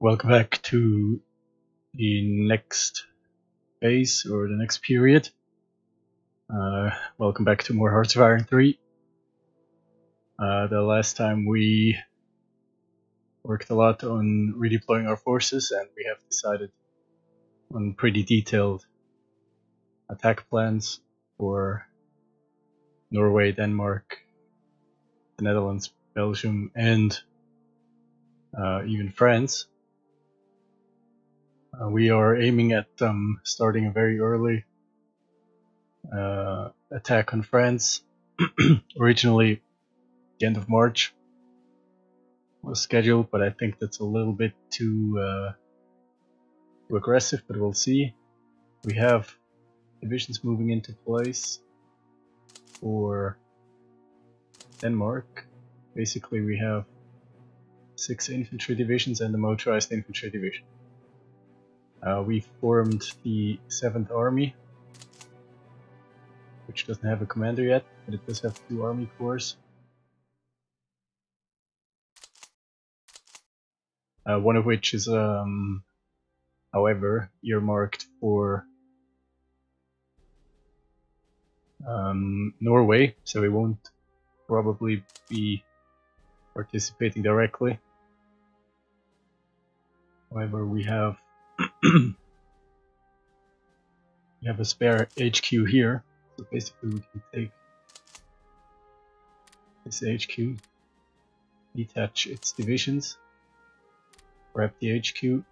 Welcome back to the next phase or the next period. Welcome back to more Hearts of Iron 3. The last time we worked a lot on redeploying our forces, and we have decided on pretty detailed attack plans for Norway, Denmark, the Netherlands, Belgium, and even France. We are aiming at starting a very early attack on France. Originally, the end of March was scheduled, but I think that's a little bit too aggressive, but we'll see. We have divisions moving into place for Denmark. Basically, we have 6 infantry divisions and a motorized infantry division. We formed the 7th Army, which doesn't have a commander yet, but it does have 2 army corps. One of which is, however, earmarked for Norway, so we won't probably be participating directly. However, we have we have a spare HQ here, so basically we can take this HQ, detach its divisions, grab the HQ,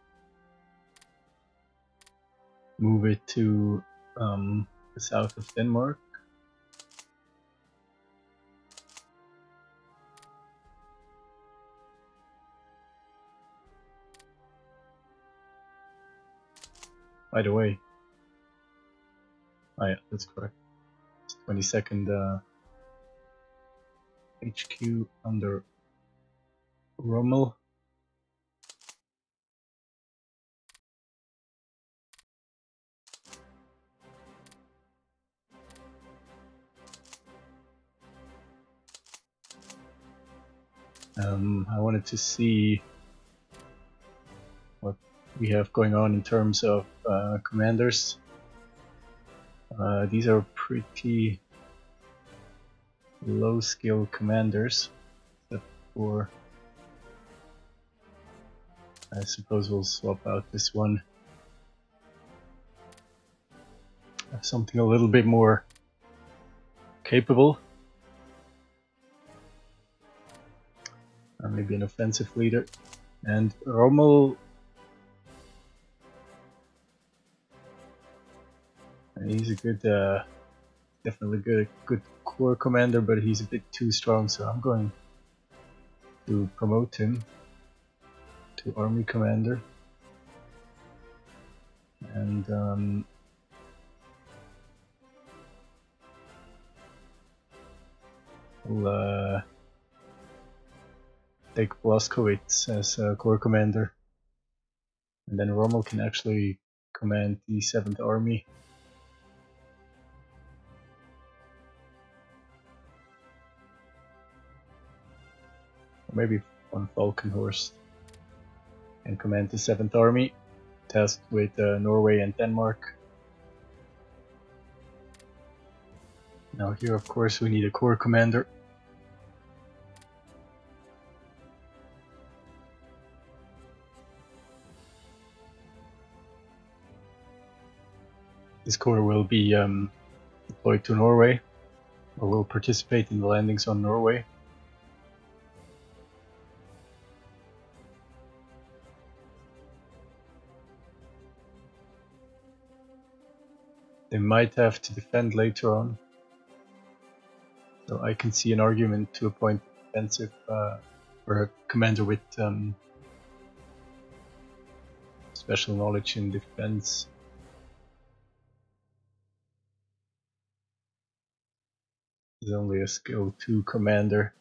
move it to the south of Denmark. By the way, oh yeah, that's correct. It's 22nd HQ under Rommel. I wanted to see what we have going on in terms of commanders. These are pretty low skill commanders, except for, I suppose we'll swap out this one. Something a little bit more capable. Maybe an offensive leader. And Rommel, he's a good, definitely good corps commander, but he's a bit too strong, so I'm going to promote him to army commander. And we'll take Blaskowitz as corps commander, and then Rommel can actually command the 7th Army. Or maybe von Falkenhorst can command the 7th Army, tasked with Norway and Denmark. Now here, of course, we need a corps commander. This corps will be deployed to Norway, or will participate in the landings on Norway. They might have to defend later on, so I can see an argument to appoint defensive or a commander with special knowledge in defense. He's only a skill 2 commander.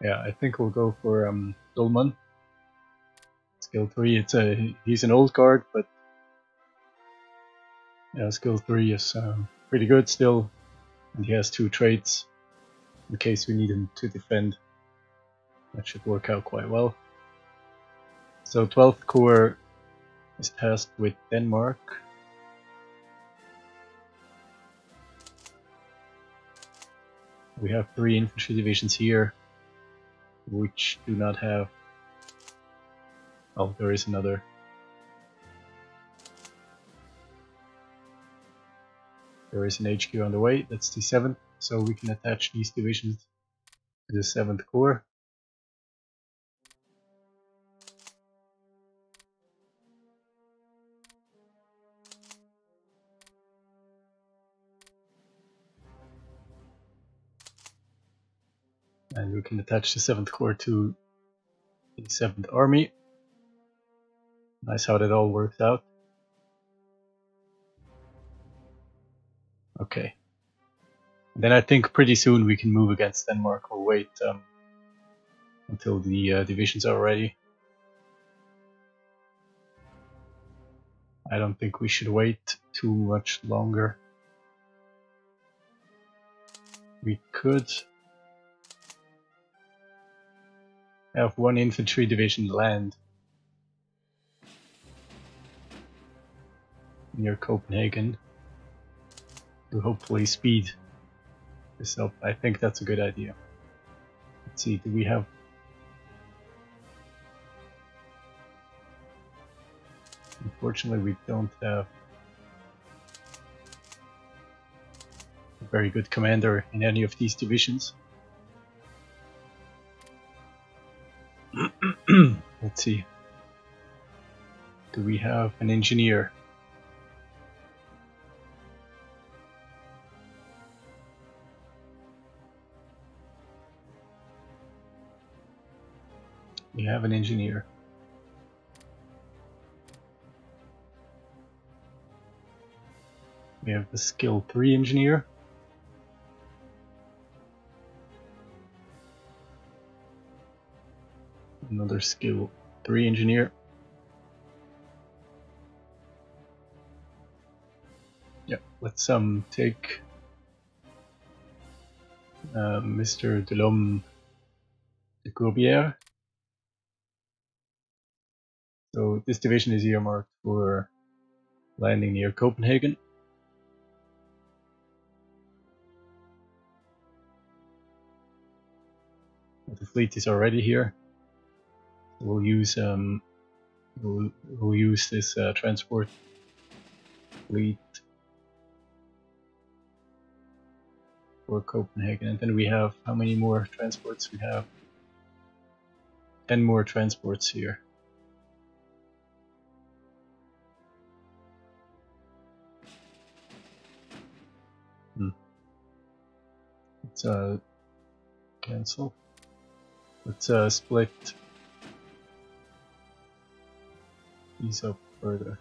Yeah, I think we'll go for Dolman. Skill 3. He's an old guard, but yeah, skill 3 is pretty good still, and he has 2 traits in case we need him to defend. That should work out quite well. So 12th Corps is tasked with Denmark. We have 3 infantry divisions here, which do not have... Oh, there is another. There is an HQ on the way, that's the 7th, so we can attach these divisions to the 7th Corps. And we can attach the 7th Corps to the 7th Army. Nice how that all works out. Okay. And then I think pretty soon we can move against Denmark, or wait until the divisions are ready. I don't think we should wait too much longer. We could have 1 infantry division land near Copenhagen to hopefully speed this up. I think that's a good idea. Let's see, do we have... Unfortunately, we don't have a very good commander in any of these divisions. Let's see. Do we have an engineer? We have an engineer. We have the skill 3 engineer. Another skill 3 engineer. Yeah, let's take Mr. Delhomme de Courbière. So this division is earmarked for landing near Copenhagen. The fleet is already here. We'll use we'll use this transport fleet for Copenhagen, and then we have how many more transports? We have 10 more transports here. Let's cancel. Let's split these up further.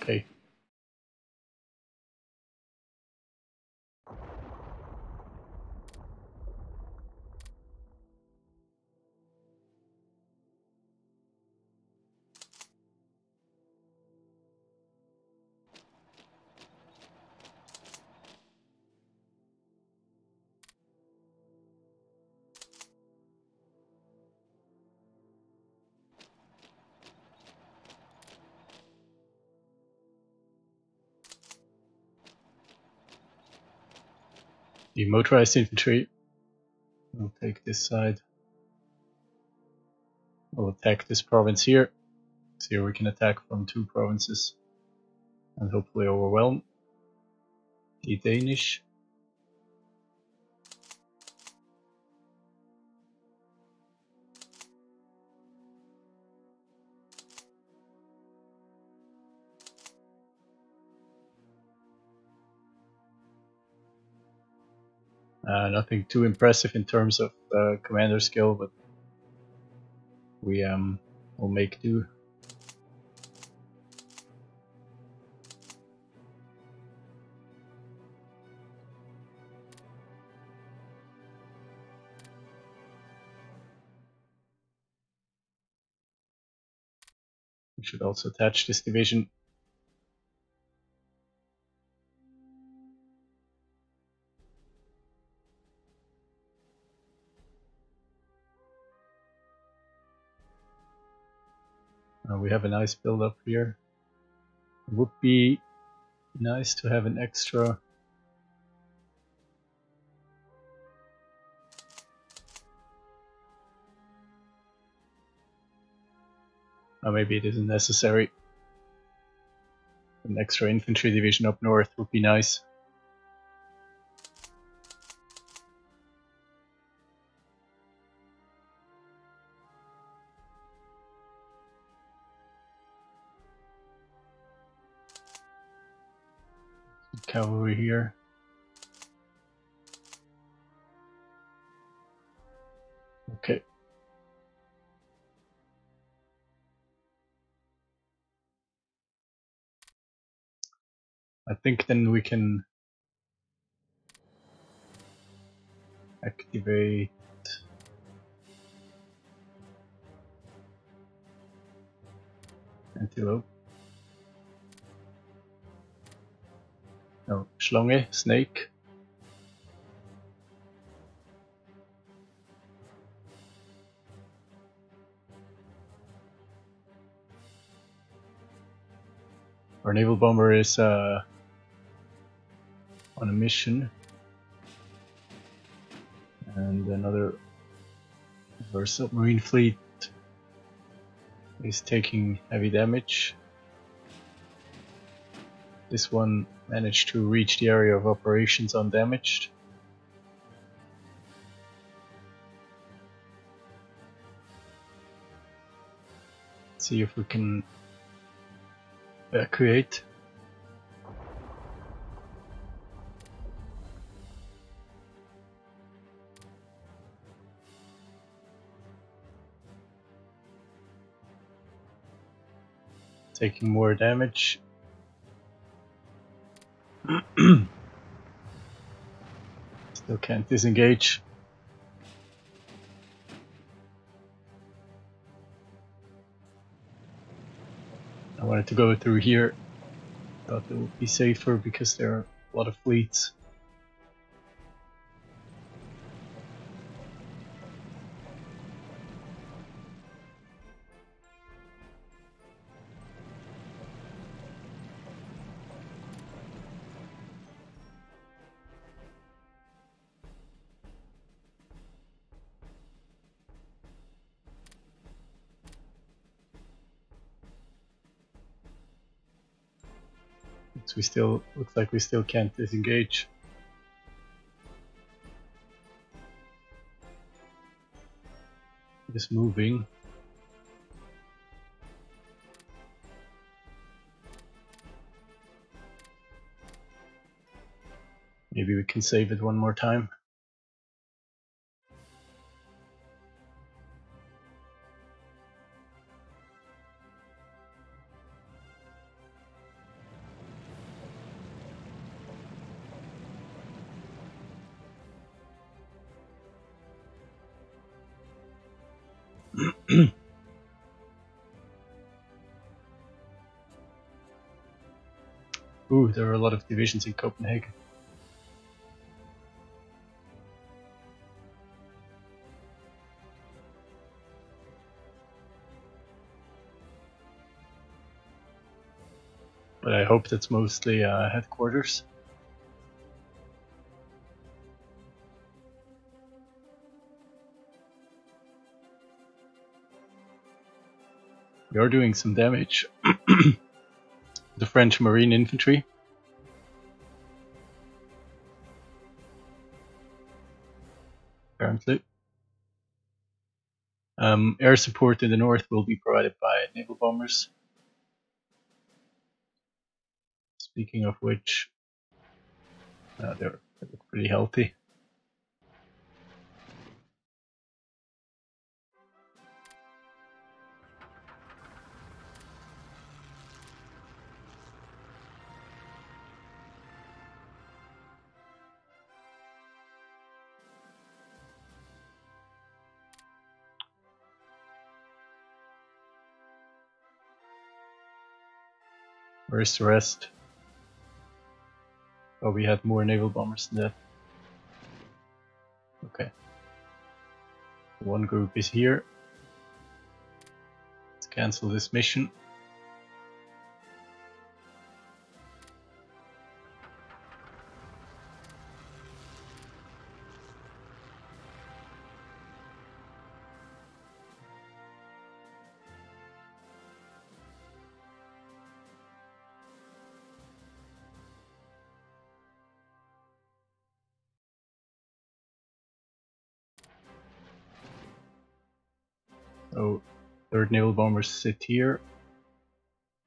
Okay. The motorized infantry will take this side. We'll attack this province here. So here we can attack from 2 provinces and hopefully overwhelm the Danish. Nothing too impressive in terms of commander skill, but we will make do. We should also attach this division. We have a nice build up here. It would be nice to have an extra maybe it isn't necessary. An extra infantry division up north would be nice. Cavalry here. Okay. I think then we can activate Antelope. No, Schlange, Snake. Our naval bomber is on a mission, and another of our submarine fleet is taking heavy damage. This one managed to reach the area of operations undamaged. Let's see if we can evacuate. Taking more damage. Still can't disengage. I wanted to go through here. Thought it would be safer because there are a lot of fleets. Looks like we still can't disengage. Just moving. Maybe we can save it one more time. Ooh, there are a lot of divisions in Copenhagen. But I hope that's mostly headquarters. We are doing some damage. The French Marine Infantry. Apparently. Air support in the north will be provided by naval bombers. Speaking of which, they look pretty healthy. Where's the rest? Oh, we had more naval bombers than that. Okay. One group is here. Let's cancel this mission. So, third naval bomber sit here.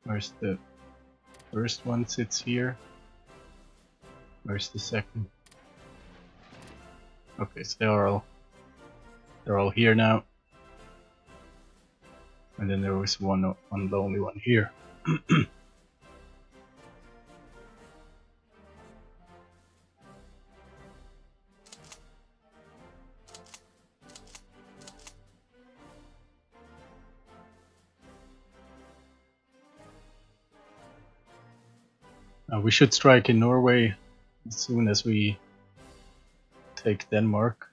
Where's the first one sits here? Where's the second? Okay, so they're all here now. And then there was one lonely one here. We should strike in Norway as soon as we take Denmark.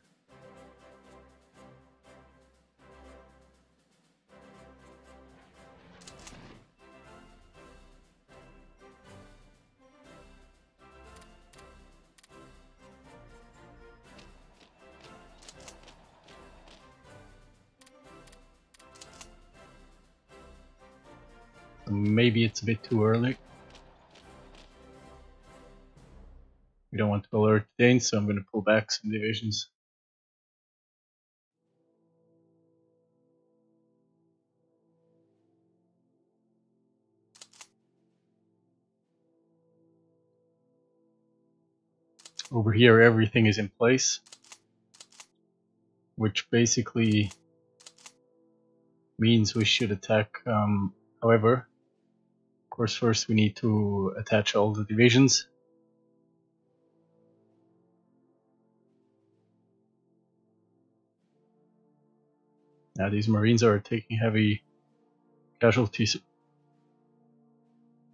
Maybe it's a bit too early. We don't want to alert the Danes, so I'm going to pull back some divisions. Over here everything is in place, which basically means we should attack. However, of course, first we need to attach all the divisions. Now these Marines are taking heavy casualties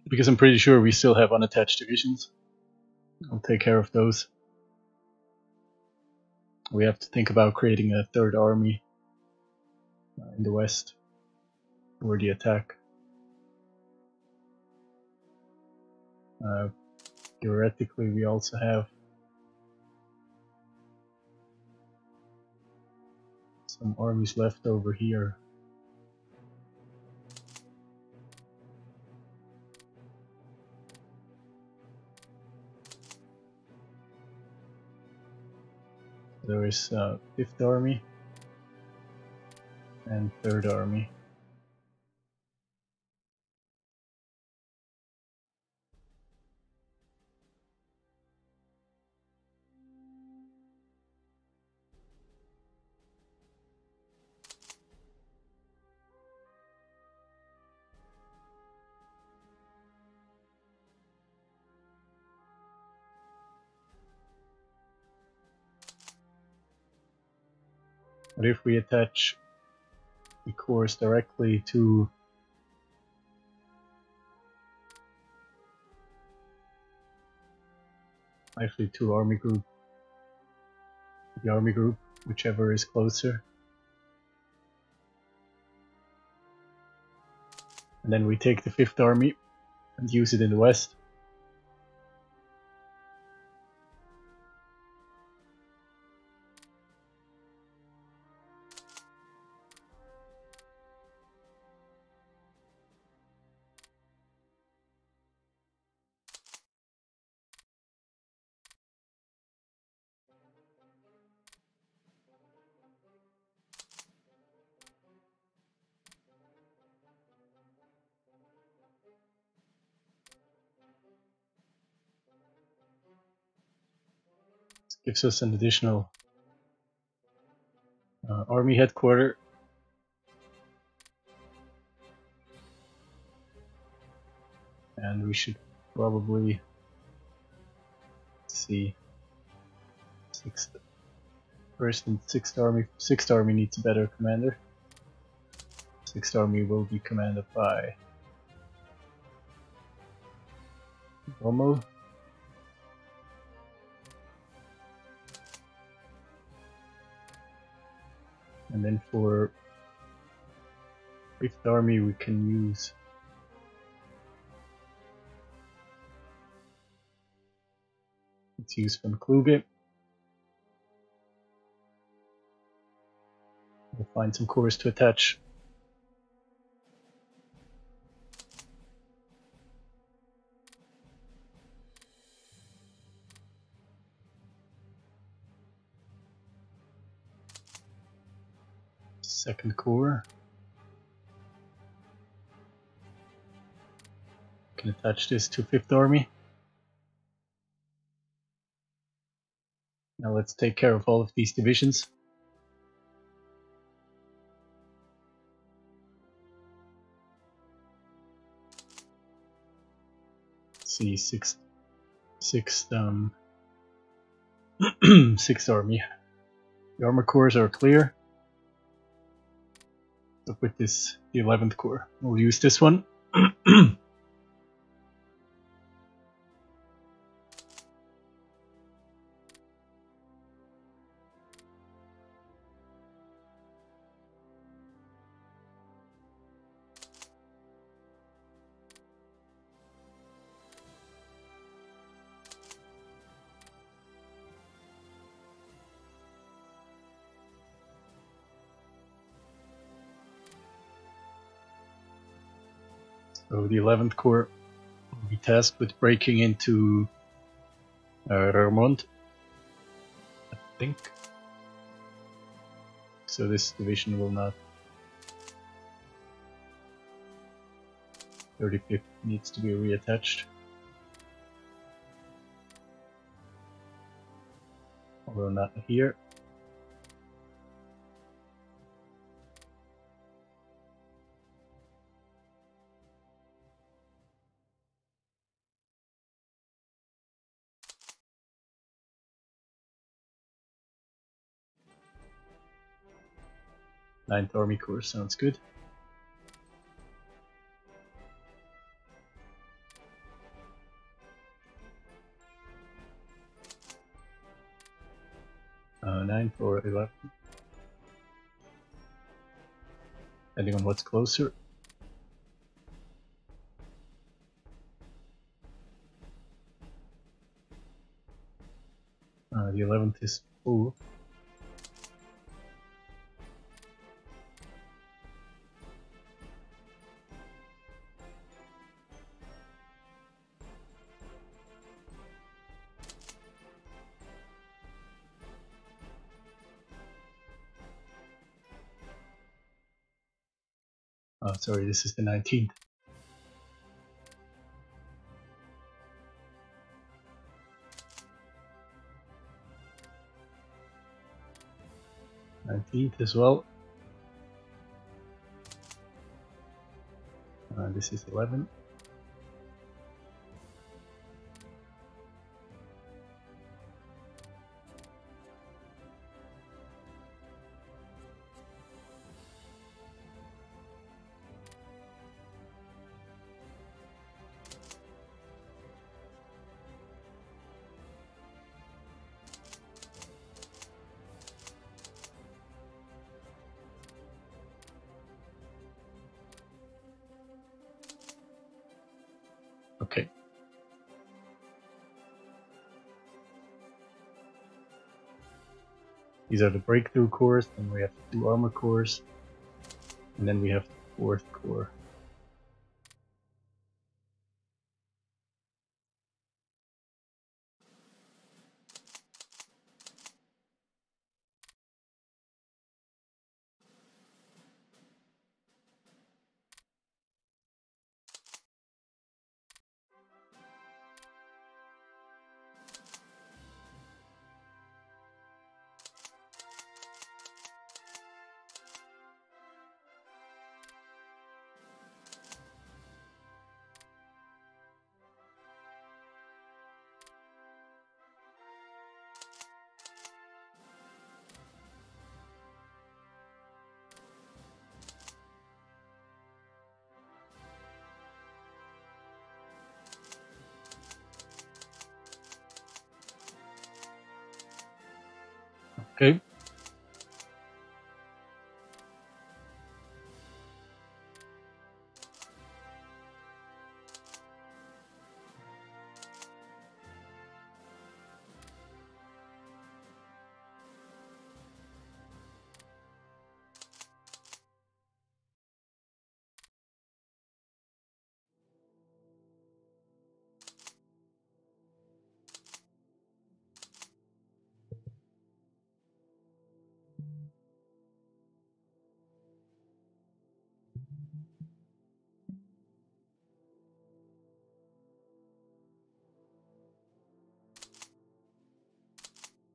because I'm pretty sure we still have unattached divisions. I'll take care of those. We have to think about creating a third army in the west for the attack. Theoretically, we also have some armies left over here. There is 5th Army and 3rd Army. But if we attach the corps directly to actually to army group, the army group, whichever is closer, and then we take the 5th Army and use it in the west. gives us an additional army headquarter. And we should probably see First and Sixth Army. Sixth Army needs a better commander. Sixth Army will be commanded by Rommel. And then for Fifth Army we can use Von Kluge. We'll find some corps to attach. Second Corps can attach this to Fifth Army. Now let's take care of all of these divisions. Let's see, Sixth Army. The armor corps are clear. So with this, the 11th Corps, we'll use this one. So the 11th Corps will be tasked with breaking into Roermond, I think. So this division will not. 35th needs to be reattached. Although not here. Ninth Army Corps sounds good. Ninth or 11th, depending on what's closer. The 11th is full. Oh, sorry, this is the 19th. As well. This is 11. Okay. These are the breakthrough corps, then we have 2 armor corps, and then we have the 4th Corps.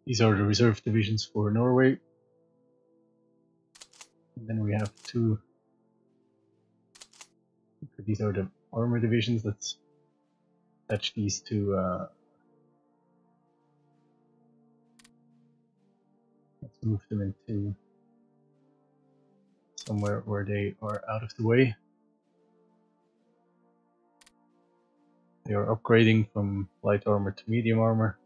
These are the reserve divisions for Norway. And then we have two. These are the armor divisions. Let's attach these to. Let's move them into somewhere where they are out of the way. They are upgrading from light armor to medium armor.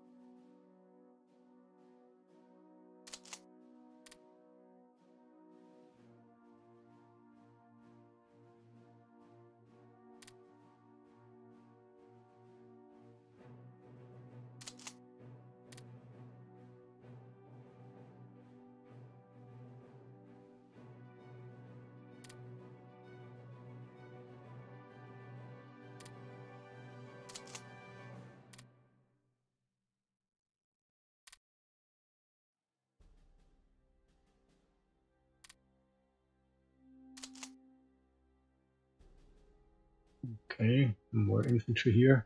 Okay, more infantry here.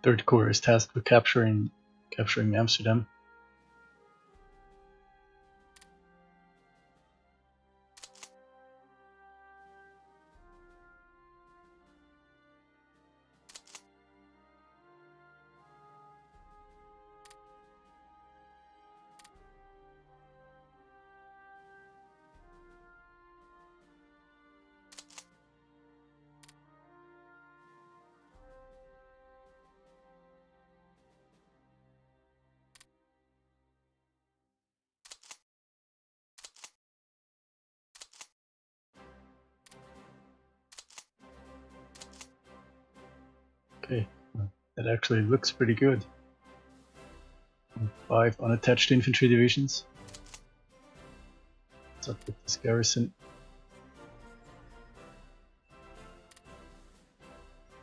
Third Corps is tasked with capturing Amsterdam. Okay, that actually looks pretty good. 5 unattached infantry divisions. What's up with this garrison?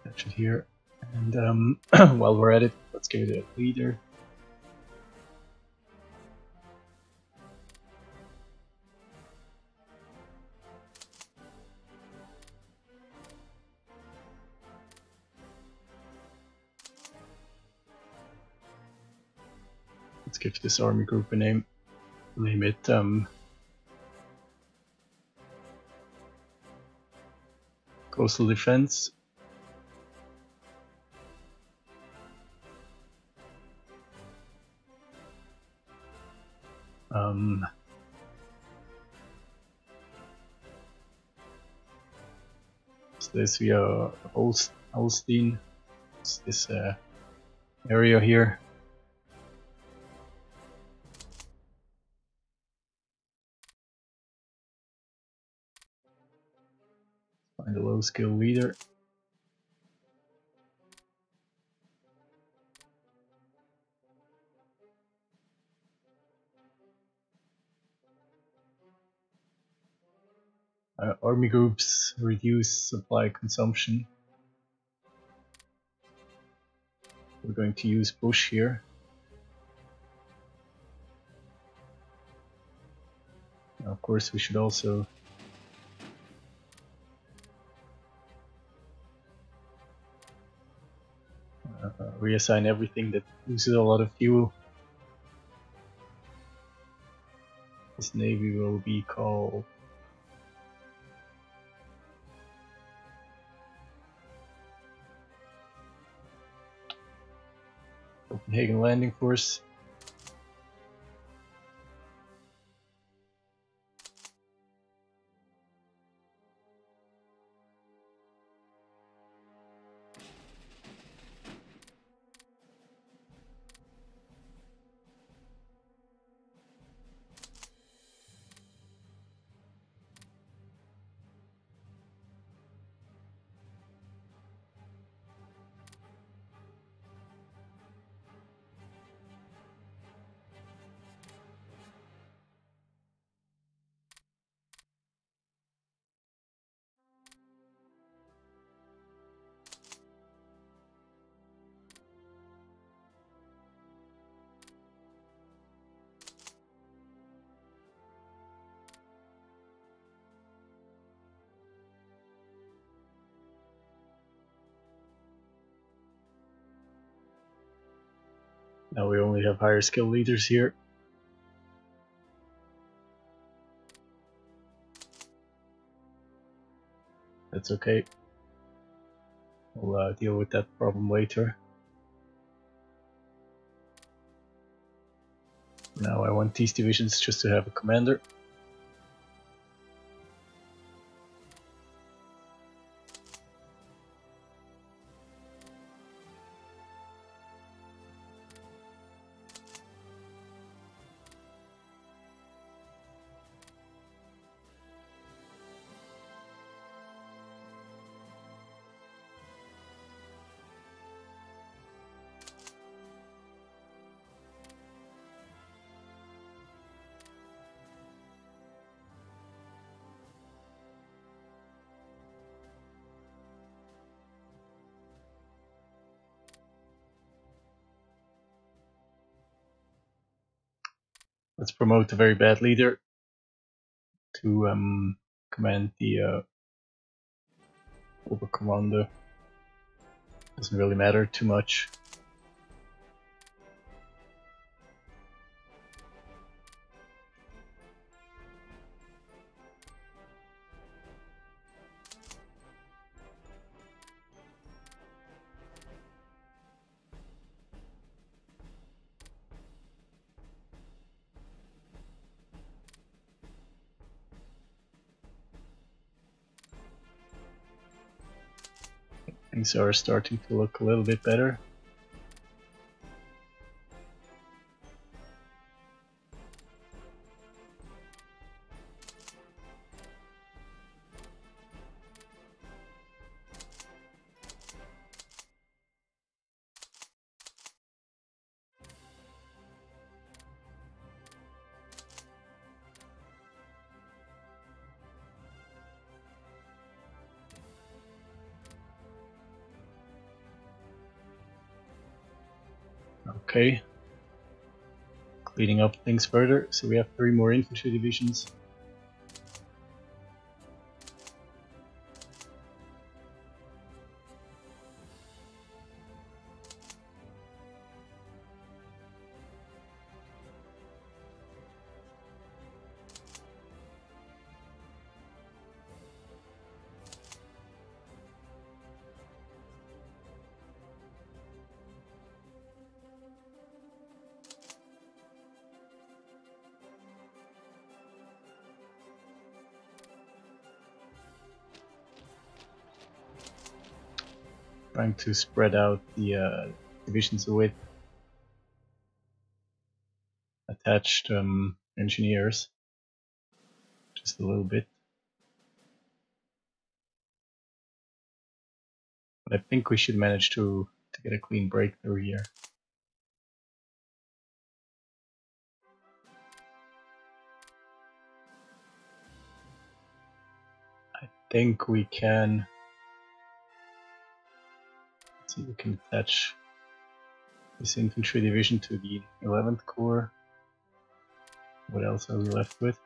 Attach it here. And while we're at it, let's give it a leader. Let's give this army group a name. Name it Coastal Defense. So this via Holstein. It's this area here. Find a low skill leader. Army groups reduce supply consumption. We're going to use Bush here. Now, of course, we should also reassign everything that uses a lot of fuel. This navy will be called Copenhagen Landing Force. Now we only have higher skill leaders here. That's okay. We'll deal with that problem later. Now I want these divisions just to have a commander. Let's promote a very bad leader to command the Oberkommando. Doesn't really matter too much. Things are starting to look a little bit better. Okay, cleaning up things further. So we have 3 more infantry divisions. Trying to spread out the divisions with attached engineers just a little bit. But I think we should manage to get a clean breakthrough here. I think we can. Let's see, we can attach this infantry division to the 11th Corps. What else are we left with?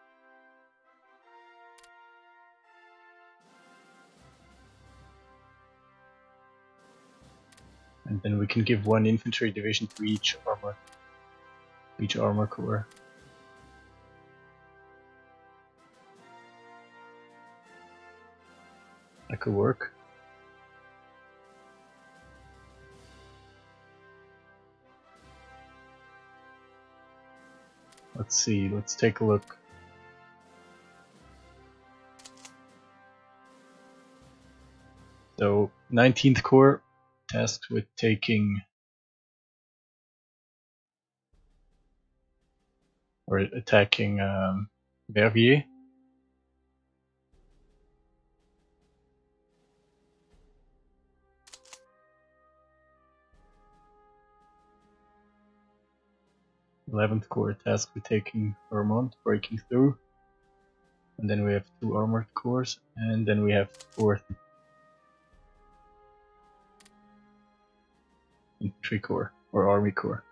And then we can give 1 infantry division to each armor corps. That could work. Let's see, let's take a look. So 19th Corps tasked with taking or attacking Verviers. Eleventh Corps tasked with taking Vermont, breaking through. And then we have 2 armored corps, and then we have 4th Infantry Corps or Army Corps.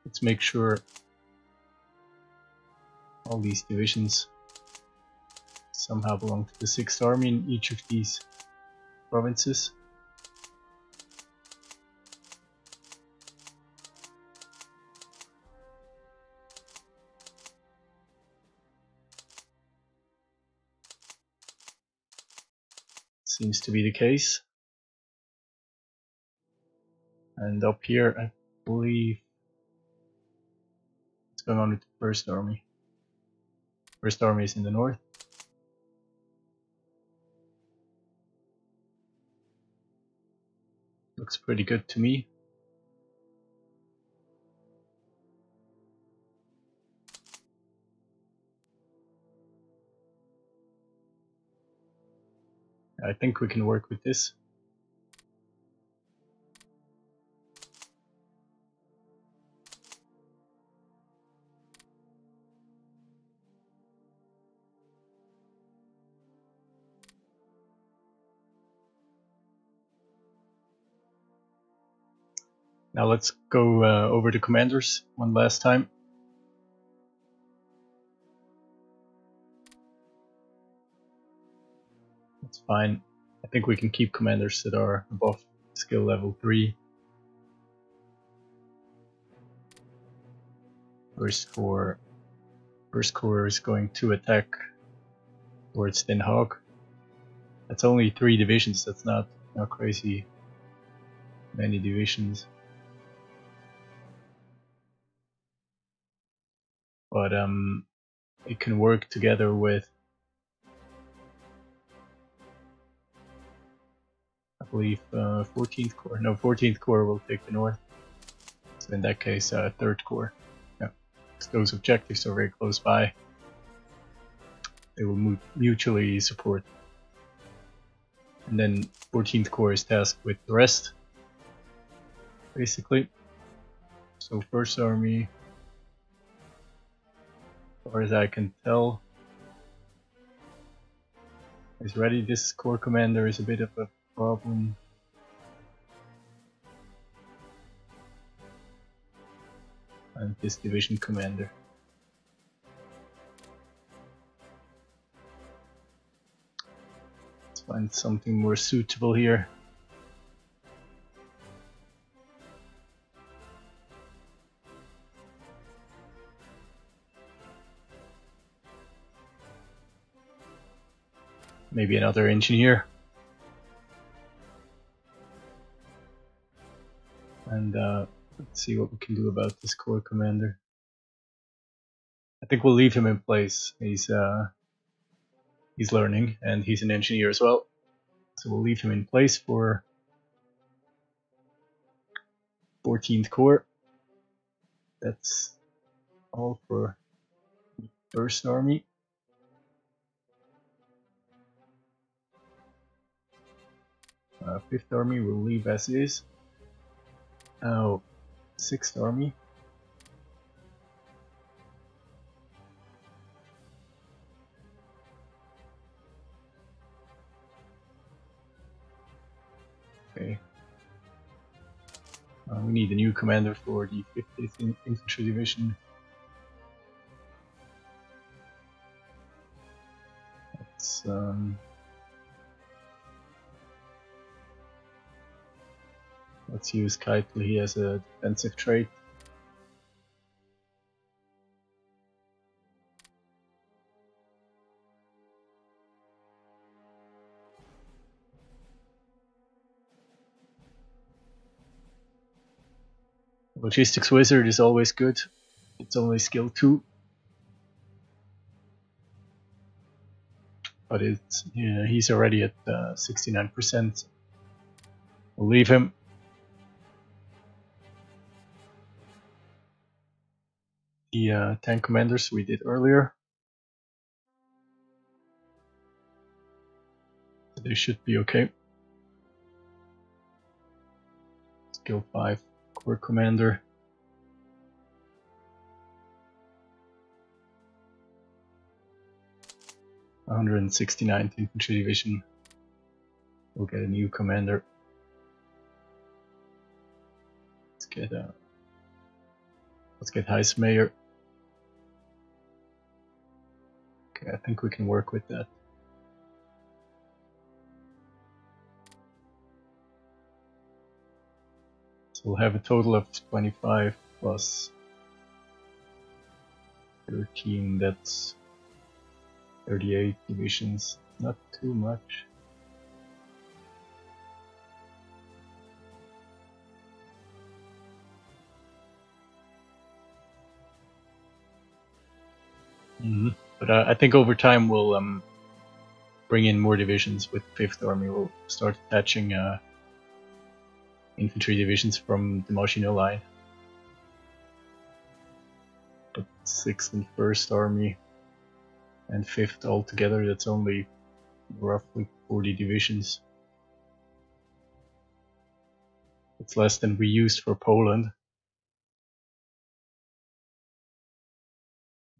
Let's make sure all these divisions somehow belong to the 6th Army in each of these provinces. Seems to be the case. And up here, I believe what's going on with the 1st Army. 1st Army is in the north. Looks pretty good to me. I think we can work with this. Now let's go over the commanders one last time. That's fine. I think we can keep commanders that are above skill level 3. First Corps is going to attack towards Den Haag. That's only 3 divisions, that's not crazy many divisions. But it can work together with, I believe, 14th Corps. No, 14th Corps will take the north. So in that case, 3rd Corps. Yeah, because those objectives are very close by. They will mutually support. And then 14th Corps is tasked with the rest, basically. So 1st Army, as far as I can tell, is ready. This Corps commander is a bit of a problem. And this division commander. Let's find something more suitable here. Maybe another engineer. And let's see what we can do about this Corps commander. I think we'll leave him in place. He's learning, and he's an engineer as well. So we'll leave him in place for 14th Corps. That's all for 1st Army. Fifth Army will leave as is. Now, 6th Army. Okay. We need a new commander for the 50th Infantry Division. Let's use Keitel. He has a defensive trait. Logistics Wizard is always good. It's only skill 2. But he's already at 69%. We'll leave him. The tank commanders we did earlier. They should be okay. Skill 5 Corps commander. (169th Infantry Division) will get a new commander. Let's get Heismayer. Okay, I think we can work with that. So we'll have a total of 25 plus 13, that's 38 divisions, not too much. But I think over time we'll bring in more divisions with 5th Army. We'll start attaching infantry divisions from the Maginot Line. But 6th and 1st Army and 5th altogether, that's only roughly 40 divisions. It's less than we used for Poland.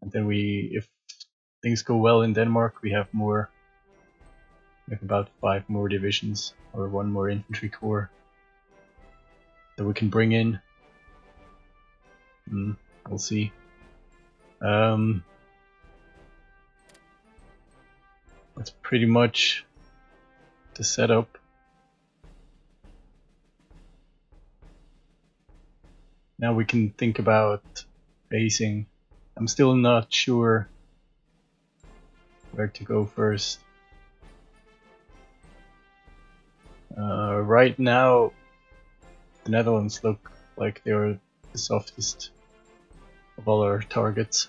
And then if things go well in Denmark, we have more. We have about 5 more divisions or 1 more infantry corps that we can bring in. We'll see. That's pretty much the setup. Now we can think about basing. I'm still not sure where to go first. Right now, the Netherlands look like they're the softest of all our targets.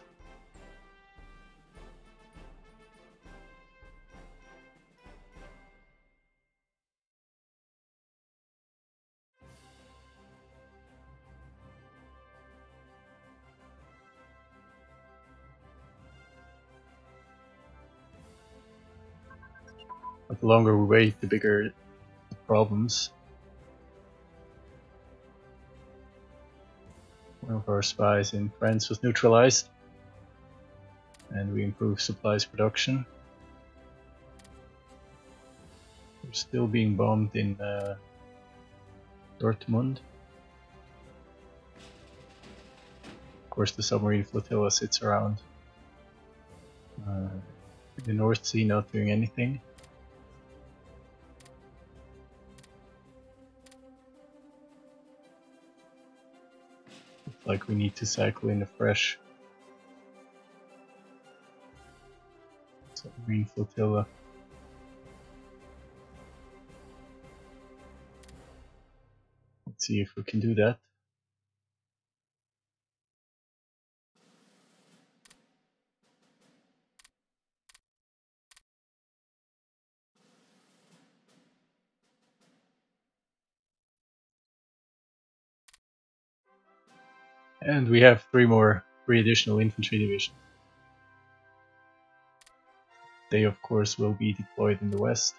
But the longer we wait, the bigger the problems. One of our spies in France was neutralized, and we improved supplies production. We're still being bombed in Dortmund. Of course, the submarine flotilla sits around the North Sea, not doing anything. Looks like we need to cycle in a fresh submarine flotilla. Let's see if we can do that. And we have 3 additional infantry divisions. They of course will be deployed in the west.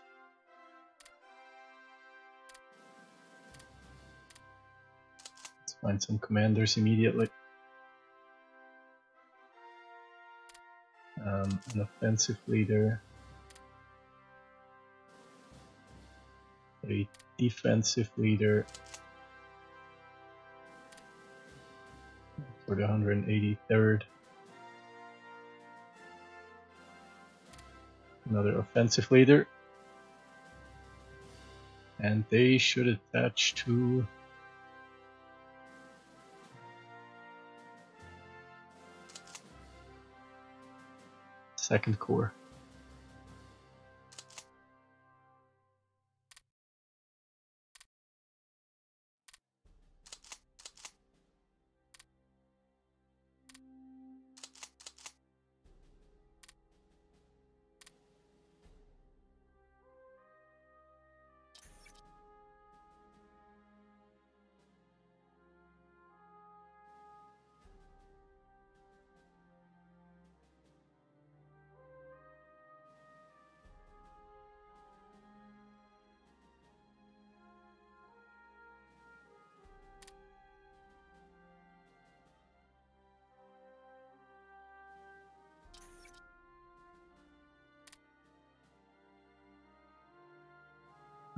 Let's find some commanders immediately. An offensive leader, a defensive leader for the 183rd, another offensive leader, and they should attach to Second Corps.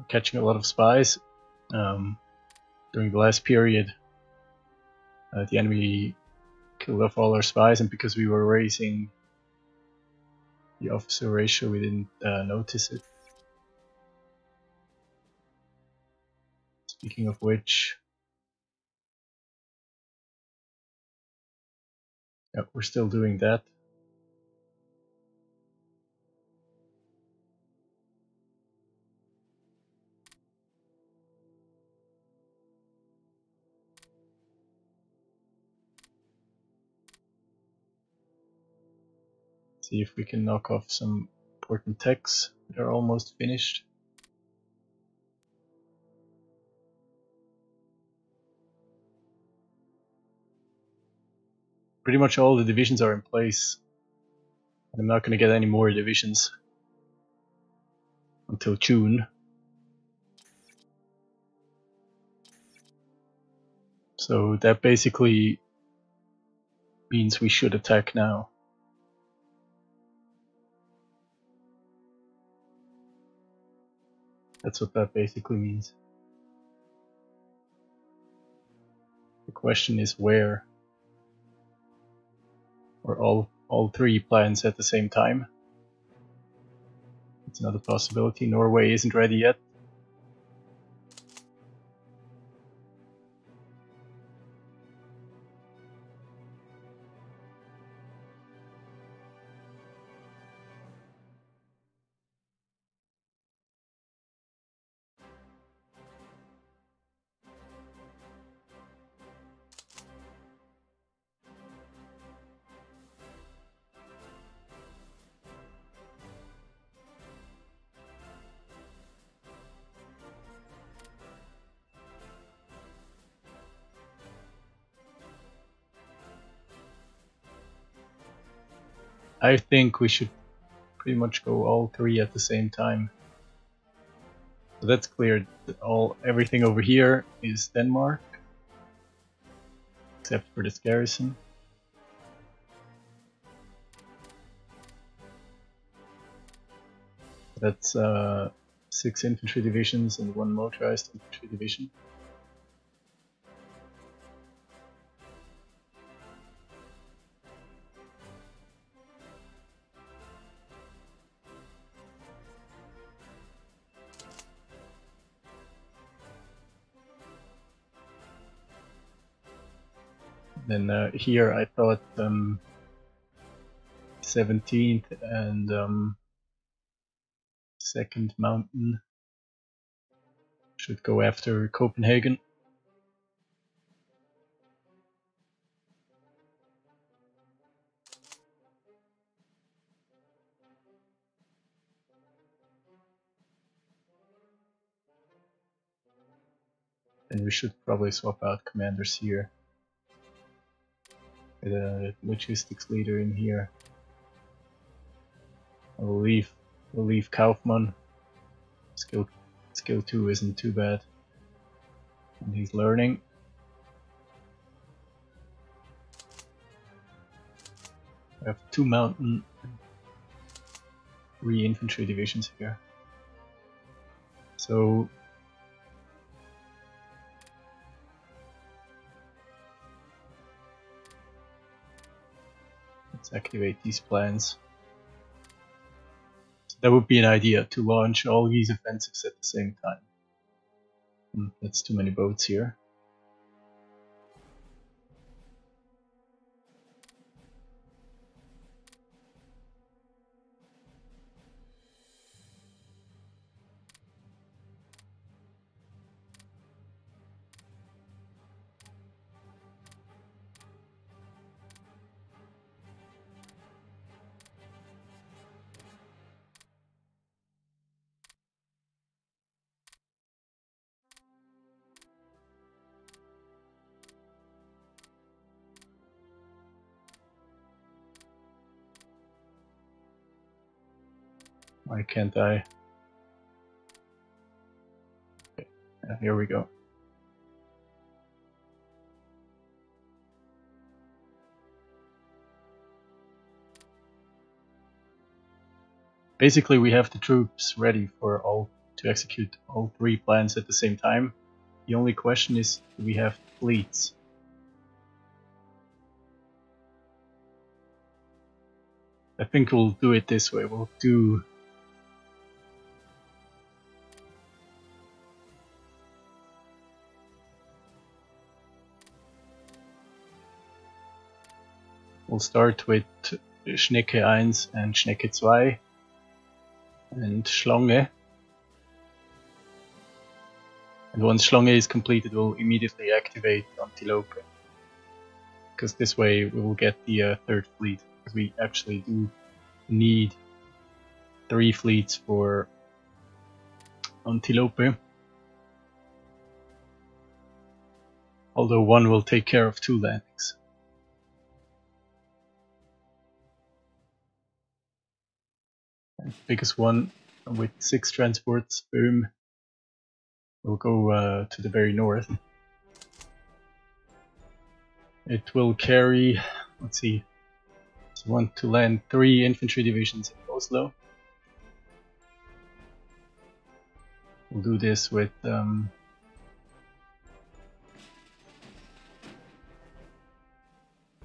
Catching a lot of spies. During the last period, the enemy killed off all our spies, and because we were raising the officer ratio, we didn't notice it. Speaking of which, Yeah, we're still doing that. See if we can knock off some important techs that are almost finished. Pretty much all the divisions are in place. I'm not going to get any more divisions until June. So that basically means we should attack now. That's what that basically means. The question is where? Or all three plans at the same time? It's another possibility. Norway isn't ready yet. I think we should pretty much go all three at the same time. So that's clear. Everything over here is Denmark, except for this garrison. That's 6 infantry divisions and 1 motorized infantry division. Then here I thought 17th and 2nd Mountain should go after Copenhagen. And we should probably swap out commanders here. Get a logistics leader in here. We'll leave Kaufmann. Skill 2 isn't too bad. And he's learning. We have 2 mountain, 3 infantry divisions here. So let's activate these plans. So that would be an idea, to launch all these offensives at the same time. That's too many boats here. Why can't I? Okay, here we go. Basically, we have the troops ready to execute all 3 plans at the same time. The only question is, do we have fleets? I think we'll do it this way. We'll do We'll start with Schnecke 1 and Schnecke 2 and Schlange. And once Schlange is completed, we'll immediately activate Antilope. Because this way we will get the third fleet. Because we actually do need 3 fleets for Antilope. Although one will take care of 2 landings. And the biggest one with 6 transports, boom, will go to the very north. It will carry, let's see, so we want to land 3 infantry divisions in Oslo. We'll do this with well,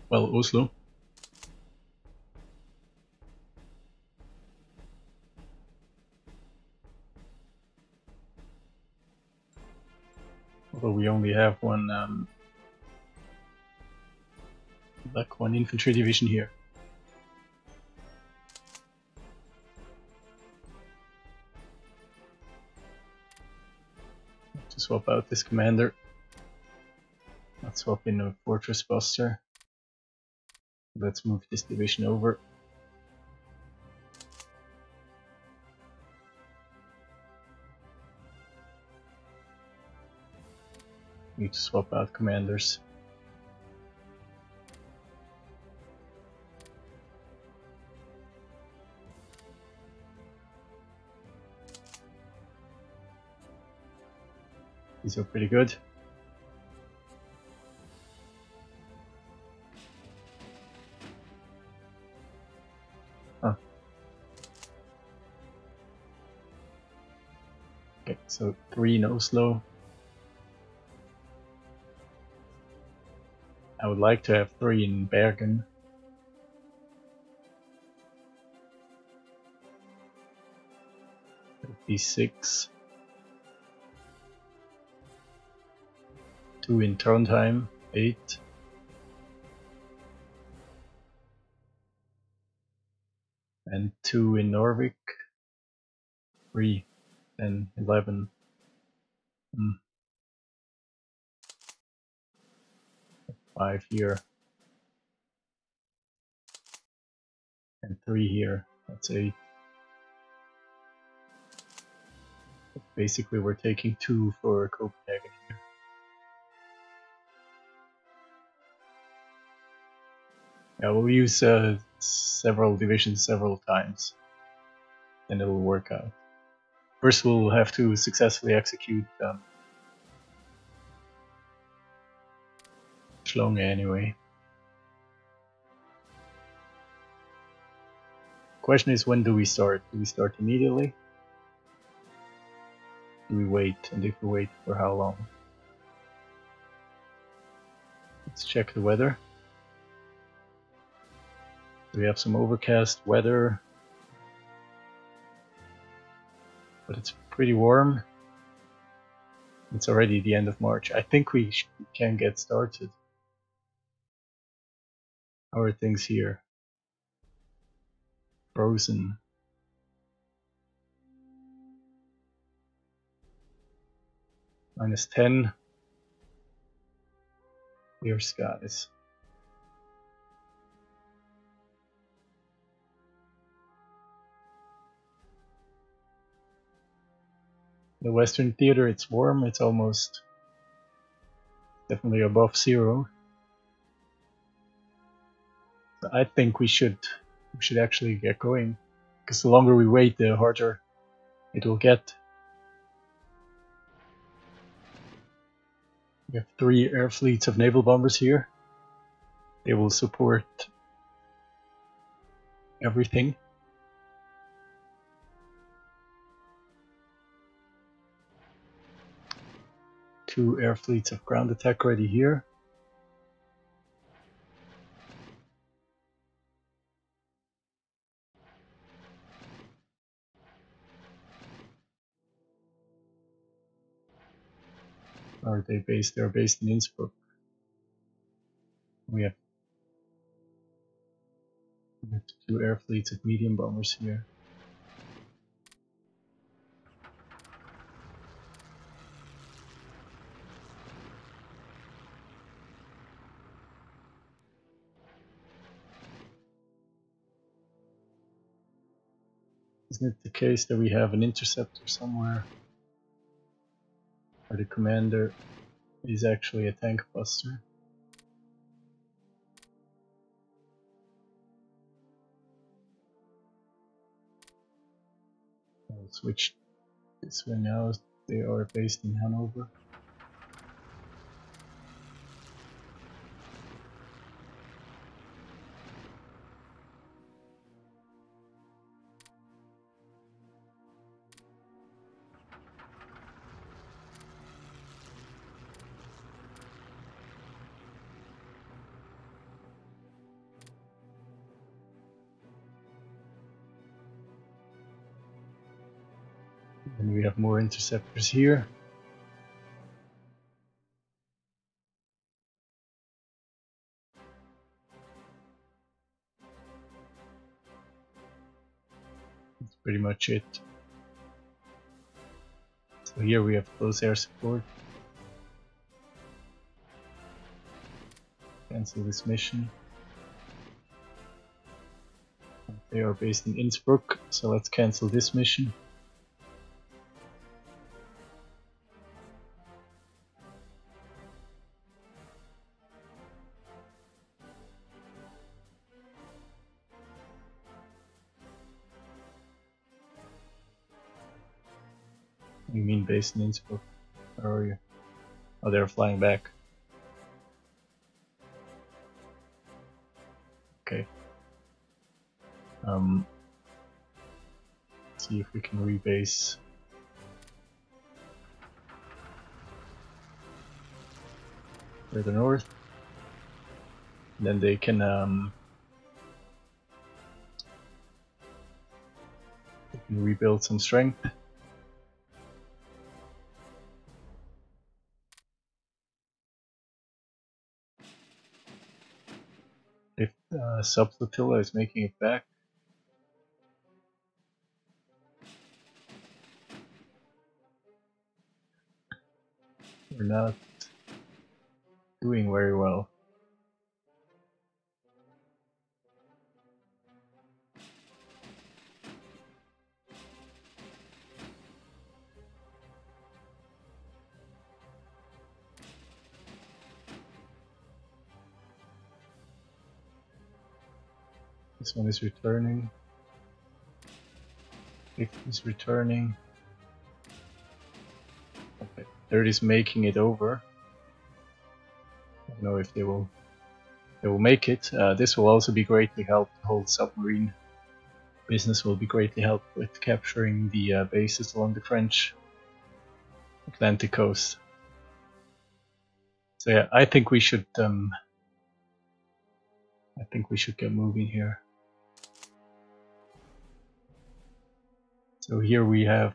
Oslo. Although we only have one like 1 infantry division here. To swap out this commander. Let's swap in a fortress buster. Let's move this division over. Need to swap out commanders. These are pretty good. Huh. Okay, so 3 in Oslo. I would like to have 3 in Bergen. That would be 6. 2 in Trondheim, 8. And 2 in Norvik, 3, and 11. 5 here. And 3 here, that's 8. Basically we're taking 2 for Copenhagen here. Yeah, we'll use several divisions several times, and it'll work out. First we'll have to successfully execute Schlange anyway. Question is, when do we start? Do we start immediately? Do we wait? And if we wait, for how long? Let's check the weather. We have some overcast weather, but it's pretty warm. It's already the end of March. I think we can get started. How are things here? Frozen. -10. Clear skies. The Western Theater, it's warm, it's almost definitely above 0. So I think we should actually get going, because the longer we wait, the harder it will get. We have 3 air fleets of naval bombers here. They will support everything. Two air fleets of ground attack ready here. Are they based? They're based in Innsbruck. We have We have 2 air fleets of medium bombers here. Isn't it the case that we have an interceptor somewhere? Or the commander is actually a tank buster? I'll switch this way now. They are based in Hanover. And we have more interceptors here. That's pretty much it. So here we have close air support. Cancel this mission. They are based in Innsbruck, so let's cancel this mission. You mean based in Innsbruck? Where are you? Oh, they're flying back. Okay. See if we can rebase. Further north. And then they can rebuild some strength. If sub-flotilla is making it back. We're not doing very well. This one is returning. It is returning. Okay, third is making it over. I don't know if they will make it. This will also be greatly helped. The whole submarine business will be greatly helped with capturing the bases along the French Atlantic coast. So yeah, I think we should get moving here. So here we have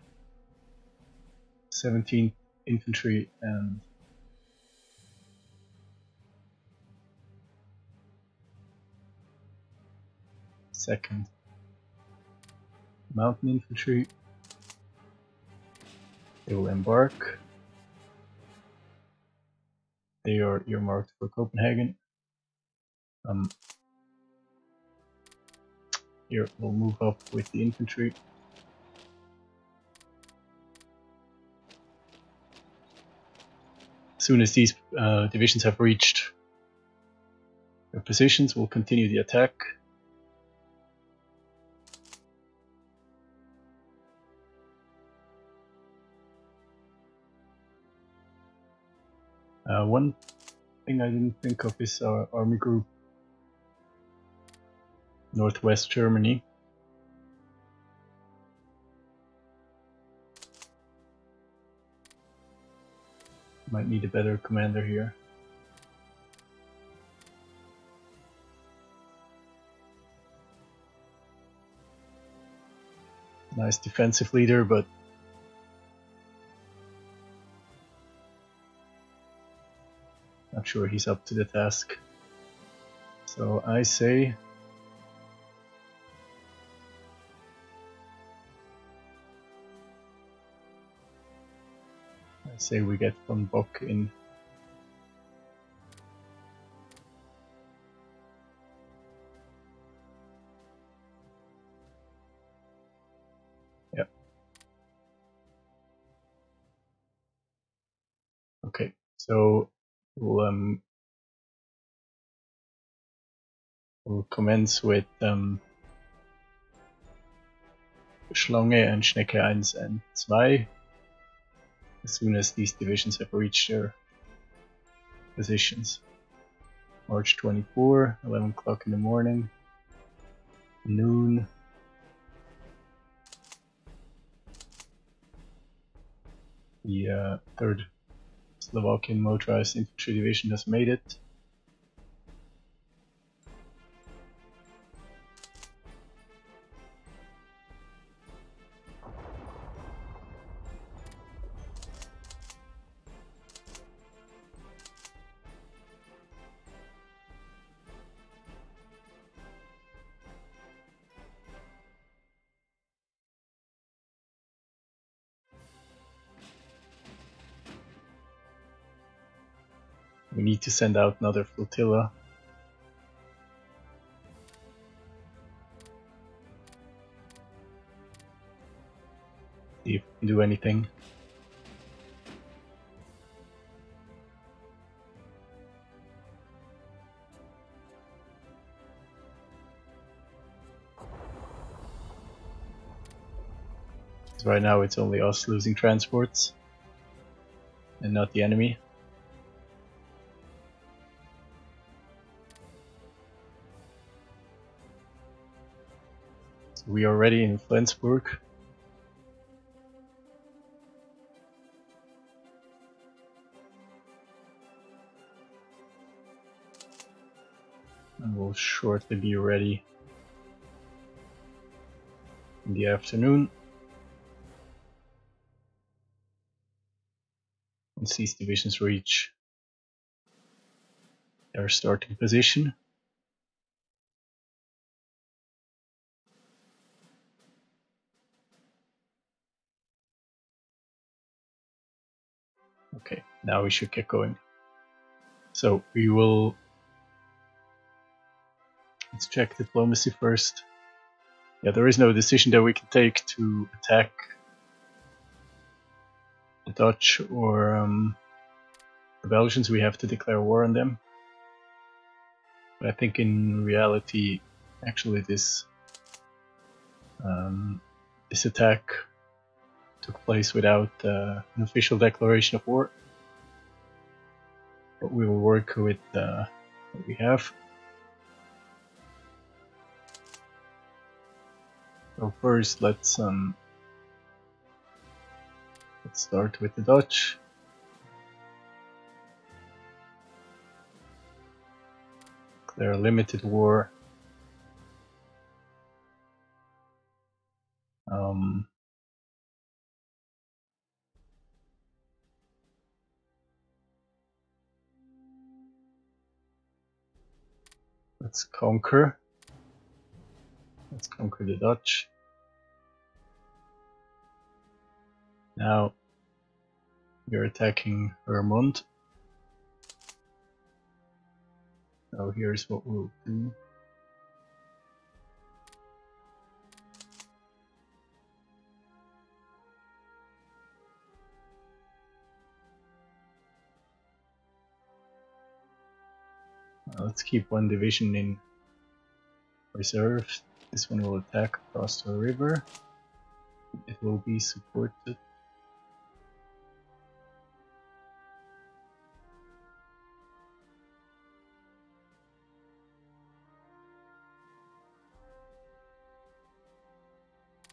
17th Infantry and Second Mountain Infantry. They will embark. They are earmarked for Copenhagen. Here we'll move up with the infantry. As soon as these divisions have reached their positions, we'll continue the attack. One thing I didn't think of is our army group Northwest Germany. Might need a better commander here. Nice defensive leader, but not sure he's up to the task. So I say say we get von Bock in. Yeah. Okay, so we'll commence with Schlange and Schnecke 1 and 2 as soon as these divisions have reached their positions. March 24, 11 o'clock in the morning, noon. The 3rd Slovakian Motorized Infantry Division has made it. We need to send out another flotilla. See if we can do anything. Right now it's only us losing transports and not the enemy. So we are ready in Flensburg. And we'll shortly be ready in the afternoon. Once these divisions reach their starting position. Okay, now we should get going. So we will, let's check diplomacy first. Yeah, there is no decision that we can take to attack the Dutch or the Belgians. We have to declare war on them. But I think in reality, actually this this attack took place without an official declaration of war. But we will work with what we have. So first, let's start with the Dutch. Declare a limited war. Let's conquer. Let's conquer the Dutch. Now we're attacking Vermont. So here's what we'll do. Let's keep one division in reserve. This one will attack across the river. It will be supported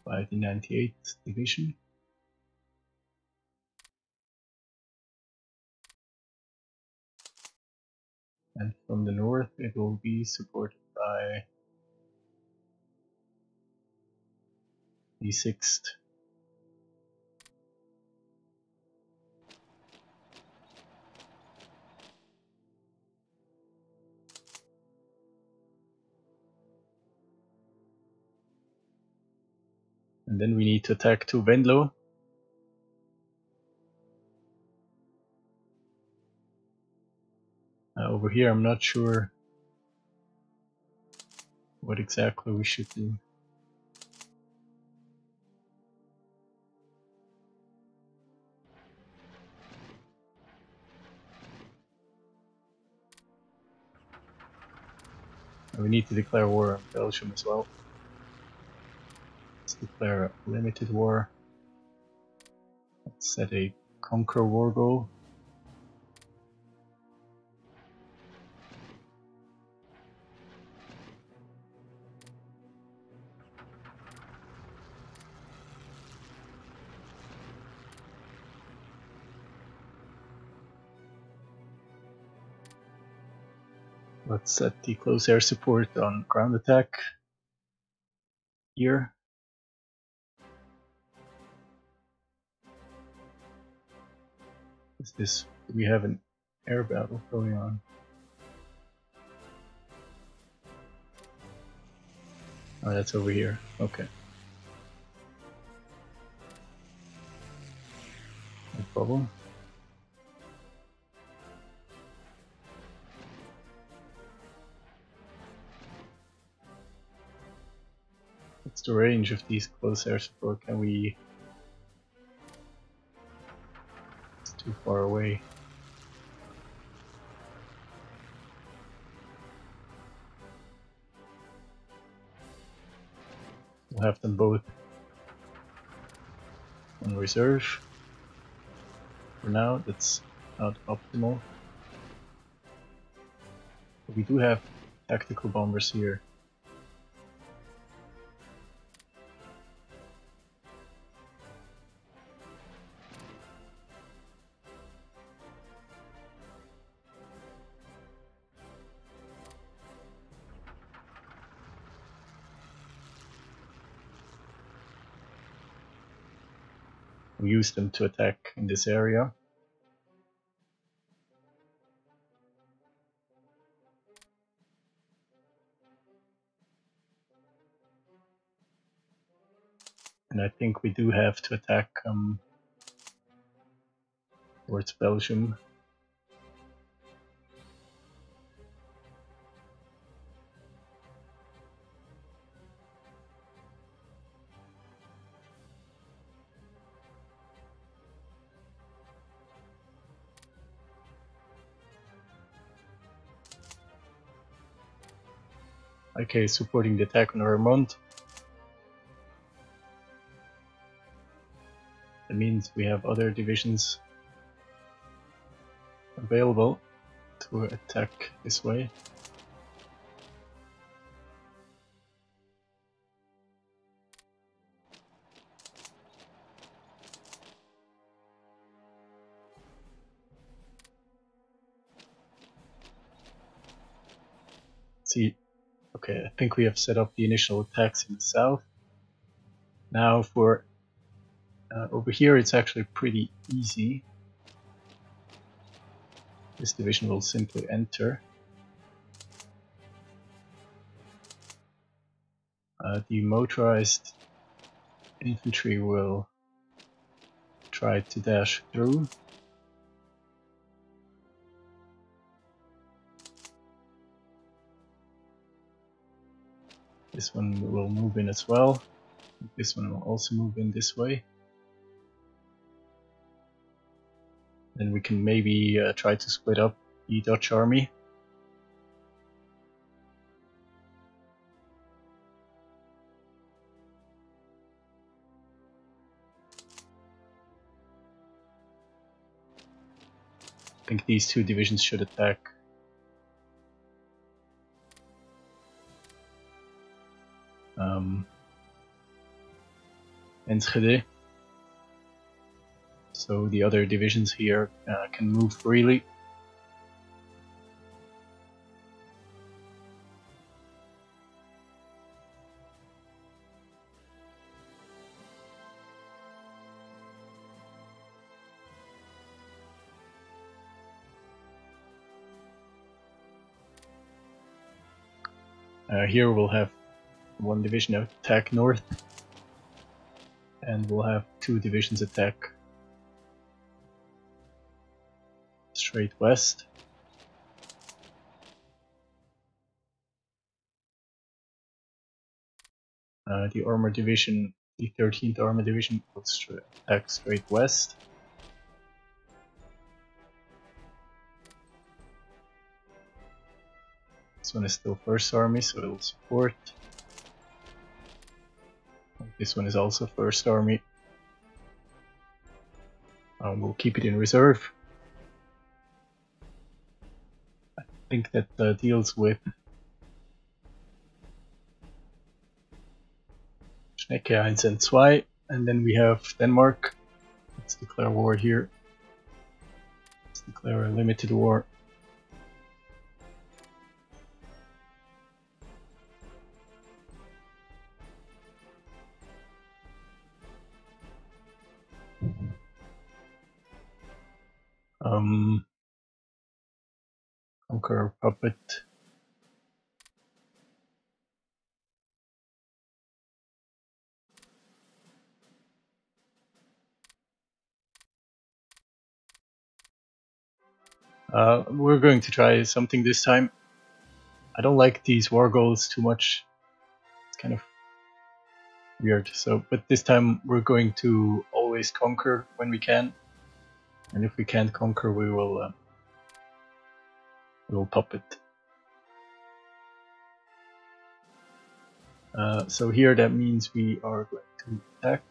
by the 98th Division. And from the north it will be supported by the 6th. And then we need to attack to Venlo. Over here, I'm not sure what exactly we should do. We need to declare war on Belgium as well. Let's declare a limited war. Let's set a conquer war goal. Let's set the close air support on ground attack here. Is this? We have an air battle going on. Oh, that's over here. Okay. No problem. What's the range of these close air support? Can we... It's too far away. We'll have them both on reserve. For now, that's not optimal. But we do have tactical bombers here. We use them to attack in this area. And I think we do have to attack towards Belgium. Okay, supporting the attack on Vermont. That means we have other divisions available to attack this way. See, okay, I think we have set up the initial attacks in the south. Now for over here, it's actually pretty easy. This division will simply enter. The motorized infantry will try to dash through. This one will move in as well. This one will also move in this way. Then we can maybe try to split up the Dutch army. I think these two divisions should attack. Enschede. So the other divisions here can move freely. Here we'll have one division attack north, and we'll have two divisions attack straight west. The armor division, the 13th armor division, will attack straight west. This one is still first army, so it'll support. This one is also first army. We'll keep it in reserve. I think that deals with Schnecke 1 and 2, and then we have Denmark. Let's declare war here. Let's declare a limited war. Conqueror puppet. We're going to try something this time. I don't like these war goals too much. It's kind of weird. So, but this time we're going to always conquer when we can, and if we can't conquer, we will puppet. So here that means we are going to attack.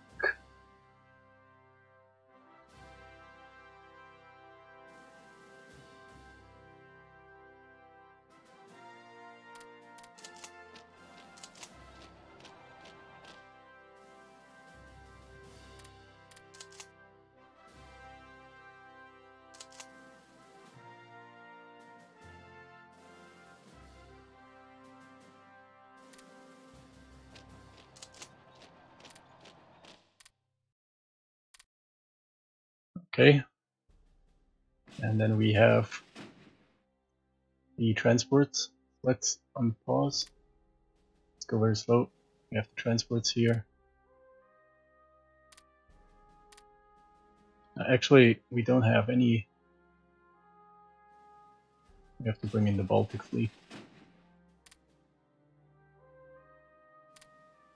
Okay, and then we have the transports. Let's unpause. Let's go very slow. We have the transports here. Actually, we don't have any. We have to bring in the Baltic fleet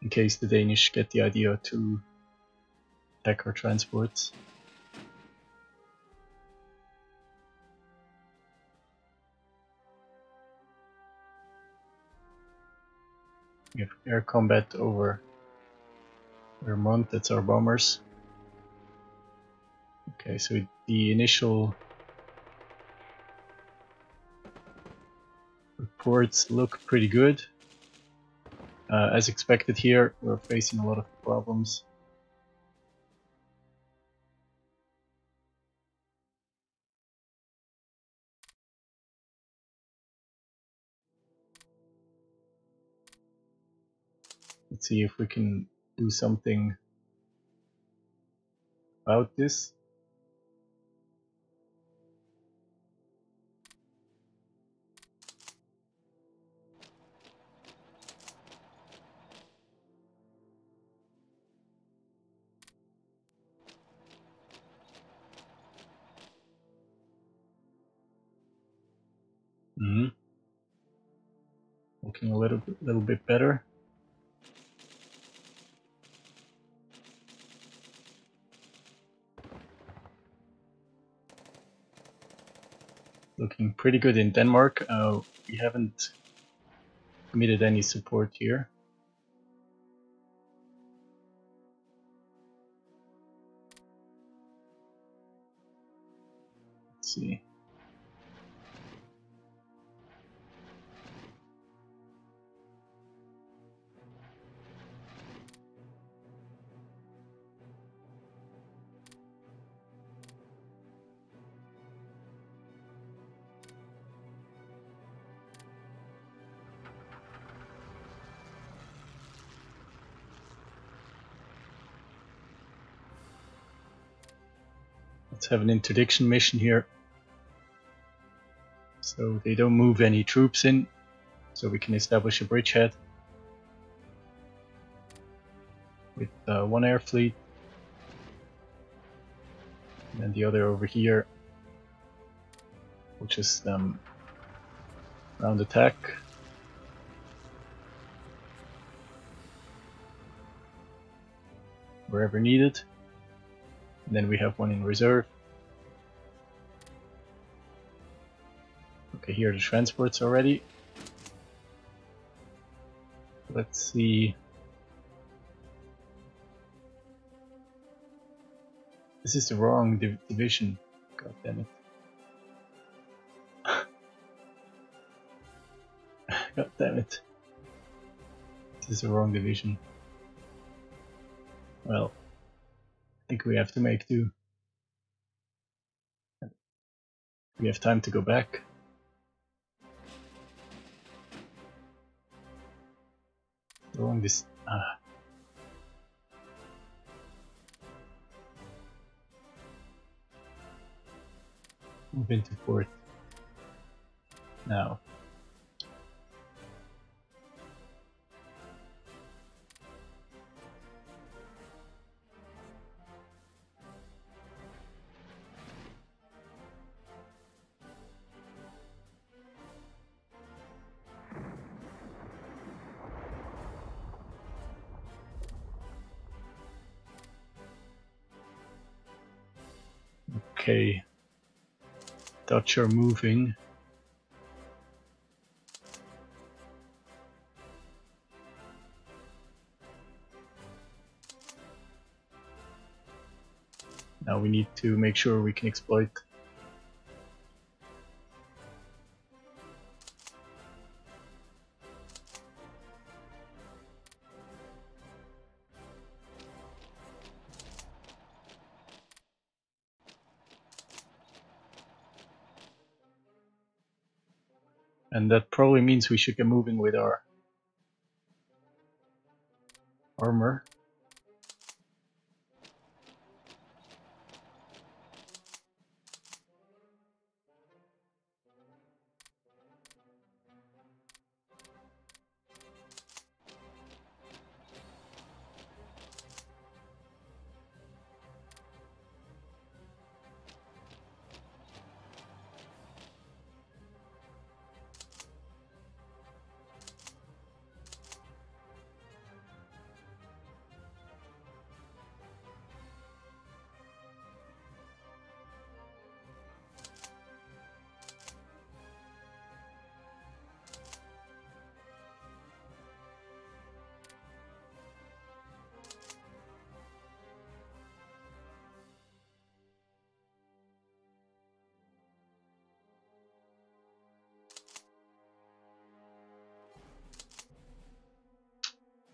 in case the Danish get the idea to attack our transports. We have air combat over Vermont, that's our bombers. Okay, so the initial reports look pretty good. As expected here, we're facing a lot of problems. Let's see if we can do something about this. Looking a little bit better. Looking pretty good in Denmark. We haven't committed any support here. Let's see. Let's have an interdiction mission here. So they don't move any troops in, so we can establish a bridgehead with one air fleet, and then the other over here. We'll just round attack. wherever needed. And then we have one in reserve. Okay, here are the transports already. Let's see. This is the wrong division. God damn it. God damn it. This is the wrong division. Well, I think we have to make do. We have time to go back. Wrong this. Move into port. Now. Okay. Dutch are moving. Now we need to make sure we can exploit. And that probably means we should get moving with our armor.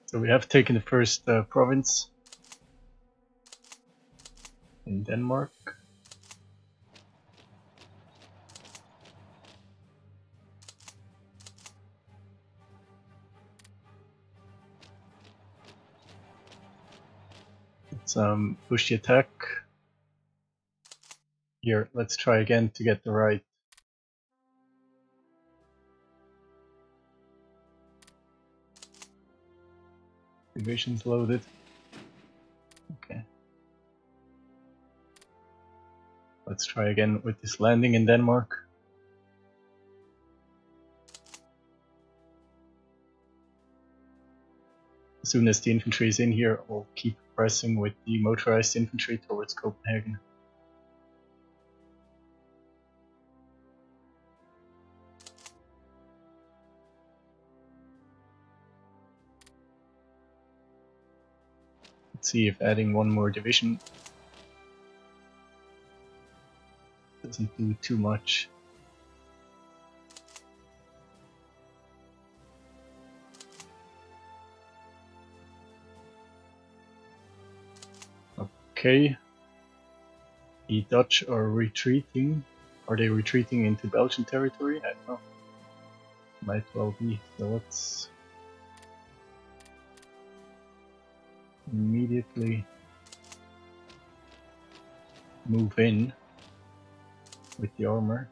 So we have taken the first province in Denmark. Let's push the attack. Here, let's try again to get the right divisions loaded. Okay. Let's try again with this landing in Denmark. As soon as the infantry is in here, we'll keep pressing with the motorized infantry towards Copenhagen. Let's see if adding one more division doesn't do too much. Okay. The Dutch are retreating. Are they retreating into Belgian territory? I don't know. Might well be. So let's immediately move in with the armor.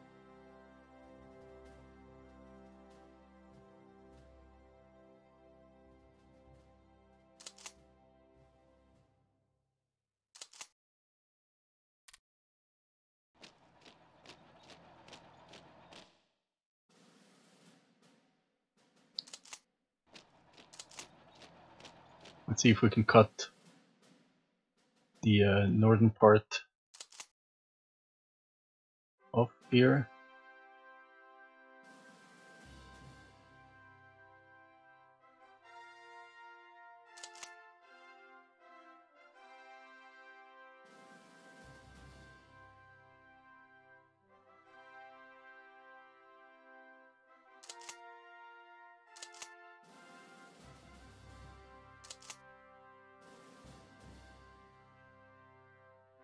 Let's see if we can cut the northern part of here.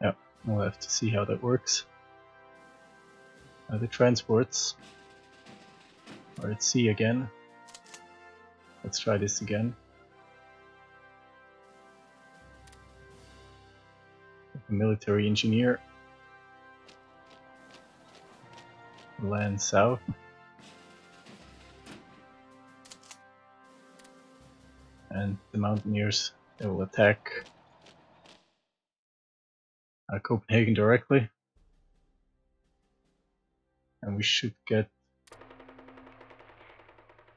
Yeah, we'll have to see how that works. The transports are at sea again. Let's try this again. A military engineer. Land south. And the mountaineers, they will attack Copenhagen directly. And we should get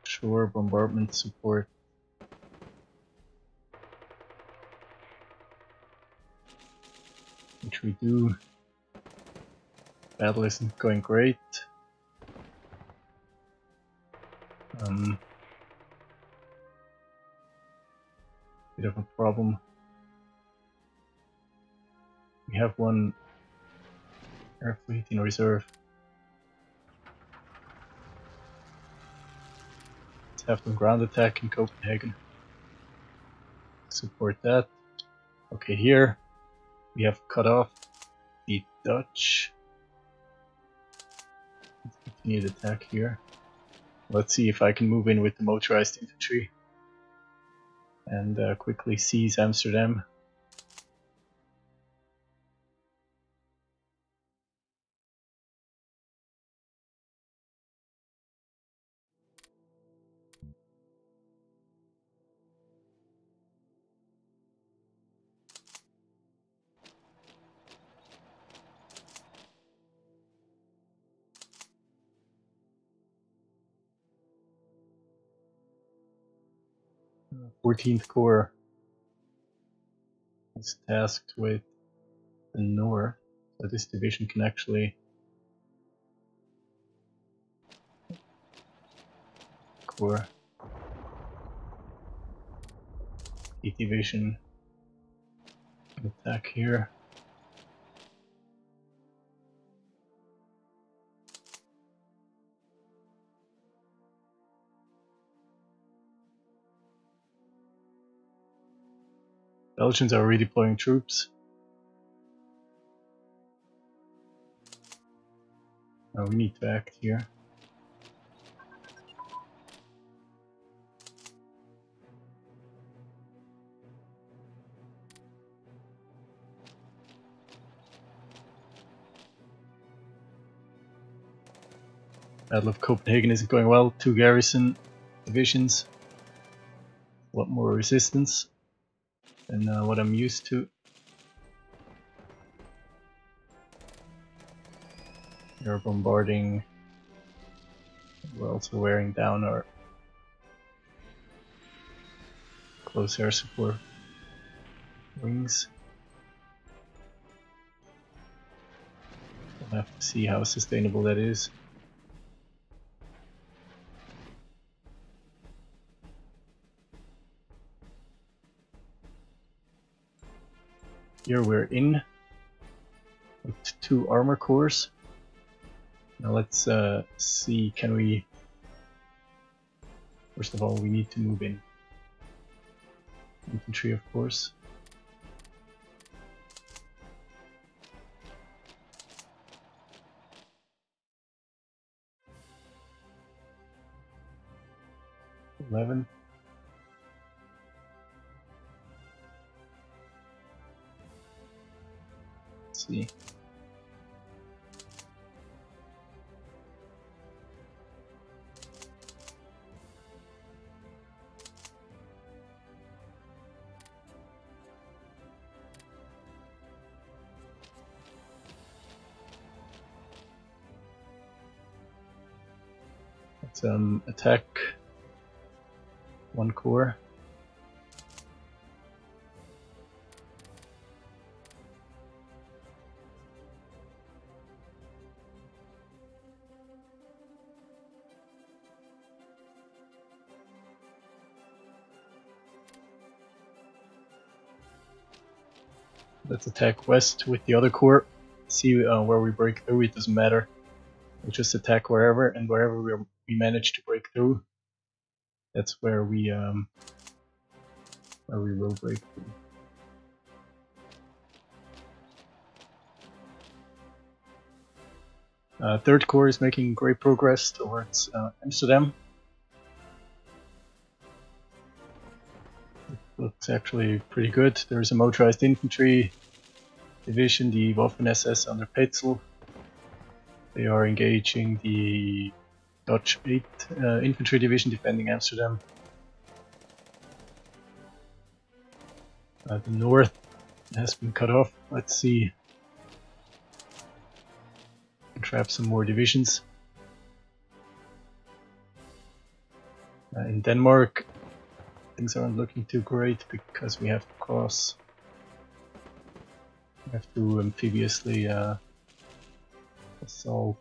shore bombardment support. Which we do. Battle isn't going great. Bit of a problem. We have one air fleet in reserve. Let's have them ground attack in Copenhagen. Support that. Okay, here we have cut off the Dutch. Let's continue the attack here. Let's see if I can move in with the motorized infantry and quickly seize Amsterdam. The 14th Corps is tasked with the north, so this division can actually Corps. The division can attack here. Belgians are redeploying troops. We need to act here. Battle of Copenhagen isn't going well. 2 garrison divisions. A lot more resistance than what I'm used to. They're bombarding. We're also wearing down our close air support wings. We'll have to see how sustainable that is. Here we're in with 2 armor corps. Now let's see, can we... First of all, we need to move in. Infantry, of course. Let's see. Let's attack 1 corps. Let's attack west with the other corps. See where we break through. It doesn't matter. We'll just attack wherever, and wherever we manage to break through, that's where we will break through. Third Corps is making great progress towards Amsterdam. It looks actually pretty good. There's a motorized infantry division, the Waffen-SS under Petzel. They are engaging the Dutch 8th Infantry Division defending Amsterdam. The north has been cut off. Let's see. Trap some more divisions. In Denmark, things aren't looking too great because we have to cross. We have to amphibiously assault.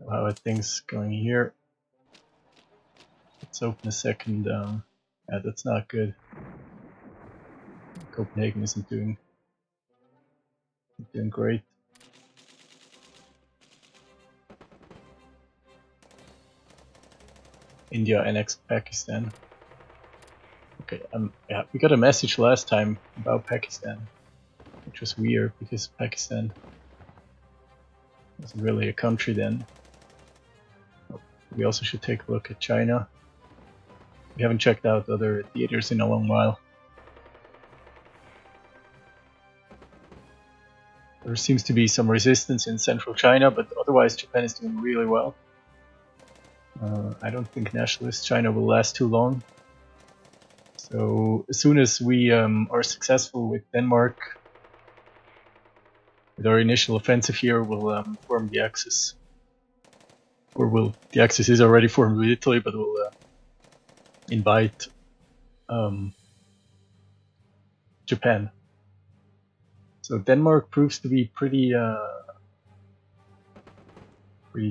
How are things going here? Let's open a second. Yeah, that's not good. Copenhagen isn't doing great. India annexed Pakistan. Okay, yeah, we got a message last time about Pakistan, which was weird because Pakistan wasn't really a country then. We also should take a look at China. We haven't checked out other theaters in a long while. There seems to be some resistance in central China, but otherwise Japan is doing really well. I don't think nationalist China will last too long. So as soon as we are successful with Denmark, with our initial offensive here, we'll form the Axis. Or the Axis is already formed with Italy, but we'll invite Japan. So Denmark proves to be pretty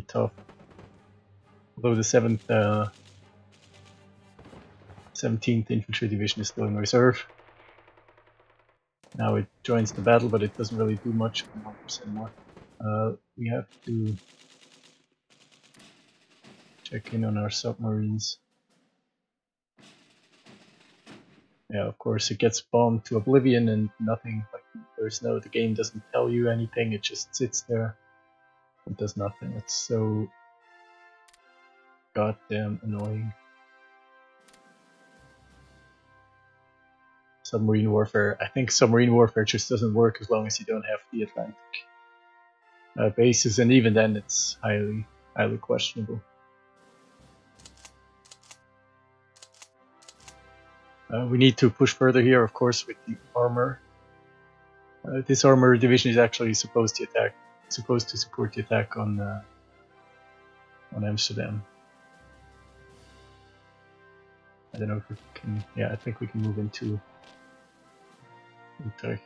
tough. Although the 17th Infantry Division is still in reserve. Now it joins the battle, but it doesn't really do much anymore. We have to check in on our submarines. Yeah, of course, it gets bombed to oblivion and nothing. Like, the game doesn't tell you anything. It just sits there. It does nothing. It's so goddamn annoying. Submarine warfare. I think submarine warfare just doesn't work as long as you don't have the Atlantic bases, and even then, it's highly questionable. We need to push further here, of course, with the armor. This armor division is actually supposed to support the attack on Amsterdam. I don't know if we can. Yeah, I think we can move into Utrecht.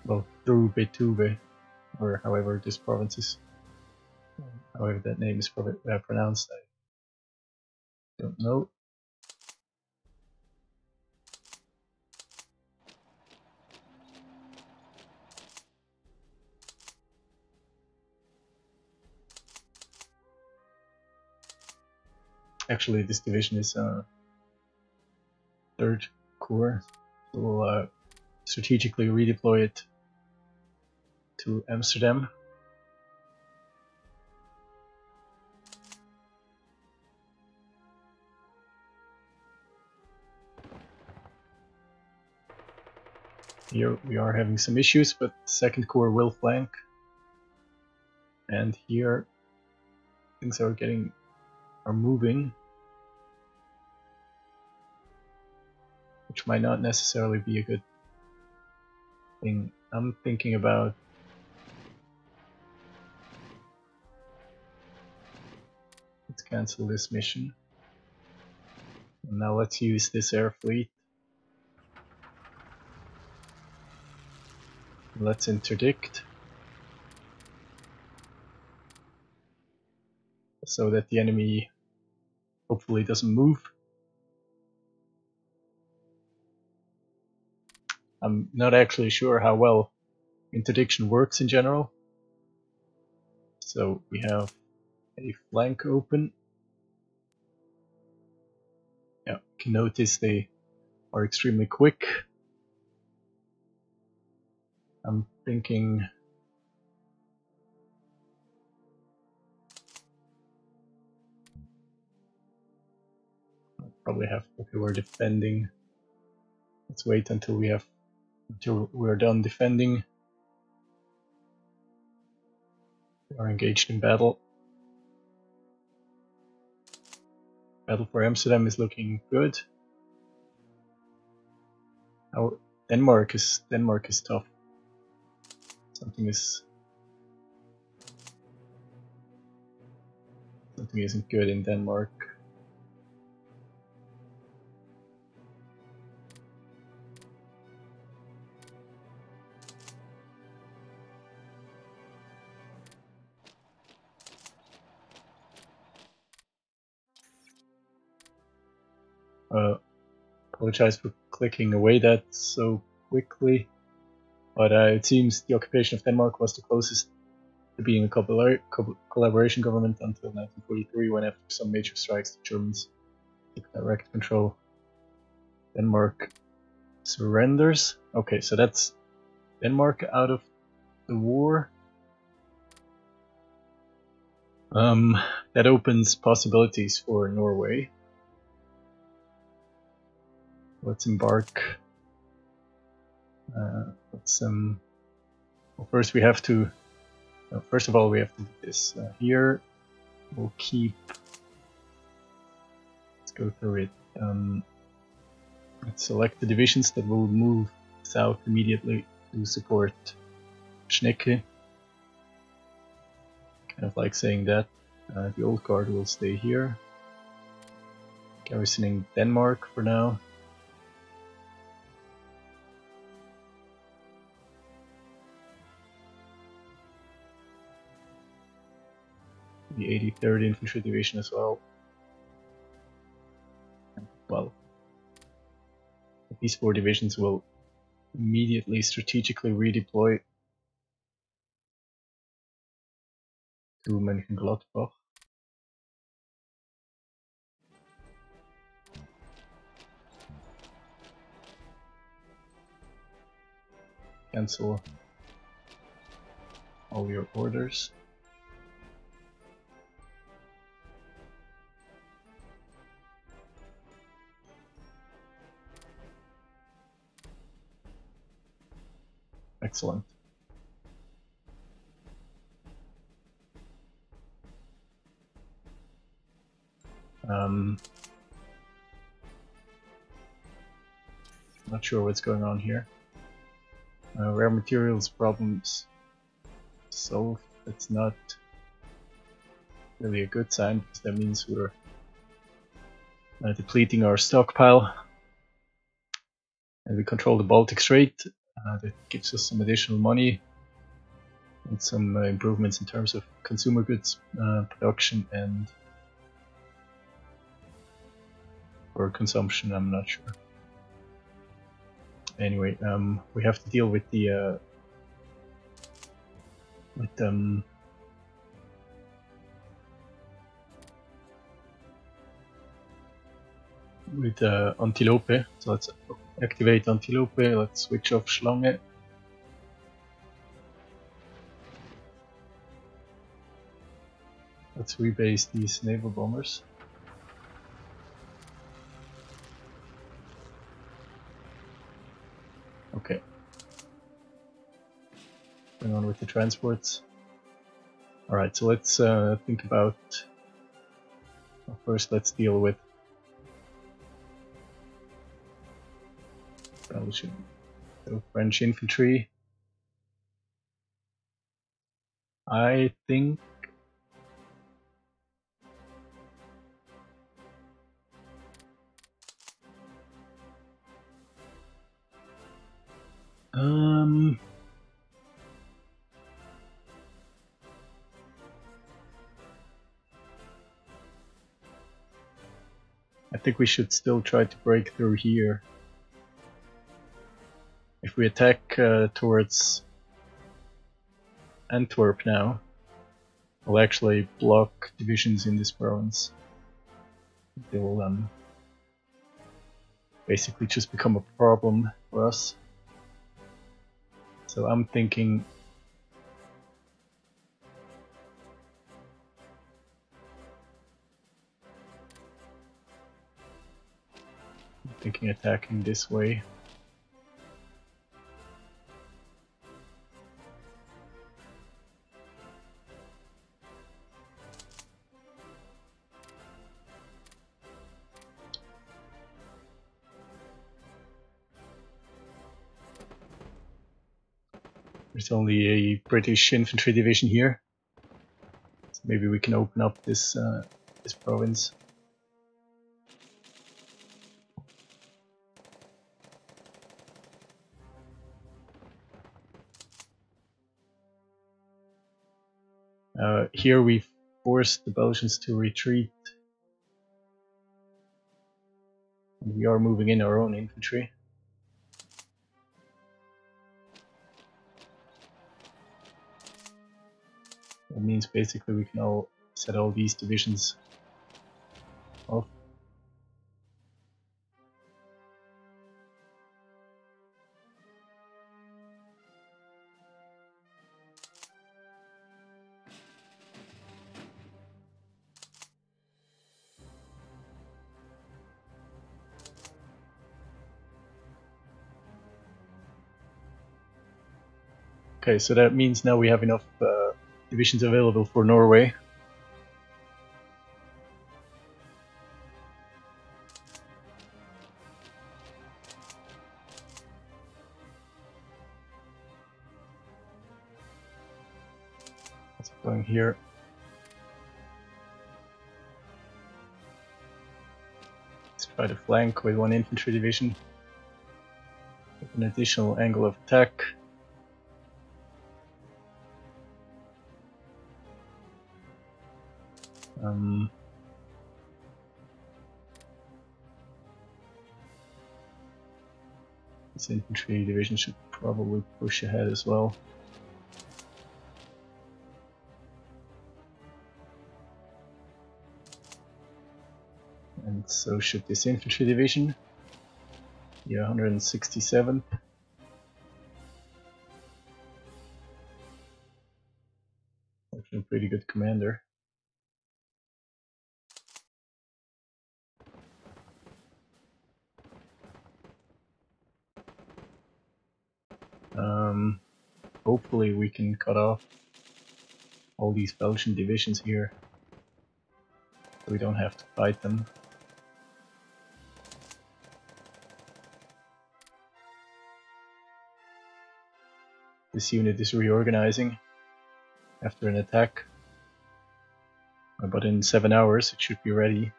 Well, through Betube, or however this province is, however that name is pronounced. I don't know. Actually, this division is Third Corps, so we'll strategically redeploy it to Amsterdam. Here we are having some issues, but Second Corps will flank, and here things are moving, which might not necessarily be a good thing. I'm thinking about cancel this mission. And now let's use this air fleet. Let's interdict. So that the enemy hopefully doesn't move. I'm not actually sure how well interdiction works in general. So we have a flank open. Yeah, you can notice they are extremely quick. I'm thinking I'll probably have, okay, we're defending. Let's wait until we're done defending. We are engaged in battle. Battle for Amsterdam is looking good. Now Denmark is tough. Something isn't good in Denmark. Apologize for clicking away that so quickly, but it seems the occupation of Denmark was the closest to being a collaboration government until 1943, when after some major strikes the Germans took direct control. Denmark surrenders. Okay, so that's Denmark out of the war. That opens possibilities for Norway. Let's embark. Well, first we have to. First of all, we have to do this here. We'll keep. Let's go through it. Let's select the divisions that will move south immediately to support Schnecke. Kind of like saying that. The old guard will stay here. Garrisoning Denmark for now. The 83rd Infantry Division as well. Well, these 4 divisions will immediately strategically redeploy to Mönchengladbach. Cancel all your orders. Excellent. Not sure what's going on here. Rare materials problems solved. That's not really a good sign, because that means we're depleting our stockpile. And we control the Baltic Strait. That gives us some additional money and some improvements in terms of consumer goods production and or consumption. I'm not sure. Anyway, we have to deal with the Antilope. So let's activate Antilope. Let's switch off Schlange. Let's rebase these naval bombers. Okay. Going on with the transports. Alright, so let's think about. Well, first, let's deal with Belgian. So French infantry. I think I think we should still try to break through here. If we attack towards Antwerp now, we'll actually block divisions in this province. They will basically just become a problem for us. So I'm thinking attacking this way. There's only a British infantry division here, so maybe we can open up this this province. Here we forced the Belgians to retreat. And we are moving in our own infantry. That means basically we can all set all these divisions off. Okay, so that means now we have enough divisions available for Norway. Let's go in here. Let's try to flank with one infantry division. With an additional angle of attack. This infantry division should probably push ahead as well. And so should this infantry division. Yeah, 167th. Actually a pretty good commander. Hopefully we can cut off all these Belgian divisions here, so we don't have to fight them. This unit is reorganizing after an attack, but in 7 hours it should be ready.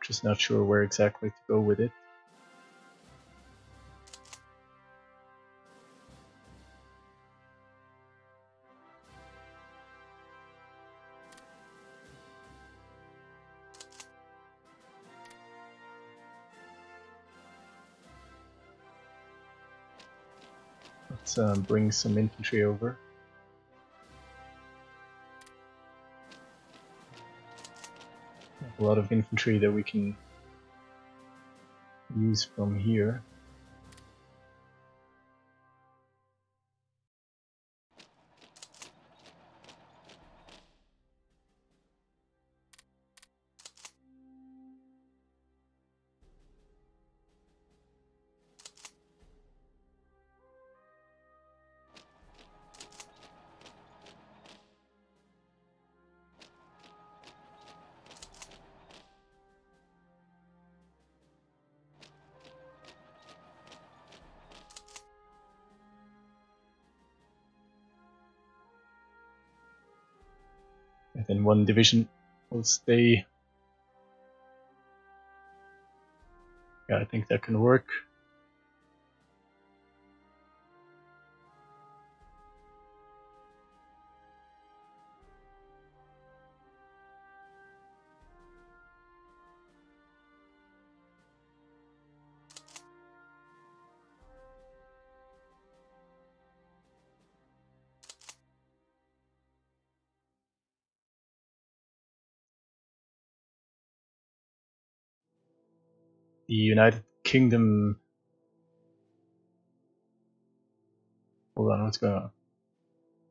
Just not sure where exactly to go with it. Let's bring some infantry over. A lot of infantry that we can use from here. And then one division will stay. Yeah, I think that can work. the United Kingdom. Hold on, what's going on?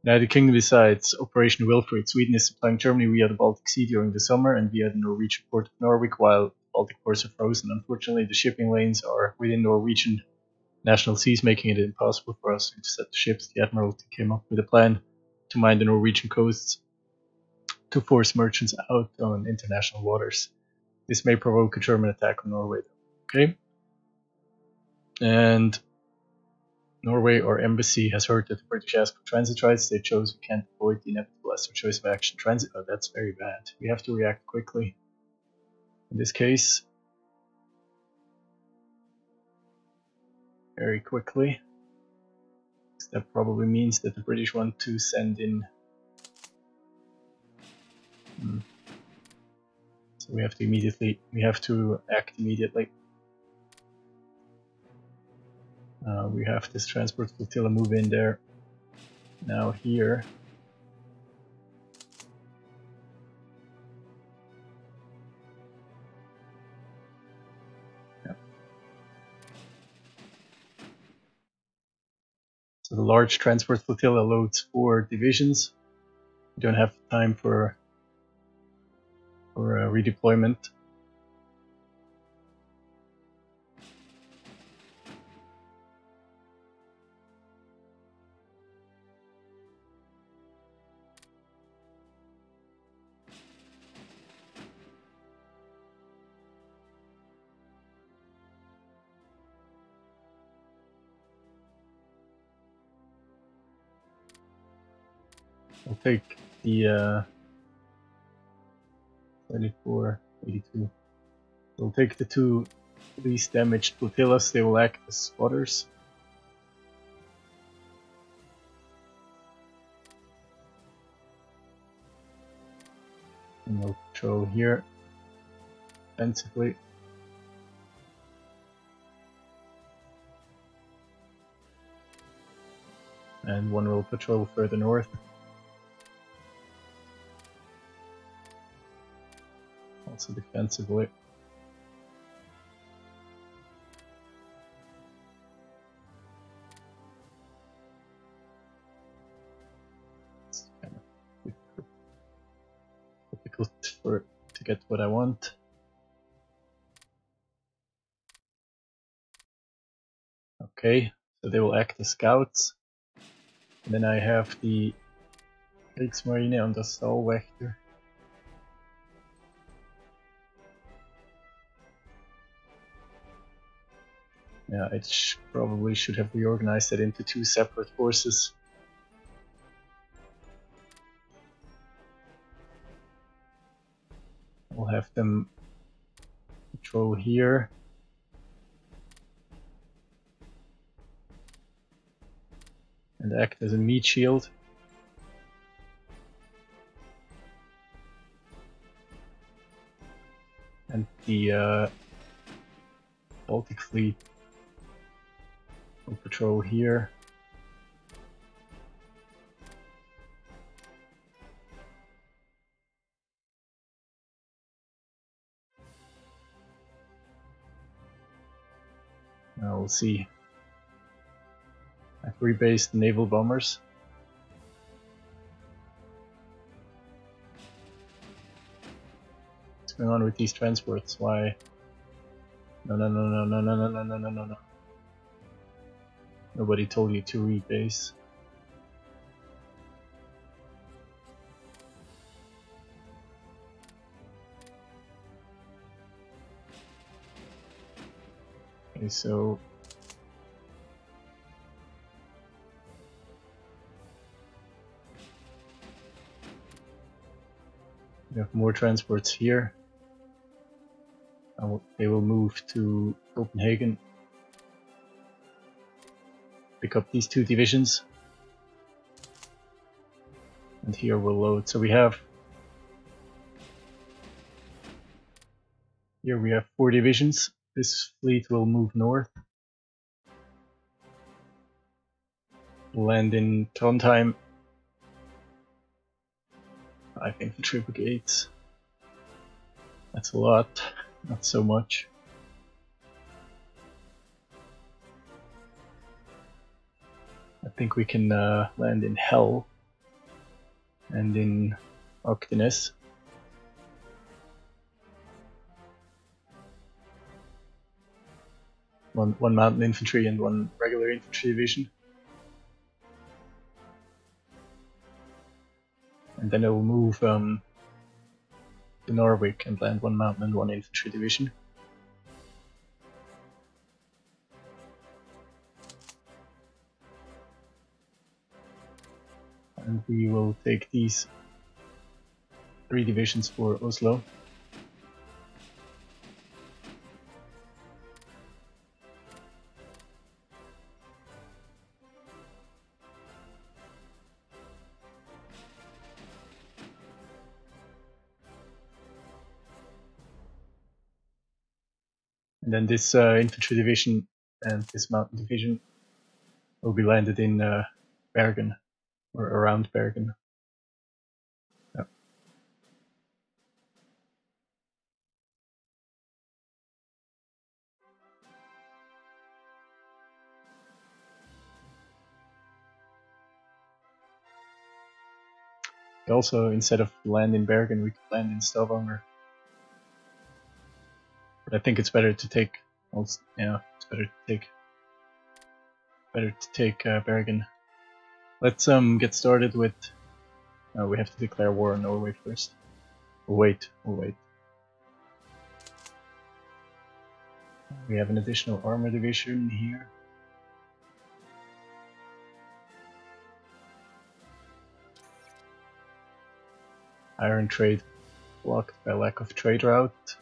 United Kingdom besides Operation Wilfrid, Sweden is supplying Germany via the Baltic Sea during the summer and via the Norwegian port of Norwich while the Baltic ports are frozen. Unfortunately, the shipping lanes are within Norwegian national seas, making it impossible for us to intercept the ships. The Admiralty came up with a plan to mine the Norwegian coasts to force merchants out on international waters. This may provoke a German attack on Norway. Okay? And Norway or embassy has heard that the British asked for transit rights. They chose we can't avoid the inevitable lesser choice of action. Transit, oh, that's very bad. We have to react quickly. In this case, very quickly. That probably means that the British want to send in. So we have to act immediately. We have this transport flotilla move in there. Now here. Yeah. So the large transport flotilla loads 4 divisions. We don't have time for redeployment. I'll take the 34, 82. We'll take the 2 least damaged flotillas. They will act as spotters. And we'll patrol here defensively. And one will patrol further north. Also defensively. It's kind of difficult to get what I want. Okay, so they will act as scouts. And then I have the Kriegsmarine on the Stahlwächter. Yeah, I probably should have reorganized it into 2 separate forces. We'll have them patrol here. And act as a meat shield. And the Baltic fleet will patrol here. Now we'll see. I've rebased the naval bombers. What's going on with these transports? Why? No. Nobody told you to rebase. Okay, so we have more transports here. They will move to Copenhagen. Pick up these 2 divisions. And here we'll load. So we have here we have 4 divisions. This fleet will move north. Land in Trondheim. 5 infantry brigades. That's a lot, not so much. I think we can land in Hell and in Octinus. One mountain infantry and one regular infantry division. And then I will move to Norwich and land one mountain and one infantry division. And we will take these 3 divisions for Oslo. And then this infantry division and this mountain division will be landed in Bergen, or around Bergen. Yep. Also, instead of land in Bergen, we could land in Stavanger. But I think it's better to take. Yeah, it's better to take Bergen. Let's get started with. We have to declare war on Norway first. We'll wait. We have an additional armor division here. Iron trade blocked by lack of trade route.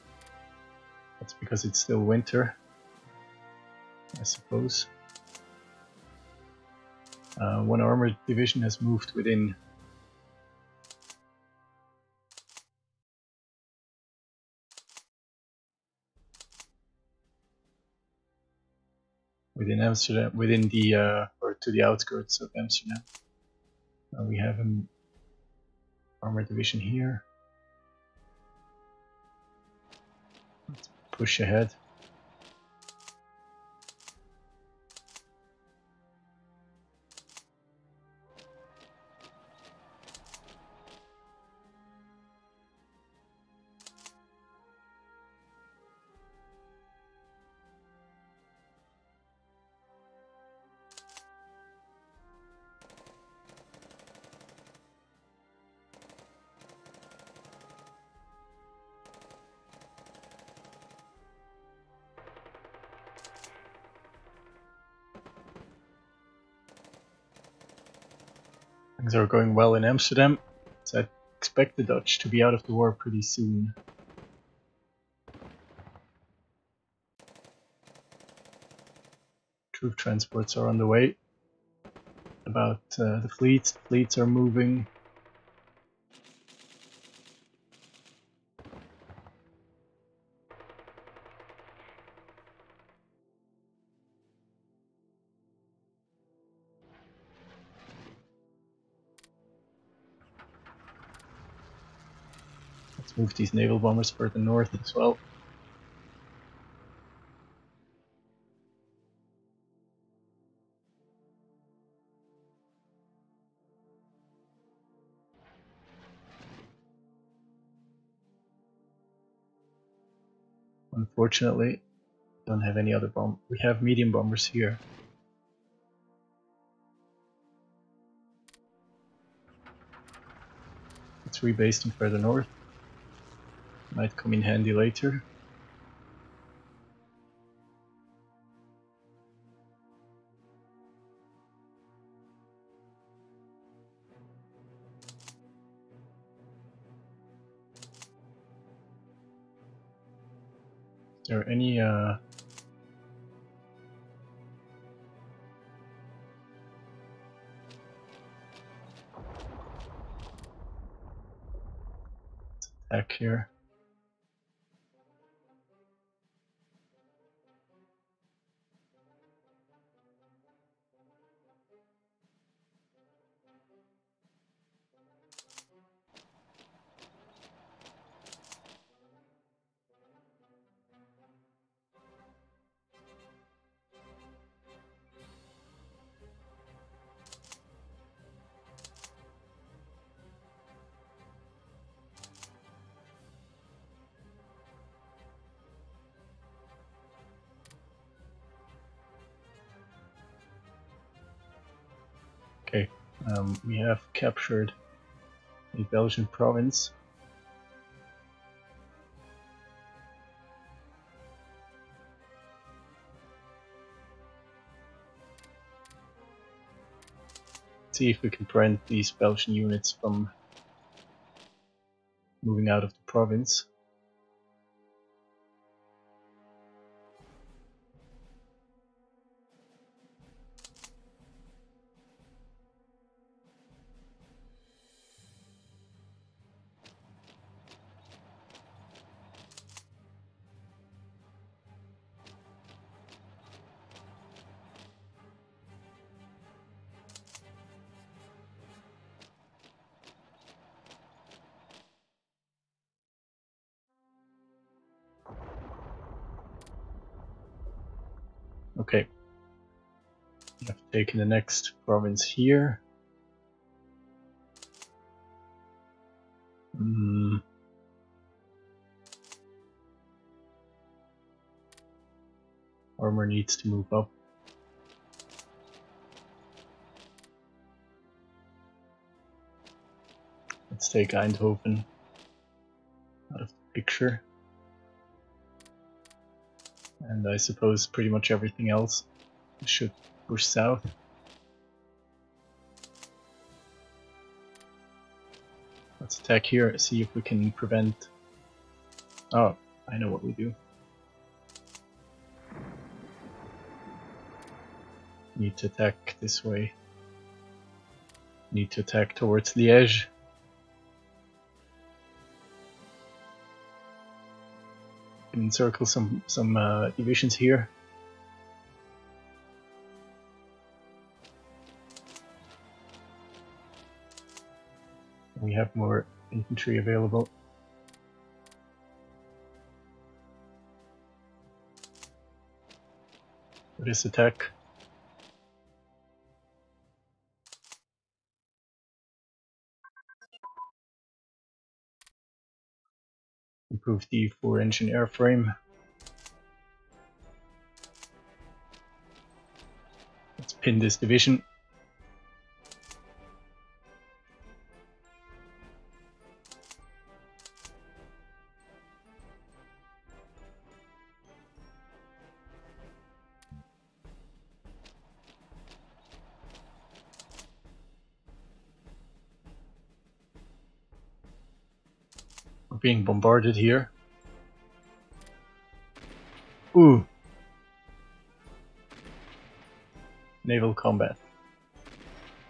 That's because it's still winter, I suppose. One armored division has moved within Amsterdam, within the or to the outskirts of Amsterdam. We have an armored division here. Let's push ahead. Things are going well in Amsterdam, so I expect the Dutch to be out of the war pretty soon. Troop transports are on the way. About the fleets. The fleets are moving. Let's move these naval bombers further north as well. Unfortunately, don't have any other bomb. We have medium bombers here. Let's rebase them further north. Might come in handy later. Is there any attack here? Okay, we have captured a Belgian province. See if we can prevent these Belgian units from moving out of the province. Okay, we have taken the next province here. Armor needs to move up. Let's take Eindhoven out of the picture. And I suppose pretty much everything else should push south. Let's attack here, see if we can prevent... Oh, I know what we do. Need to attack this way. Need to attack towards Liège. Encircle some divisions here. We have more infantry available. For this attack. Improve the 4-engine airframe. Let's pin this division. We're being bombarded here. Ooh! Naval combat.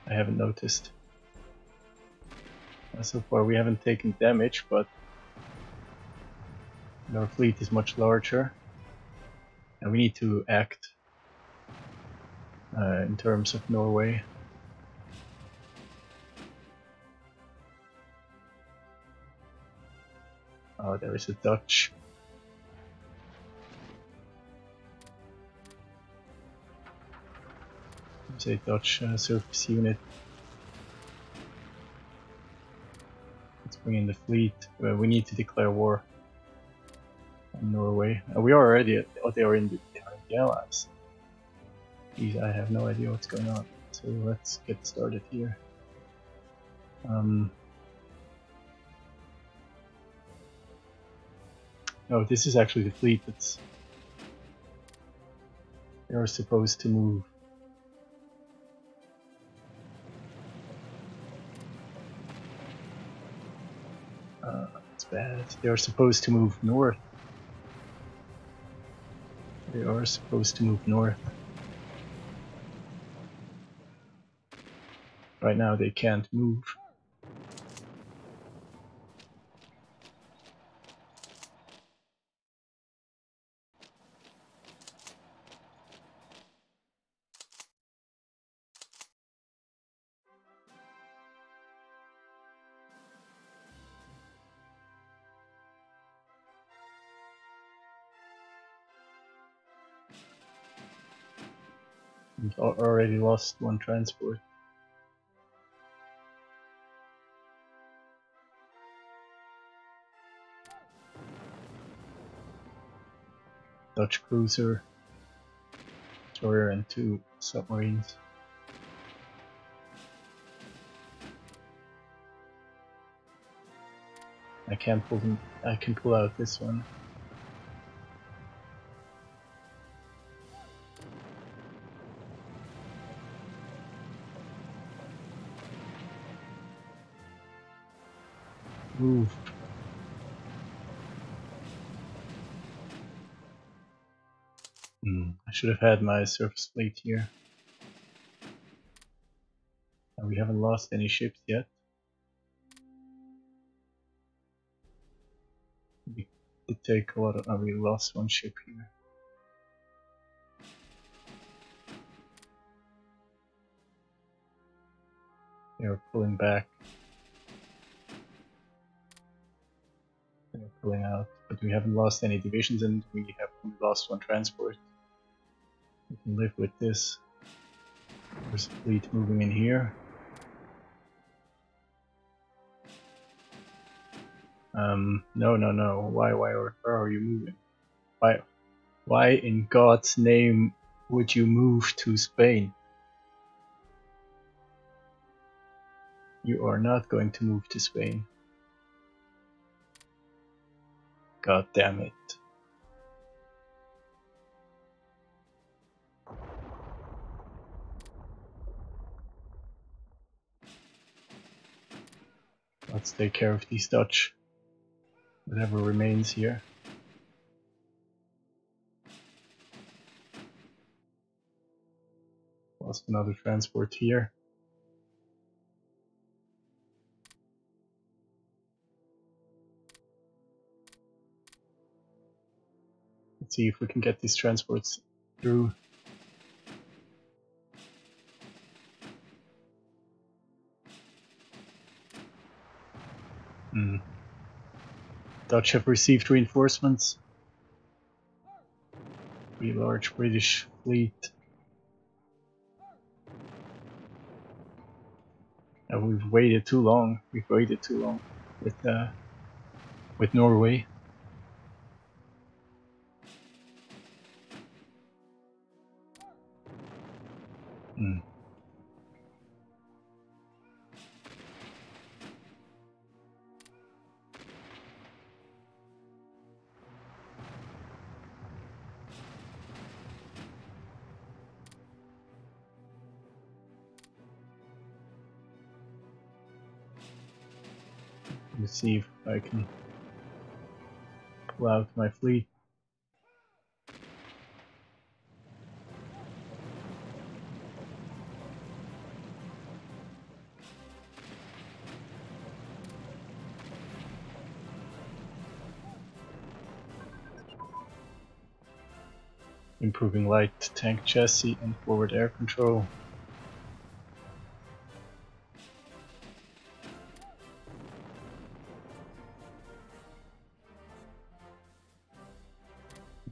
I haven't noticed. So far we haven't taken damage, but our fleet is much larger. And we need to act in terms of Norway. Oh, there is a Dutch. There's a Dutch surface unit. Let's bring in the fleet. We need to declare war on Norway. We are already. They are in the Allies. Geez, I have no idea what's going on. So let's get started here. No, this is actually the fleet that's... They are supposed to move. That's bad. They are supposed to move north. They are supposed to move north. Right now they can't move. We've already lost one transport. Dutch cruiser, destroyer and 2 submarines. I can't pull them. I can pull out this one. Move. I should have had my surface fleet here. And we haven't lost any ships yet. We did take a lot of. Oh, we lost one ship here. They are pulling back. They are pulling out, but we haven't lost any divisions, and we have lost one transport. We can live with this. There's a fleet moving in here. No. Why are you moving? Why in God's name would you move to Spain? You are not going to move to Spain. God damn it. Let's take care of these Dutch. Whatever remains here. Lost another transport here. Let's see if we can get these transports through. Dutch have received reinforcements. Pretty large British fleet. We've waited too long. We've waited too long with Norway. Let me see if I can pull out my fleet. Improving light tank chassis and forward air control.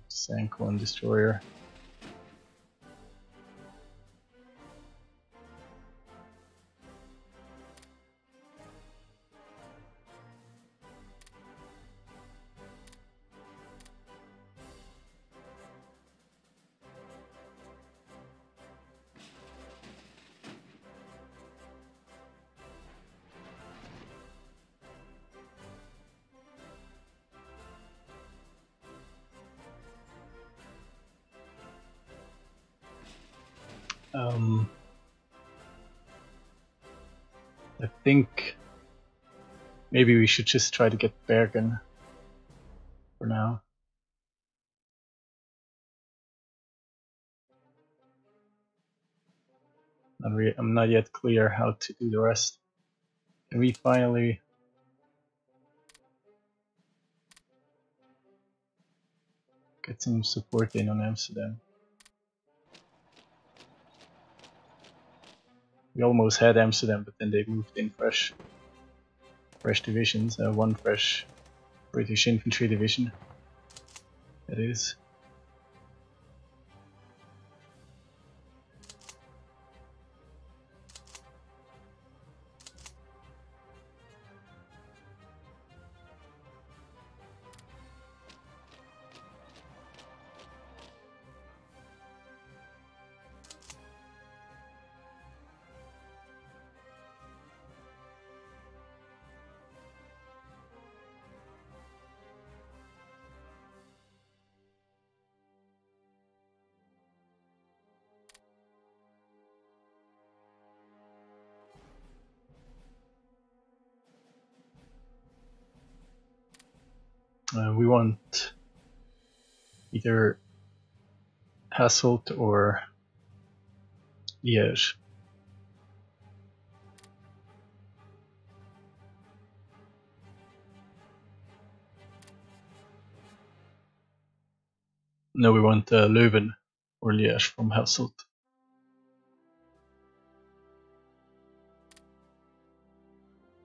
Sank one destroyer. I think maybe we should just try to get Bergen for now. I'm not yet clear how to do the rest. Can we finally get some support in on Amsterdam? We almost had Amsterdam, but then they moved in fresh divisions. One fresh British infantry division. That is. We want either Hasselt or Liège. No, we want Leuven or Liège from Hasselt.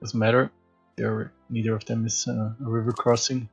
Doesn't matter. Neither of them is a river crossing.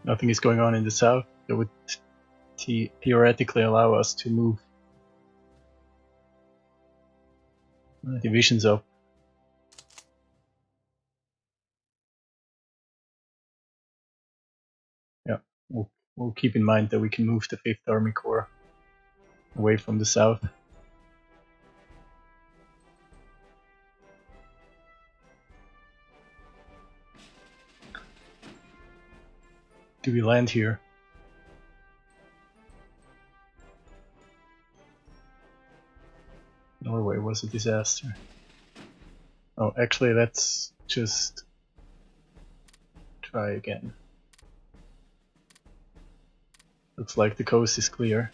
Nothing is going on in the south that would theoretically allow us to move divisions up. Yeah, we'll keep in mind that we can move the 5th Army Corps away from the south. Do we land here? Norway was a disaster. Oh, actually, let's just try again. Looks like the coast is clear.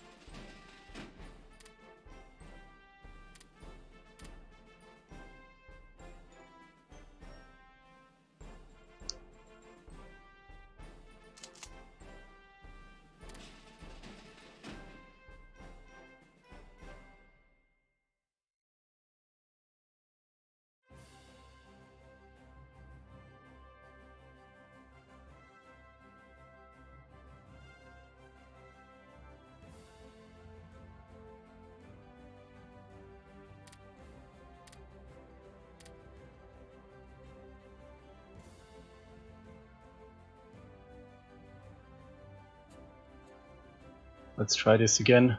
Let's try this again.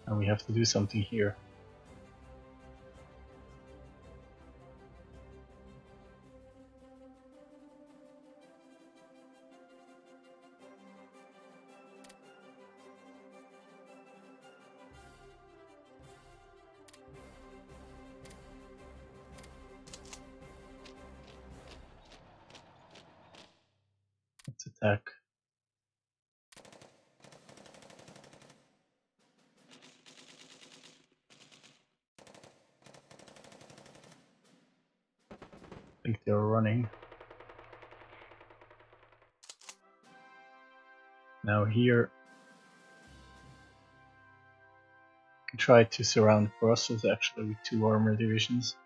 And we have to do something here. Let's attack. I think they're running. Now here, we can try to surround Brussels actually with 2 armor divisions.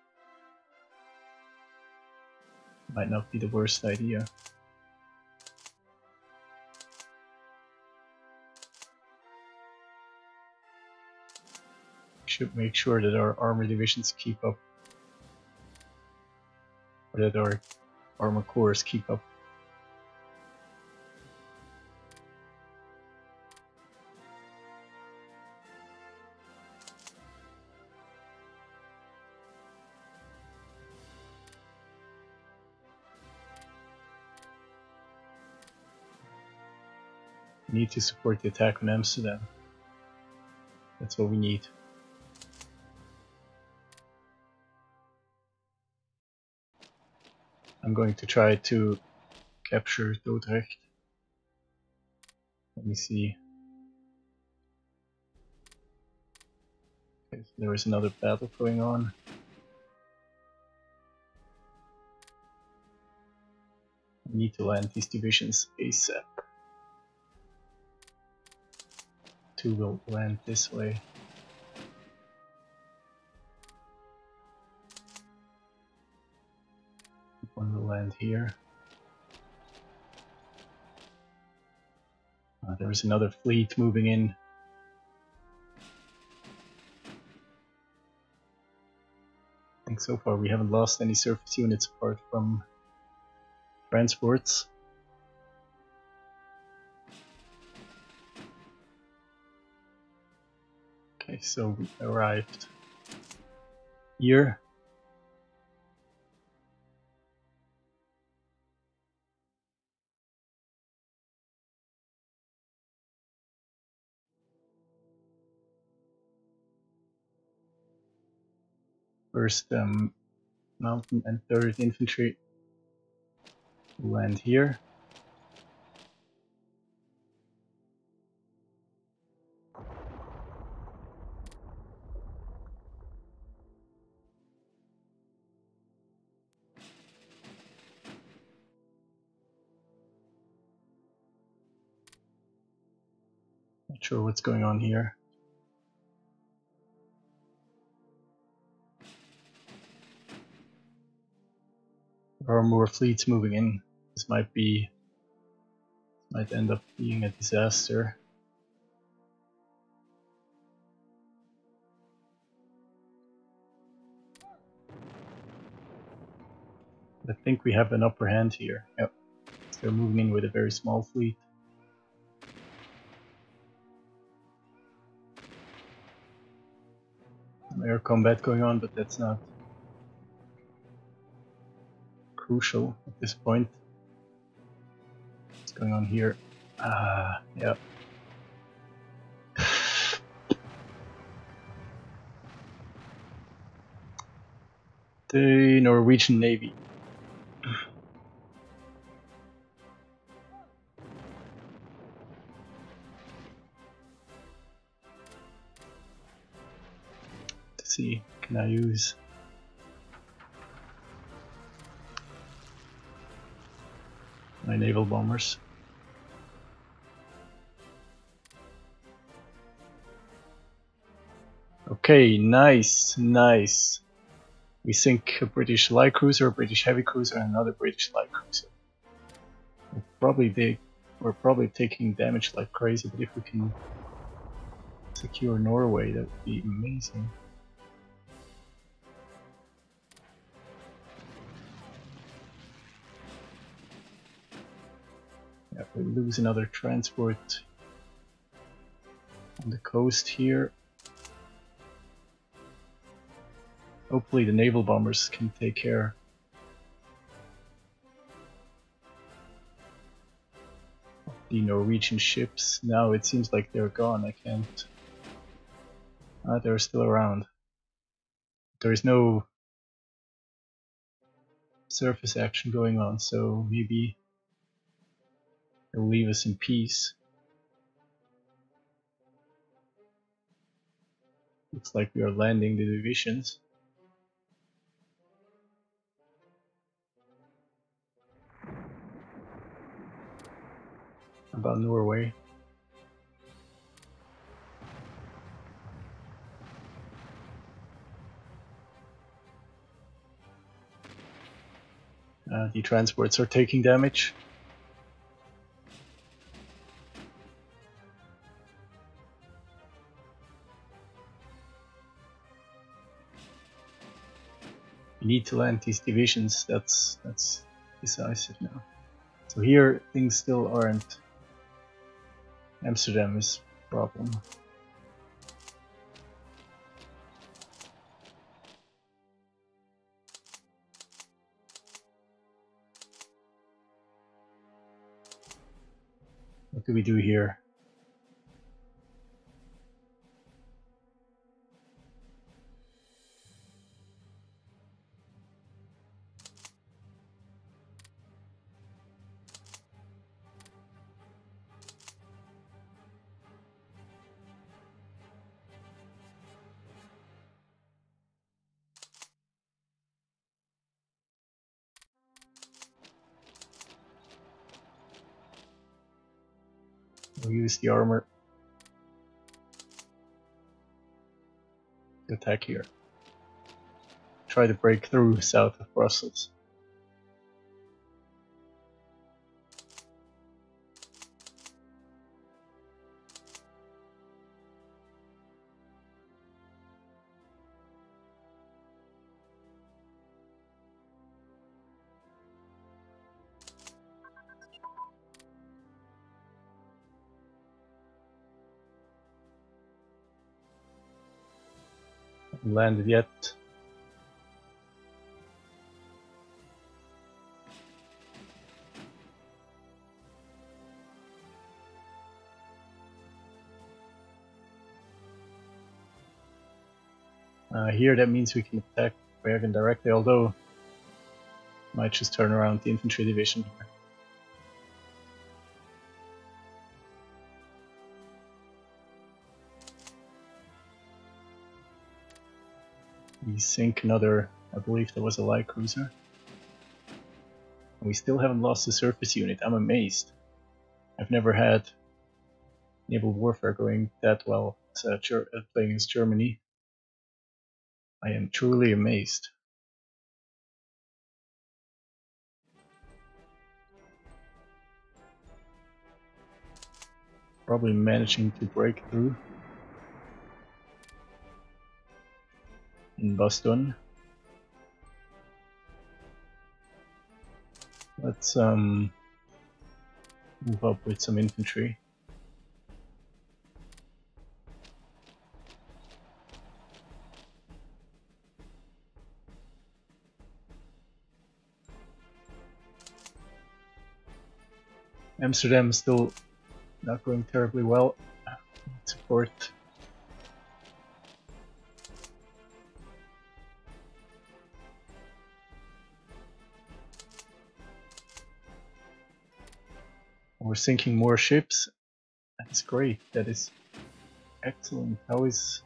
Might not be the worst idea. Should make sure that our armor divisions keep up, or that our armor corps keep up. We need to support the attack on Amsterdam. That's what we need. I'm going to try to capture Dordrecht. Let me see. Okay, so there is another battle going on. I need to land these divisions ASAP. Two will land this way. One will land here. There is another fleet moving in. I think so far we haven't lost any surface units apart from transports. Okay, so we arrived here. First Mountain and 3rd Infantry will land here. Not sure what's going on here. There are more fleets moving in. This might end up being a disaster. I think we have an upper hand here. Yep. They're moving in with a very small fleet. Some air combat going on, but that's not crucial at this point. What's going on here? Yeah. The Norwegian Navy. Let's see, can I use my naval bombers? Okay, nice, nice. We sink a British light cruiser, a British heavy cruiser, and another British light cruiser. We're probably taking damage like crazy, but if we can secure Norway, that would be amazing. Yeah, we lose another transport on the coast here. Hopefully the naval bombers can take care of the Norwegian ships. Now it seems like they're gone. I can't... they're still around. There is no surface action going on, so maybe they'll leave us in peace. Looks like we are landing the divisions. About Norway. The transports are taking damage. We need to land these divisions. That's decisive now. So here things still aren't. Amsterdam is a problem. What do we do here? We'll use the armor to attack here. Try to break through south of Brussels. Haven't landed yet. Here that means we can attack Bergen directly, although might just turn around the infantry division here. We sink another, I believe there was a light cruiser. And we still haven't lost a surface unit. I'm amazed. I've never had naval warfare going that well as playing as Germany. I am truly amazed. Probably managing to break through in Boston. Let's move up with some infantry. Amsterdam is still not going terribly well. Support. We're sinking more ships. That's great. That is excellent. How is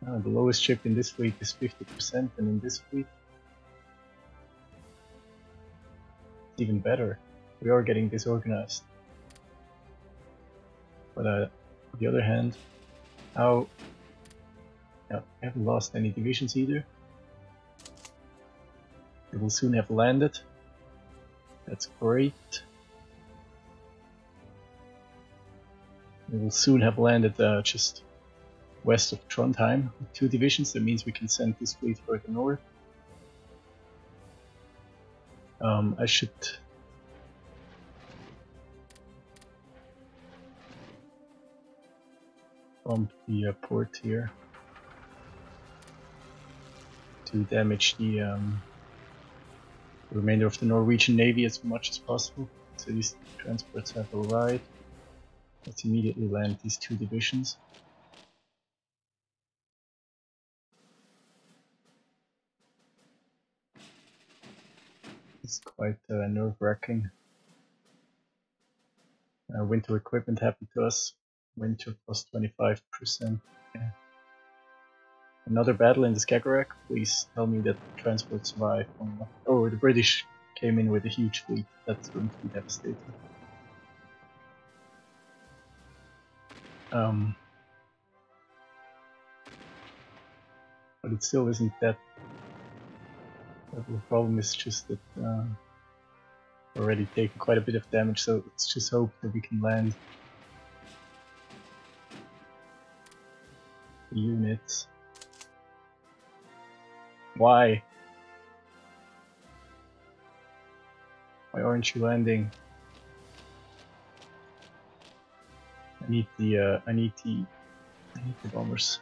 the lowest ship in this fleet is 50%, and in this fleet it's even better. We are getting disorganized. But on the other hand, we haven't lost any divisions either. We will soon have landed. That's great. We will soon have landed just west of Trondheim with 2 divisions. That means we can send this fleet further north. I should bump the port here to damage the remainder of the Norwegian Navy as much as possible. So these transports have arrived. Let's immediately land these 2 divisions. It's quite nerve-wracking. Winter equipment happened to us. Winter plus 25%. Yeah. Another battle in the Skagerrak. Please tell me that the transport survived. Oh, the British came in with a huge fleet. That's going to be devastating. But it still isn't that. The problem is just that we're already taking quite a bit of damage, so let's just hope that we can land the units. Why? Why aren't you landing? I need the bombers.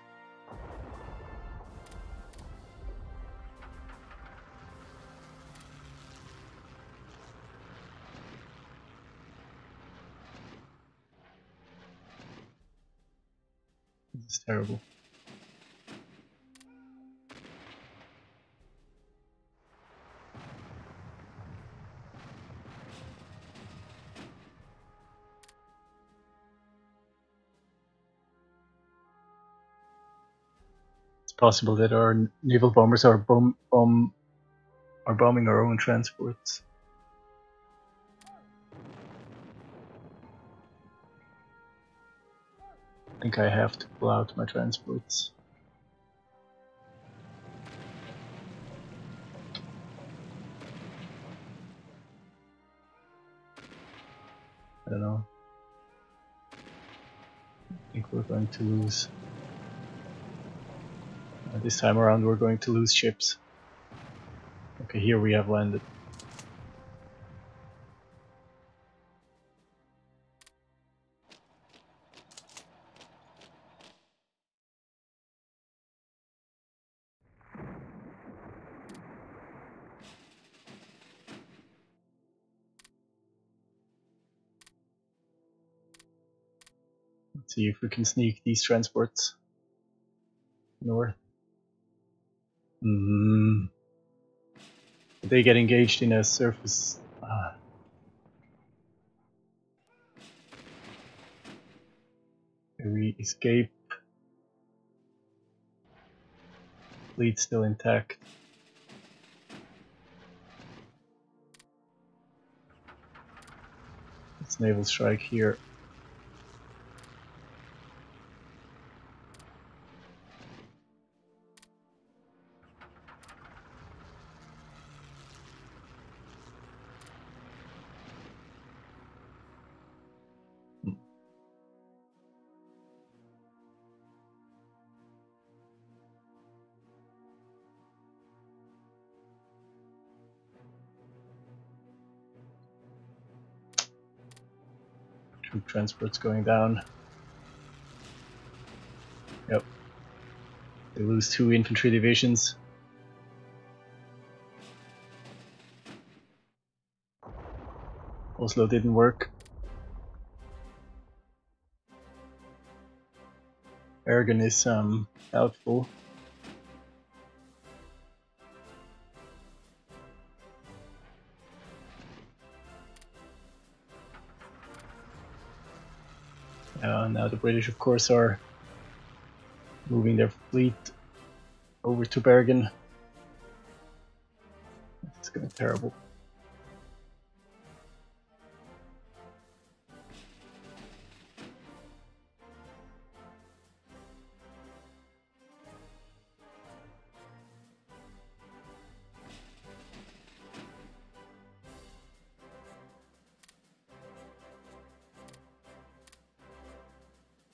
This is terrible. It's possible that our naval bombers are bombing our own transports. I think I have to pull out my transports. I don't know. I think we're going to lose. This time around we're going to lose ships. Okay, here we have landed. Let's see if we can sneak these transports north. They get engaged in a surface. We escape. Fleet still intact. It's naval strike here. Troop transports going down. Yep. They lose 2 infantry divisions. Oslo didn't work. Bergen is doubtful. Now the British, of course, are moving their fleet over to Bergen. It's going terrible.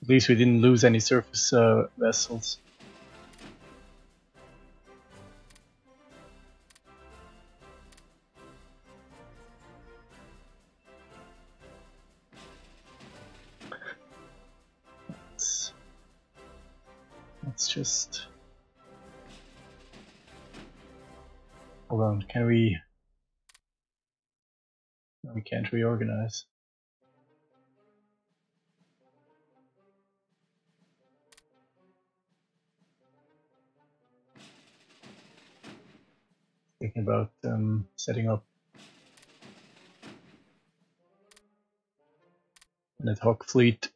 At least we didn't lose any surface vessels. Let's just... Hold on, can we... No, we can't reorganize. Thinking about setting up an ad hoc fleet.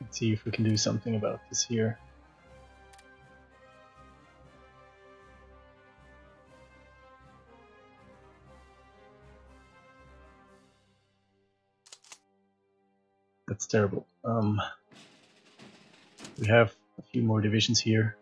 Let's see if we can do something about this here. That's terrible. We have a few more divisions here.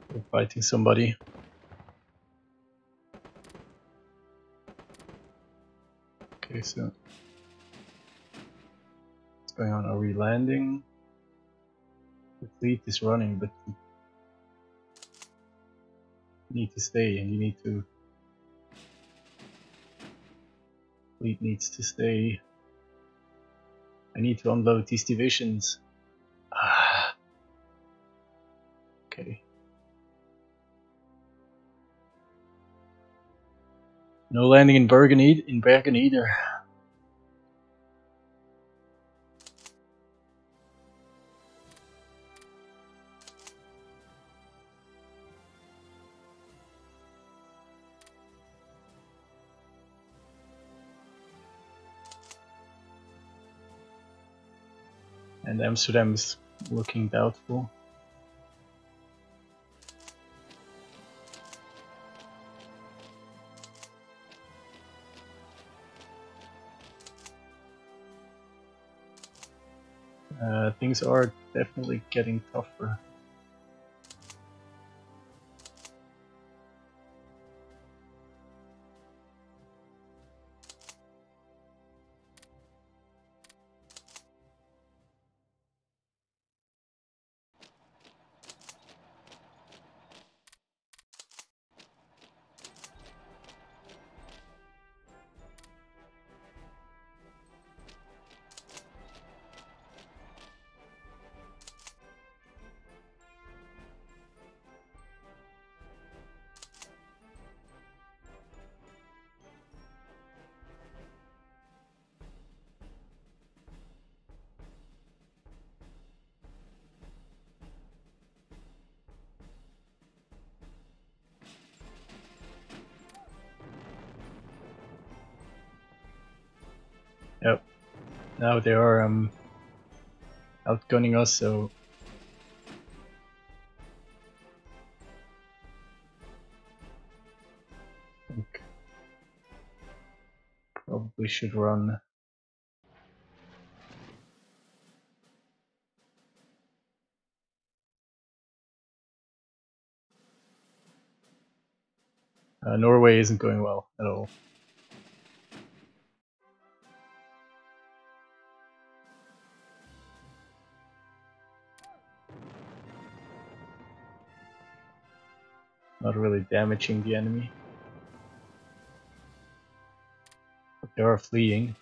We're fighting somebody. Okay, so what's going on? Are we landing? The fleet is running, but you need to stay and you need to Fleet needs to stay. I need to unload these divisions. Ah. Okay. No landing in Bergen either. And Amsterdam is looking doubtful. Things are definitely getting tougher. Yep. Now they are outgunning us, so I think probably should run. Norway isn't going well at all. Not really damaging the enemy. But they are fleeing.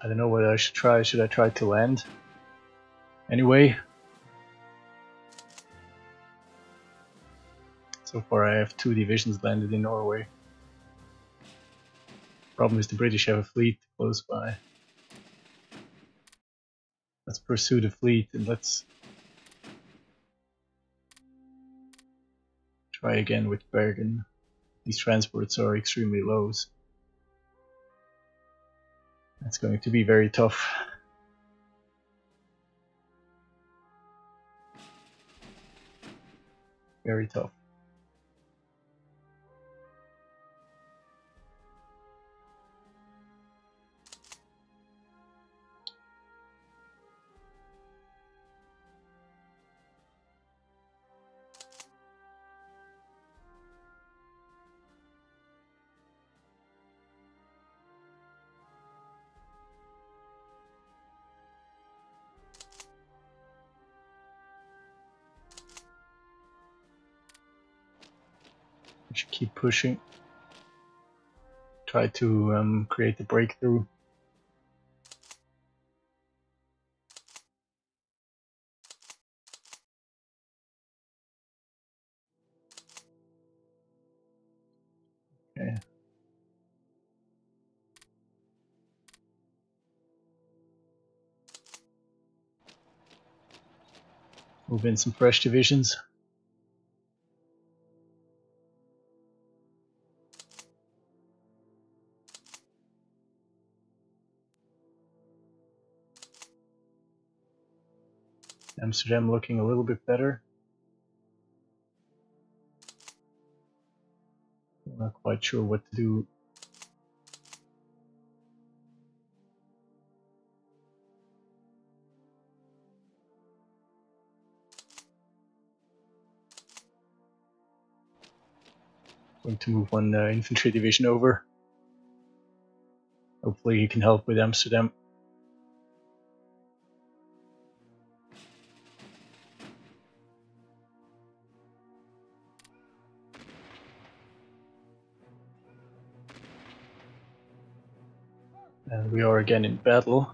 I don't know what I should try. Should I try to land? Anyway. So far I have 2 divisions landed in Norway. Problem is the British have a fleet close by. Let's pursue the fleet and let's try again with Bergen. These transports are extremely low. It's going to be very tough. Very tough. We should keep pushing. Try to create a breakthrough. Okay. Move in some fresh divisions. Amsterdam looking a little bit better. I'm not quite sure what to do. Going to move one infantry division over. Hopefully he can help with Amsterdam. And we are again in battle.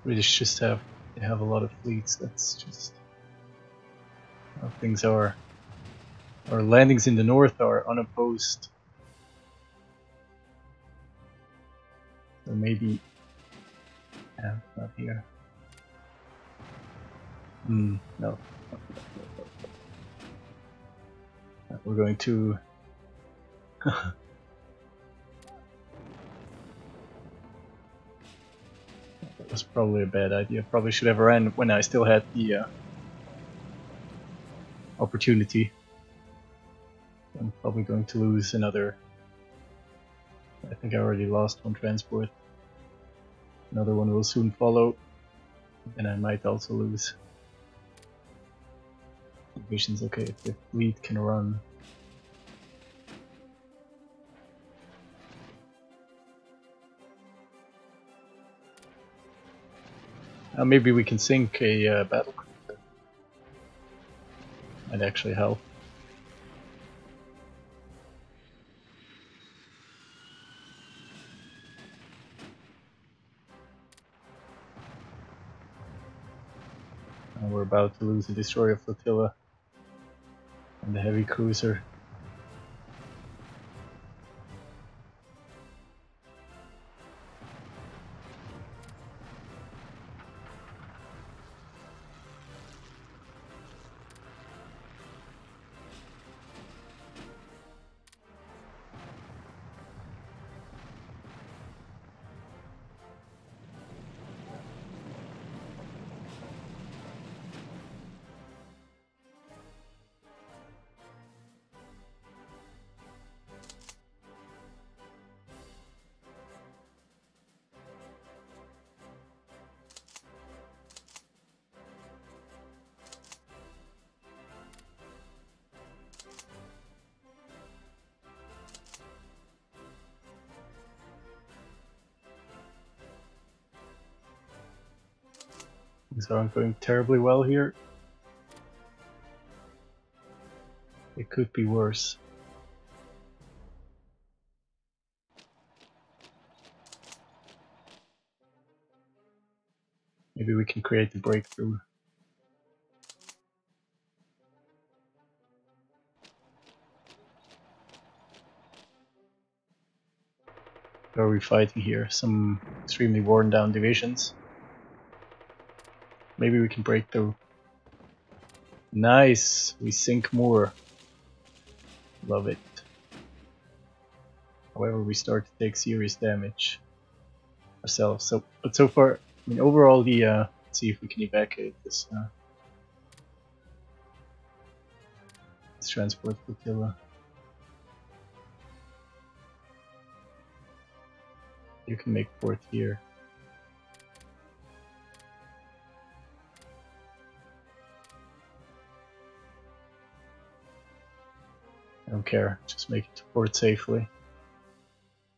British just have a lot of fleets. That's just how things are. Our landings in the north are unopposed. So maybe not here. No. We're going to that was probably a bad idea. Probably should have ran when I still had the opportunity. I'm probably going to lose another. I think I already lost one transport. Another one will soon follow. And I might also lose divisions. Okay, if the fleet can run. Maybe we can sink a battle cruiser. Might actually help. And we're about to lose the destroyer flotilla and the heavy cruiser. Things aren't going terribly well here. It could be worse. Maybe we can create the breakthrough. What are we fighting here? Some extremely worn down divisions. Maybe we can break through. Nice! We sink more. Love it. However, we start to take serious damage ourselves. But so far, I mean, overall, let's see if we can evacuate this transport flotilla. You can make port here. I don't care, just make it to port safely.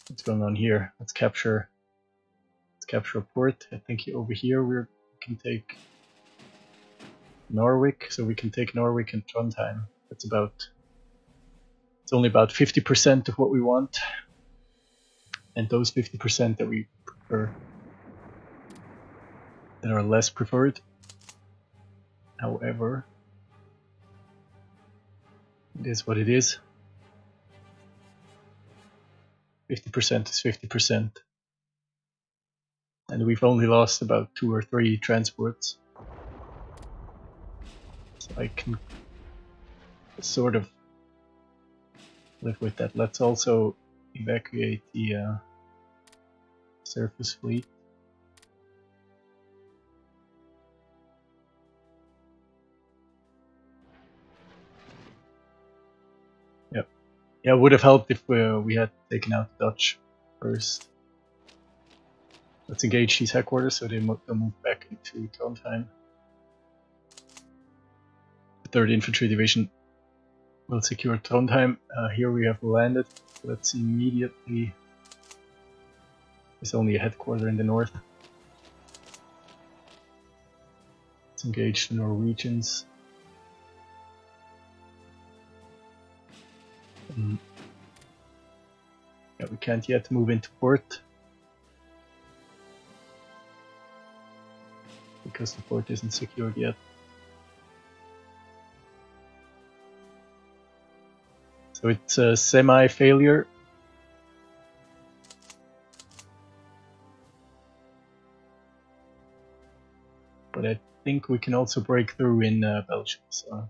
What's going on here? Let's capture a port. I think over here we can take Norwich, so we can take Norwich and Trondheim. It's only about 50% of what we want. And those 50% that we prefer, that are less preferred. However, it is what it is. 50% is 50%. And we've only lost about 2 or 3 transports. So I can sort of live with that. Let's also evacuate the surface fleet. Yep. Yeah, it would have helped if we had taken out the Dutch first. Let's engage these headquarters so they'll move back into Trondheim. 3rd Infantry Division will secure Trondheim. Here we have landed. Let's immediately. There's only a headquarter in the north. Let's engage the Norwegians. Yeah, we can't yet move into port because the port isn't secured yet. So it's a semi-failure. But I think we can also break through in Belgium. So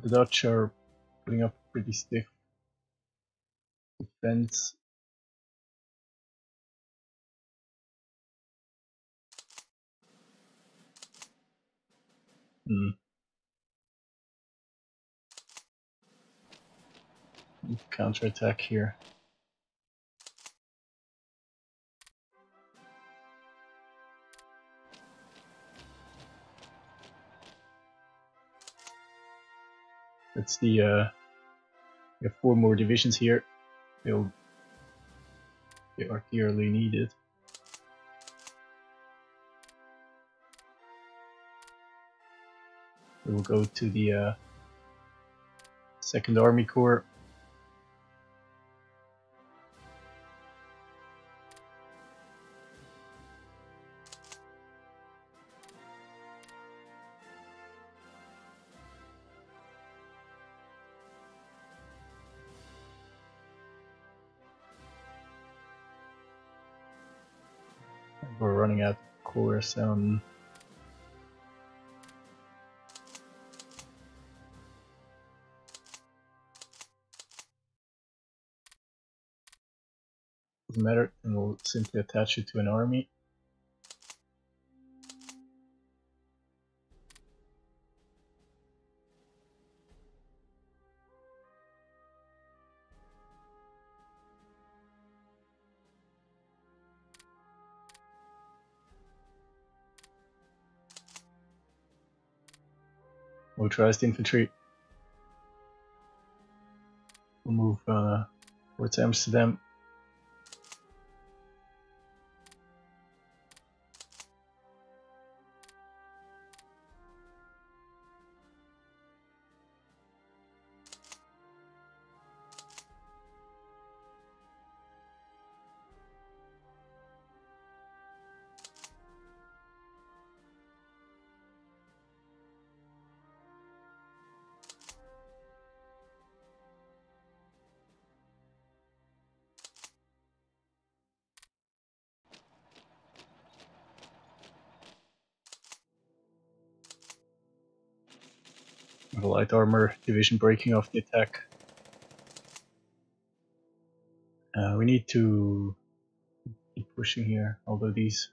the Dutch are putting up a pretty stiff defense. Counterattack here. That's the we have 4 more divisions here. They are dearly needed. We will go to the 2nd Army Corps. We're running out of course. Doesn't matter, and we'll simply attach it to an army. Motorized infantry. We'll move towards Amsterdam. The light armor division breaking off the attack. We need to keep pushing here, although these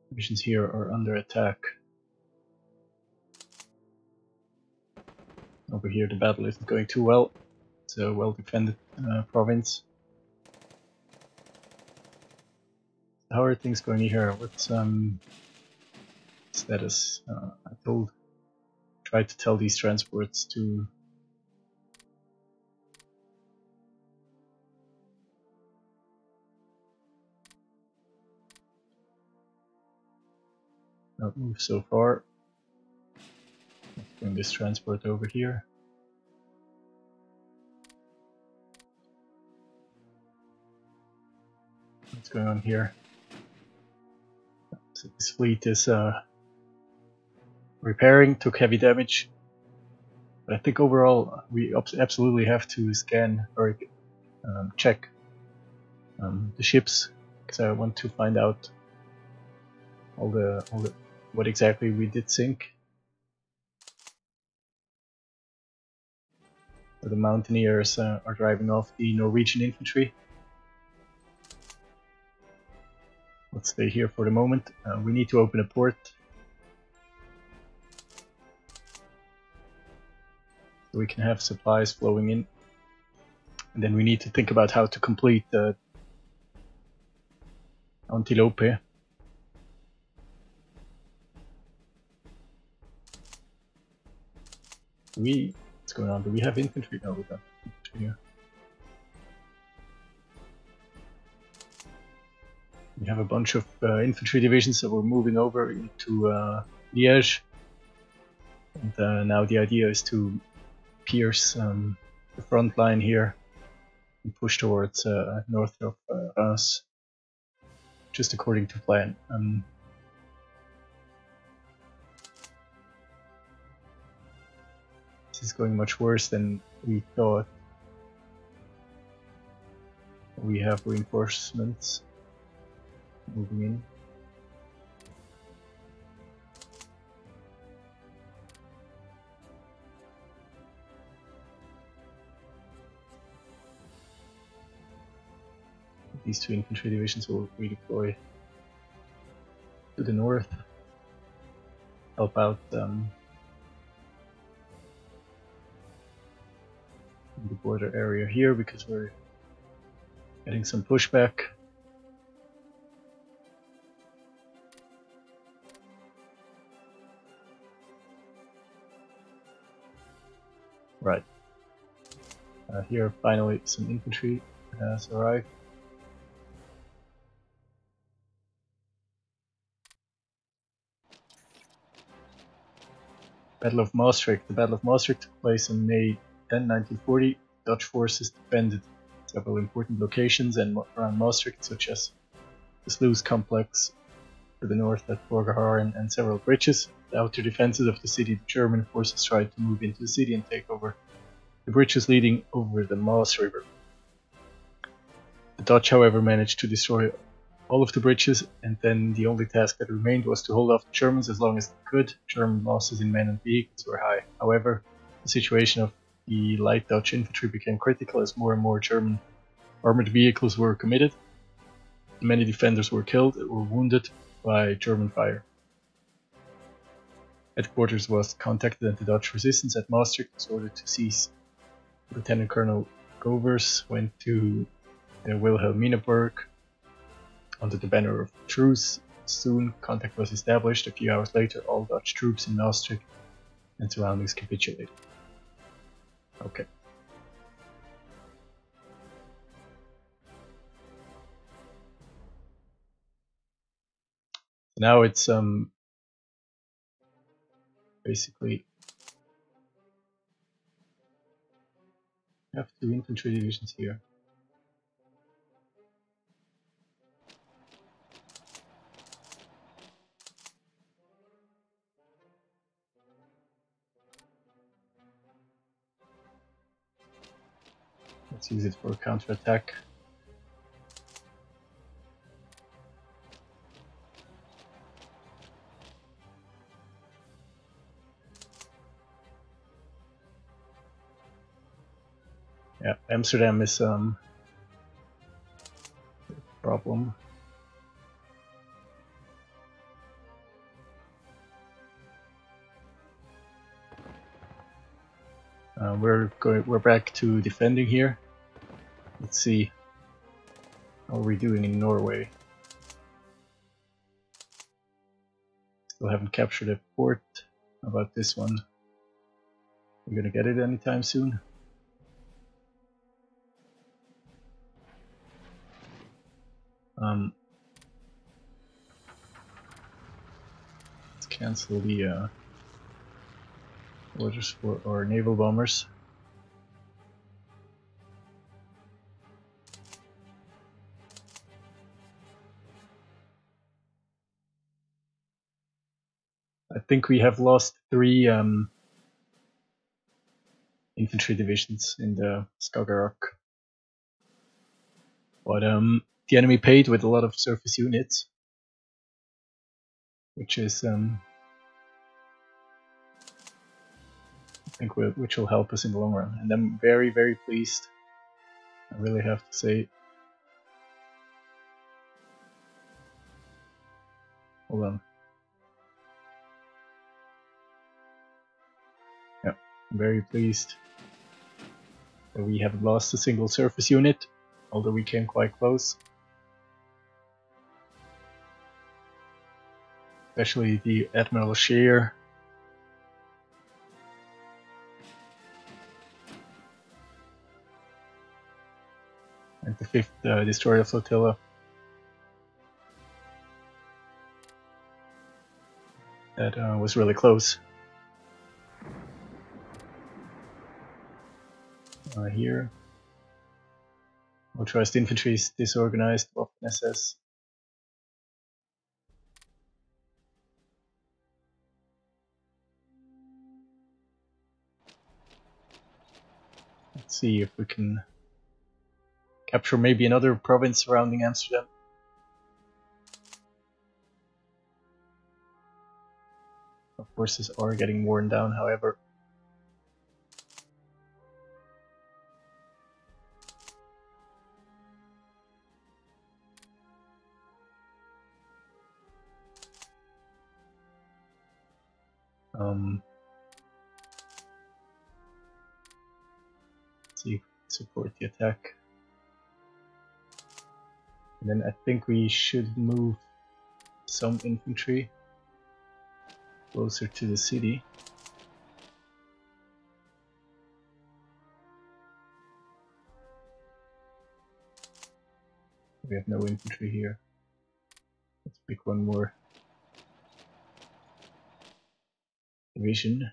divisions here are under attack. Over here the battle isn't going too well. It's a well defended province. How are things going here? What's status? I tried to tell these transports to not move so far. Let's bring this transport over here. What's going on here? So this fleet is repairing, took heavy damage. But I think overall we absolutely have to scan or check the ships, because I want to find out all the what exactly we did sink. So the mountaineers are driving off the Norwegian infantry. Let's stay here for the moment. We need to open a port. So we can have supplies flowing in. And then we need to think about how to complete the Antilope. What's going on? Do we have infantry? No, we don't have infantry here. We have a bunch of infantry divisions that we're moving over into Liège. And now the idea is to pierce the front line here and push towards north of Reims, just according to plan. This is going much worse than we thought. We have reinforcements moving in. These two infantry divisions will redeploy to the north, help out in the border area here because we're getting some pushback. Right. Here finally some infantry has arrived. Battle of Maastricht. The Battle of Maastricht took place on May 10, 1940. Dutch forces defended several important locations around Maastricht, such as the sluice complex to the north at Borgerhaaren and several bridges. The outer defenses of the city, the German forces tried to move into the city and take over the bridges leading over the Maas River. The Dutch, however, managed to destroy all of the bridges, and then the only task that remained was to hold off the Germans as long as they could. German losses in men and vehicles were high. However, the situation of the light Dutch infantry became critical as more and more German armored vehicles were committed. Many defenders were killed or wounded by German fire. Headquarters was contacted and the Dutch resistance at Maastricht was ordered to cease. Lieutenant Colonel Govers went to Wilhelminaburg under the banner of truce. Soon contact was established. A few hours later, all Dutch troops in Maastricht and surroundings capitulated. Okay. So now it's basically we have two infantry divisions here. Let's use it for a counterattack. Yeah, Amsterdam is a problem. We're back to defending here. Let's see how we're doing in Norway. Still haven't captured a port. How about this one? We're gonna get it anytime soon. Let's cancel the orders for our naval bombers. I think we have lost 3 infantry divisions in the Skagerrak. But the enemy paid with a lot of surface units, which is I think which will help us in the long run. And I'm very, very pleased. I really have to say. Hold on. Yeah, I'm very pleased that we haven't lost a single surface unit, although we came quite close. Especially the Admiral Scheer. and the 5th destroyer flotilla. That was really close. Here, motorized infantry is disorganized, Waffen SS. Let's see if we can capture maybe another province surrounding Amsterdam. Our forces are getting worn down, however. Let's see if we can support the attack. And then I think we should move some infantry closer to the city. We have no infantry here. Let's pick one more division.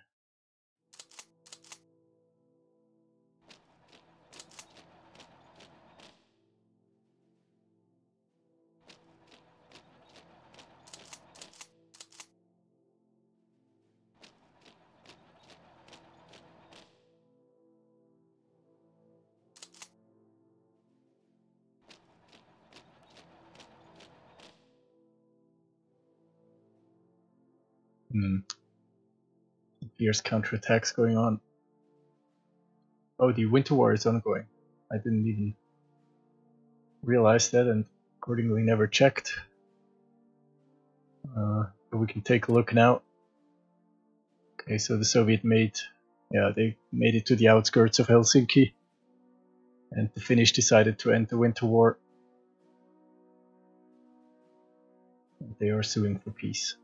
Fierce counterattacks going on. Oh, the winter war is ongoing. I didn't even realize that and accordingly never checked. But we can take a look now. Okay, so the Soviet they made it to the outskirts of Helsinki, and the Finnish decided to end the winter war. And they are suing for peace.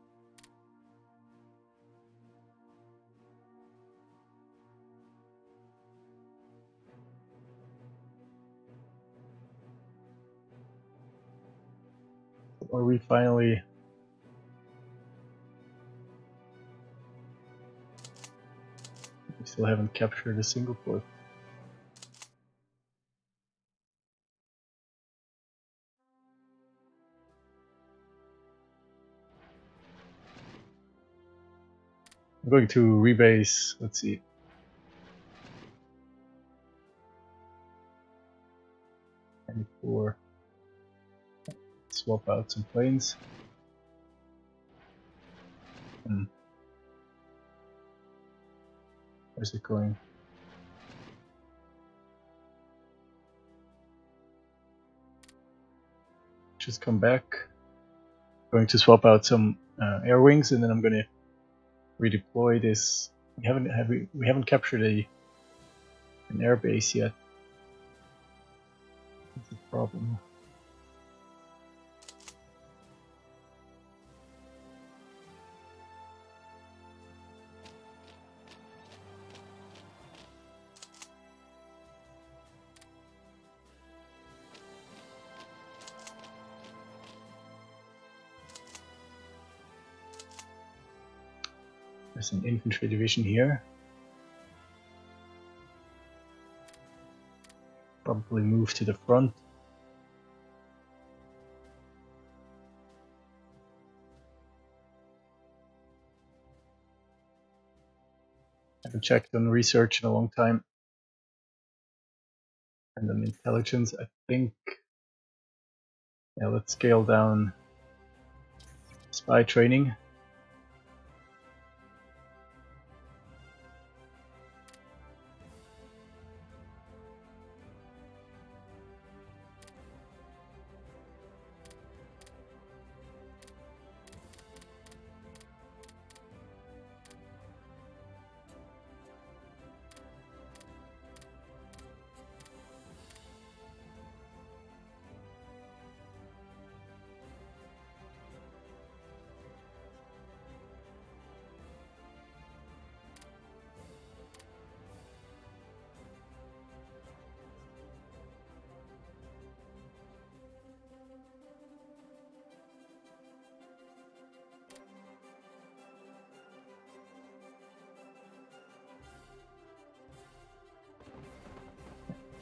Are we finally... We still haven't captured a single port. I'm going to rebase, let's see. And for swap out some planes. Where's it going? Just come back. Going to swap out some air wings, and then I'm going to redeploy this. We haven't captured an air base yet. That's a problem. There's an infantry division here. Probably move to the front. Haven't checked on research in a long time. And on intelligence, I think. Yeah, let's scale down spy training.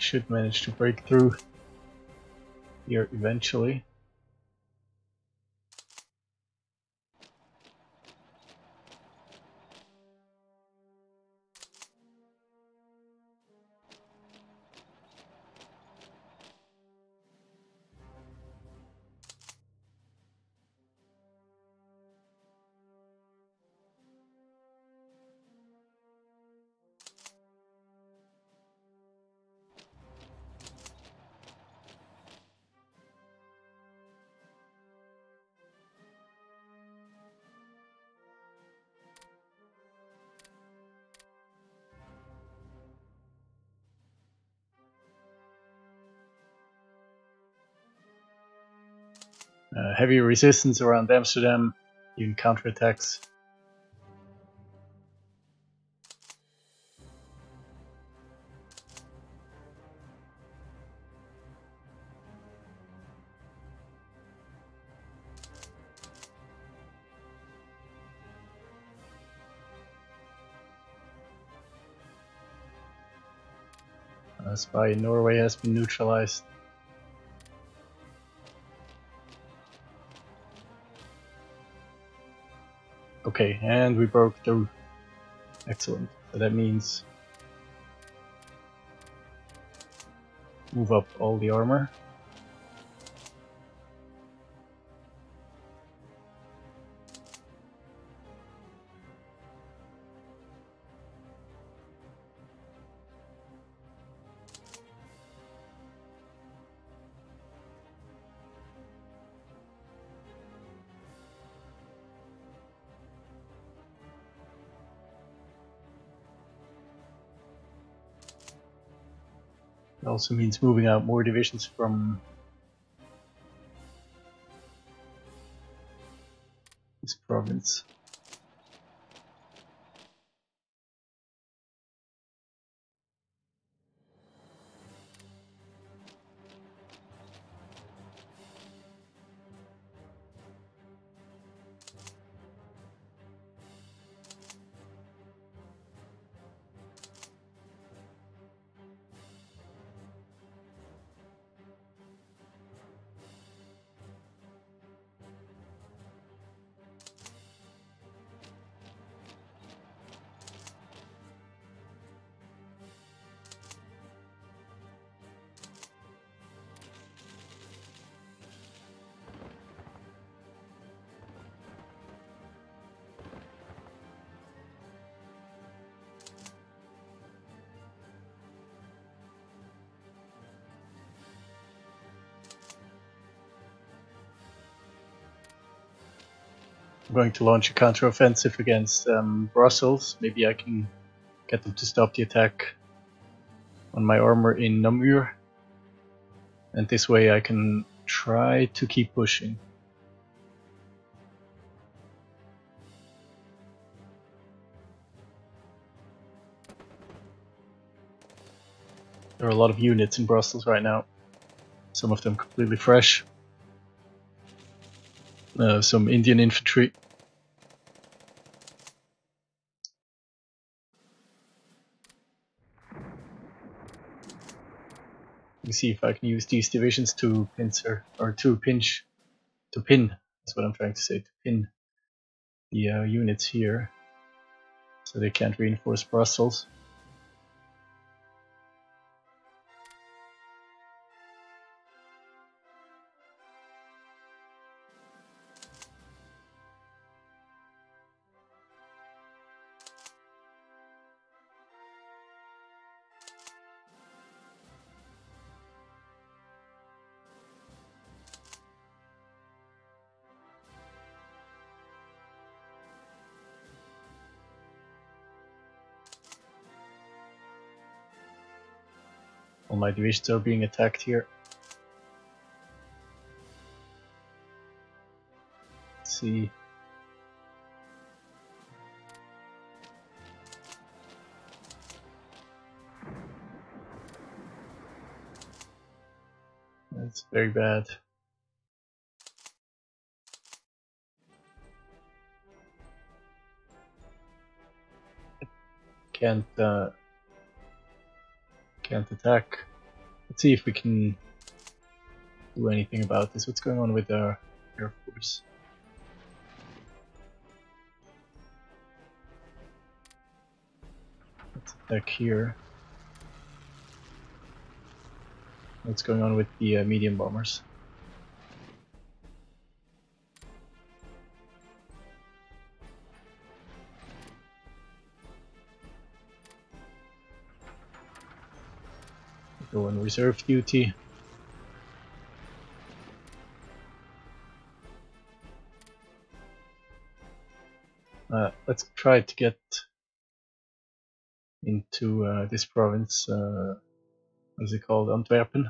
should manage to break through here eventually. Heavy resistance around Amsterdam, even counterattacks. Spy in Norway has been neutralized. Okay, and we broke through. Excellent. So that means move up all the armor. It also means moving out more divisions from this province. I'm going to launch a counteroffensive against Brussels. Maybe I can get them to stop the attack on my armor in Namur. And this way I can try to keep pushing. There are a lot of units in Brussels right now. Some of them completely fresh. Some Indian infantry. Let me see if I can use these divisions to pincer or to pin. That's what I'm trying to say. To pin the units here, so they can't reinforce Brussels. All my divisions are being attacked here. Let's see. That's very bad. Can't attack. Let's see if we can do anything about this. What's going on with our Air Force? Let's attack here. What's going on with the medium bombers? Go on reserve duty. Let's try to get into this province. What is it called? Antwerpen.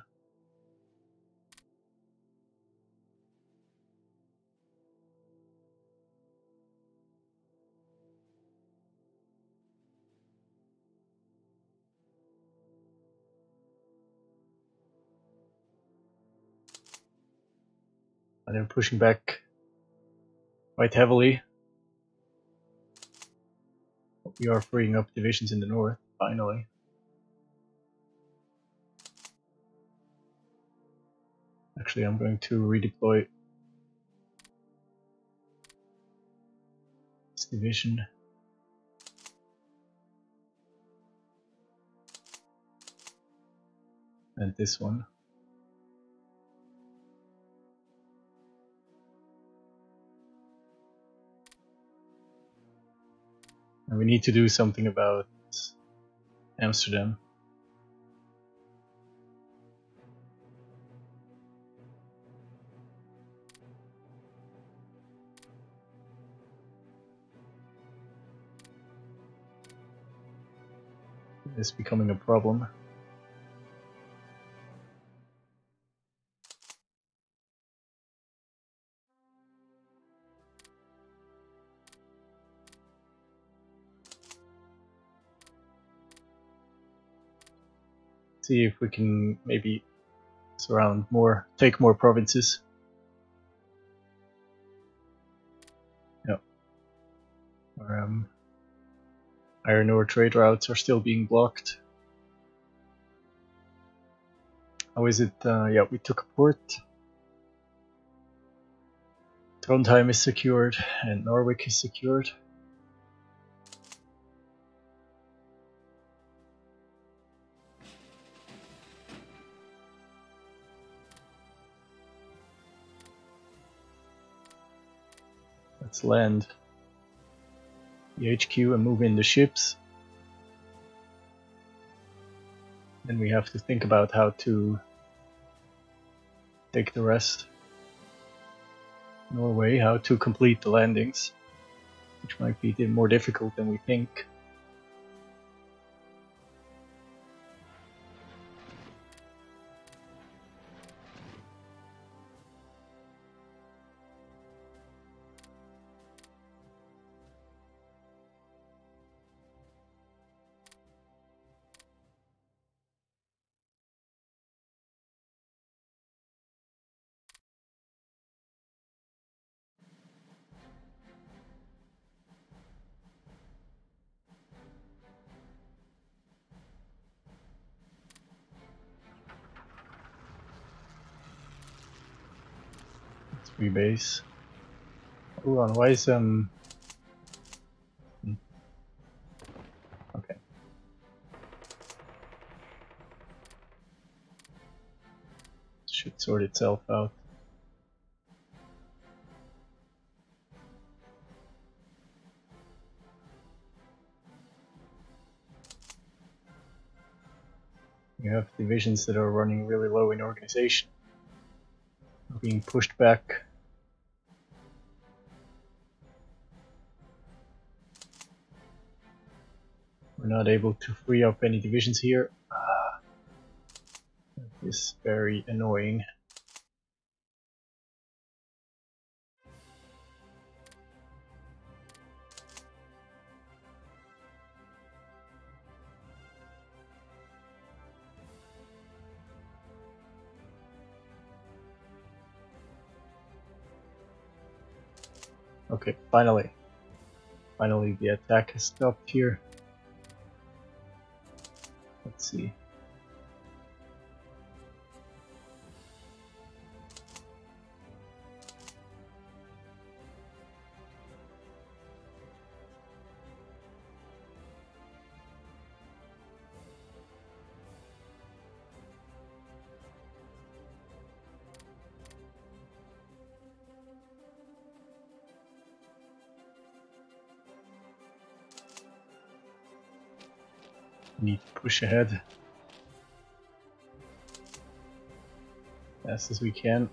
And they're pushing back quite heavily. We are freeing up divisions in the north, finally. Actually, I'm going to redeploy this division. And this one. And we need to do something about Amsterdam. It's becoming a problem. See if we can maybe surround more, take more provinces. Yep. Our iron ore trade routes are still being blocked. How is it? Yeah, we took a port. Trondheim is secured and Norwich is secured. Let's land the HQ and move in the ships. Then we have to think about how to take the rest. Norway, how to complete the landings, which might be more difficult than we think. Rebase. Hold on, why is okay. Should sort itself out. We have divisions that are running really low in organization, being pushed back. We're not able to free up any divisions here. That is very annoying. Okay, finally the attack has stopped here. Let's see. We need to push ahead as fast as we can.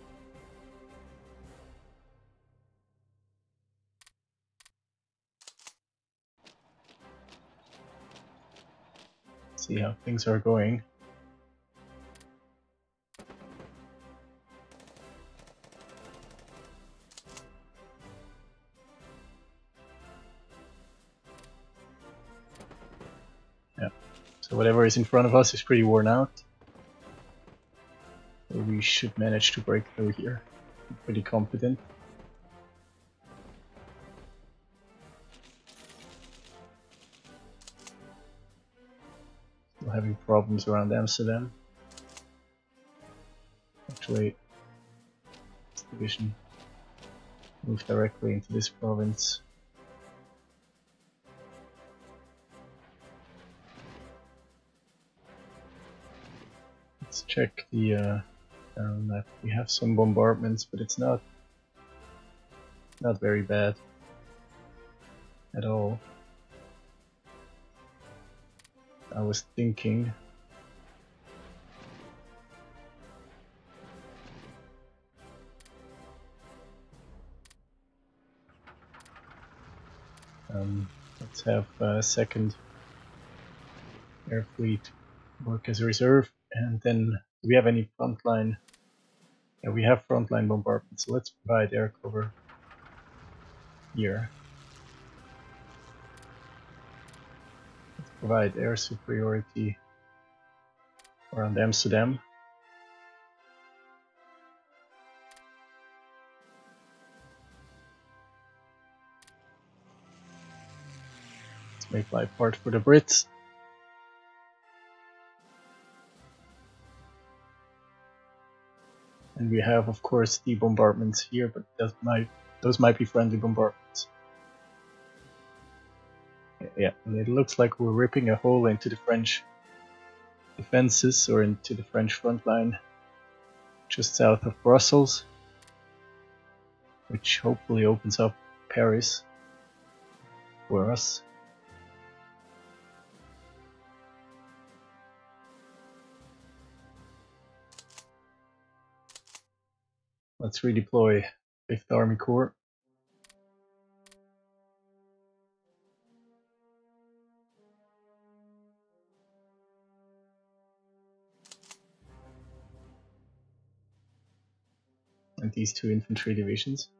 See how things are going. Yeah, so whatever is in front of us is pretty worn out. So we should manage to break through here. I'm pretty confident. Still having problems around Amsterdam. Actually, this division moved directly into this province. Let's check the map. We have some bombardments, but it's not very bad at all. I was thinking let's have a second air fleet work as a reserve, and then do we have any frontline? Yeah, we have frontline bombardments, so let's provide air cover here. Let's provide air superiority around Amsterdam. Let's make life hard for the Brits. And we have, of course, the bombardments here, but those might be friendly bombardments. Yeah, and it looks like we're ripping a hole into the French defenses, or into the French front line just south of Brussels, which hopefully opens up Paris for us. Let's redeploy 5th Army Corps. And these 2 infantry divisions.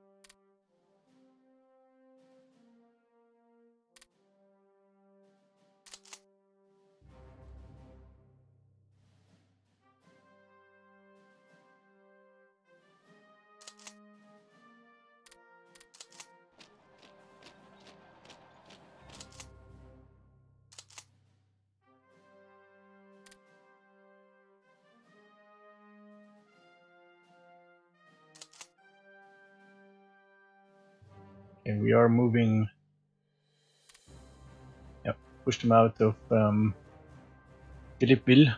And we are moving. Yep, push them out of Philippeville.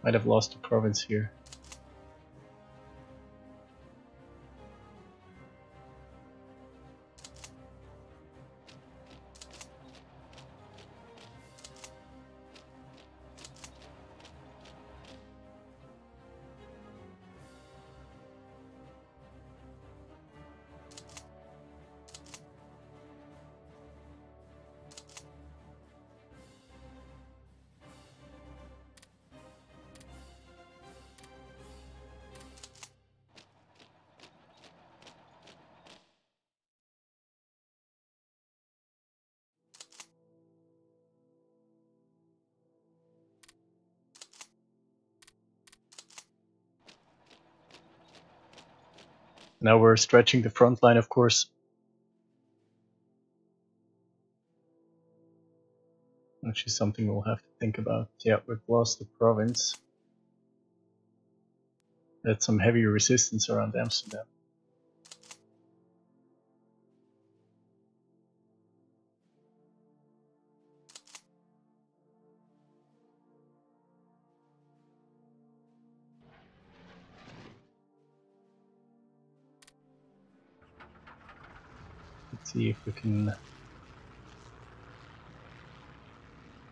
Might have lost a province here. Now we're stretching the front line, of course. which is something we'll have to think about. Yeah, we've lost the province. That's some heavy resistance around Amsterdam. Let's see if we can.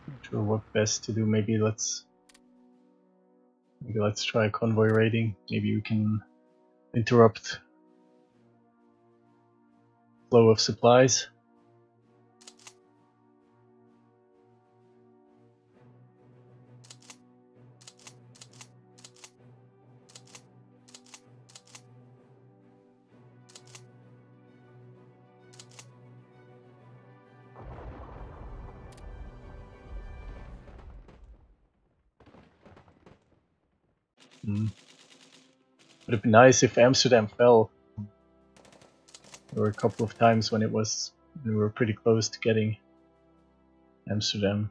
Not sure what best to do. Maybe let's try convoy raiding. Maybe we can interrupt flow of supplies. Would it be nice if Amsterdam fell? There were a couple of times when we were pretty close to getting Amsterdam.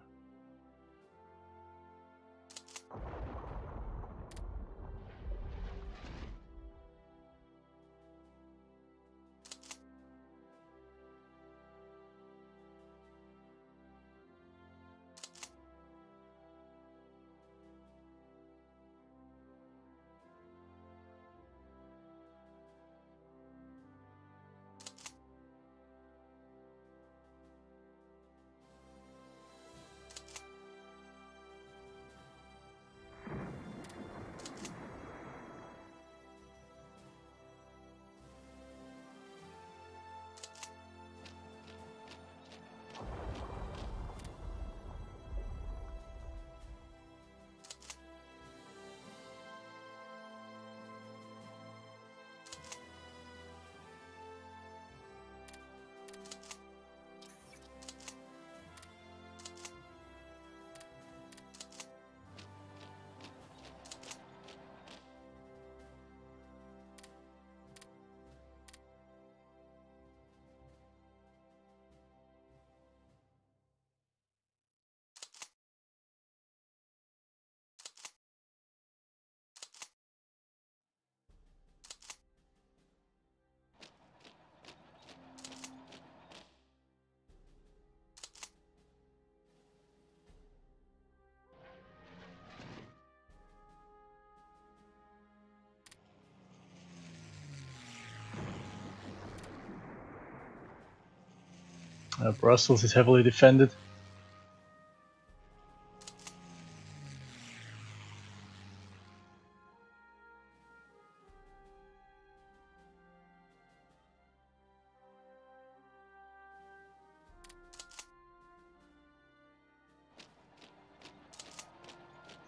Brussels is heavily defended.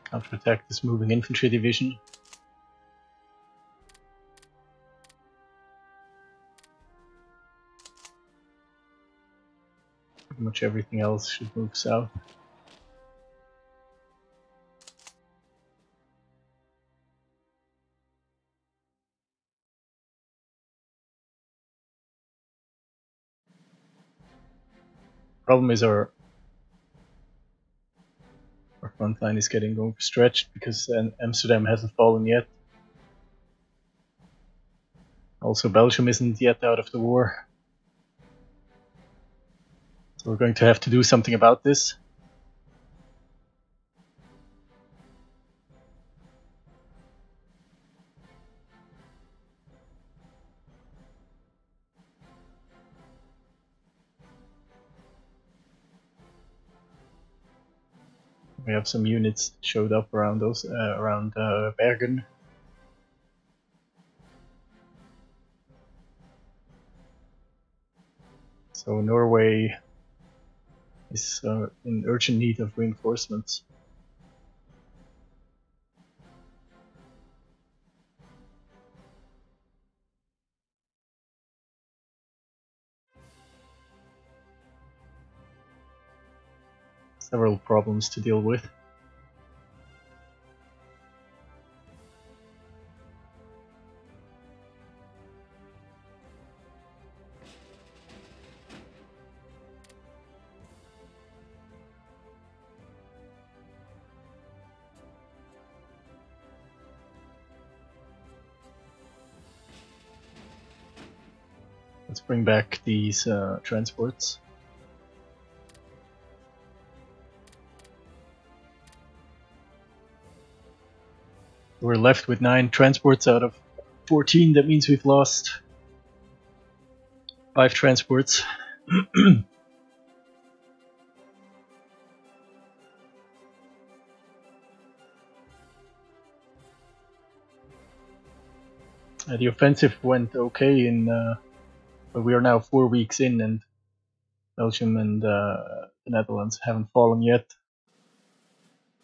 Counterattack this moving infantry division. Pretty much everything else should move south. Problem is our front line is getting overstretched because Amsterdam hasn't fallen yet. Also, Belgium isn't yet out of the war. So we're going to have to do something about this. We have some units showed up around Bergen. So Norway is in urgent need of reinforcements. Several problems to deal with. Let's bring back these transports. We're left with 9 transports out of 14. That means we've lost 5 transports. The offensive went okay, but we are now 4 weeks in, and Belgium and the Netherlands haven't fallen yet.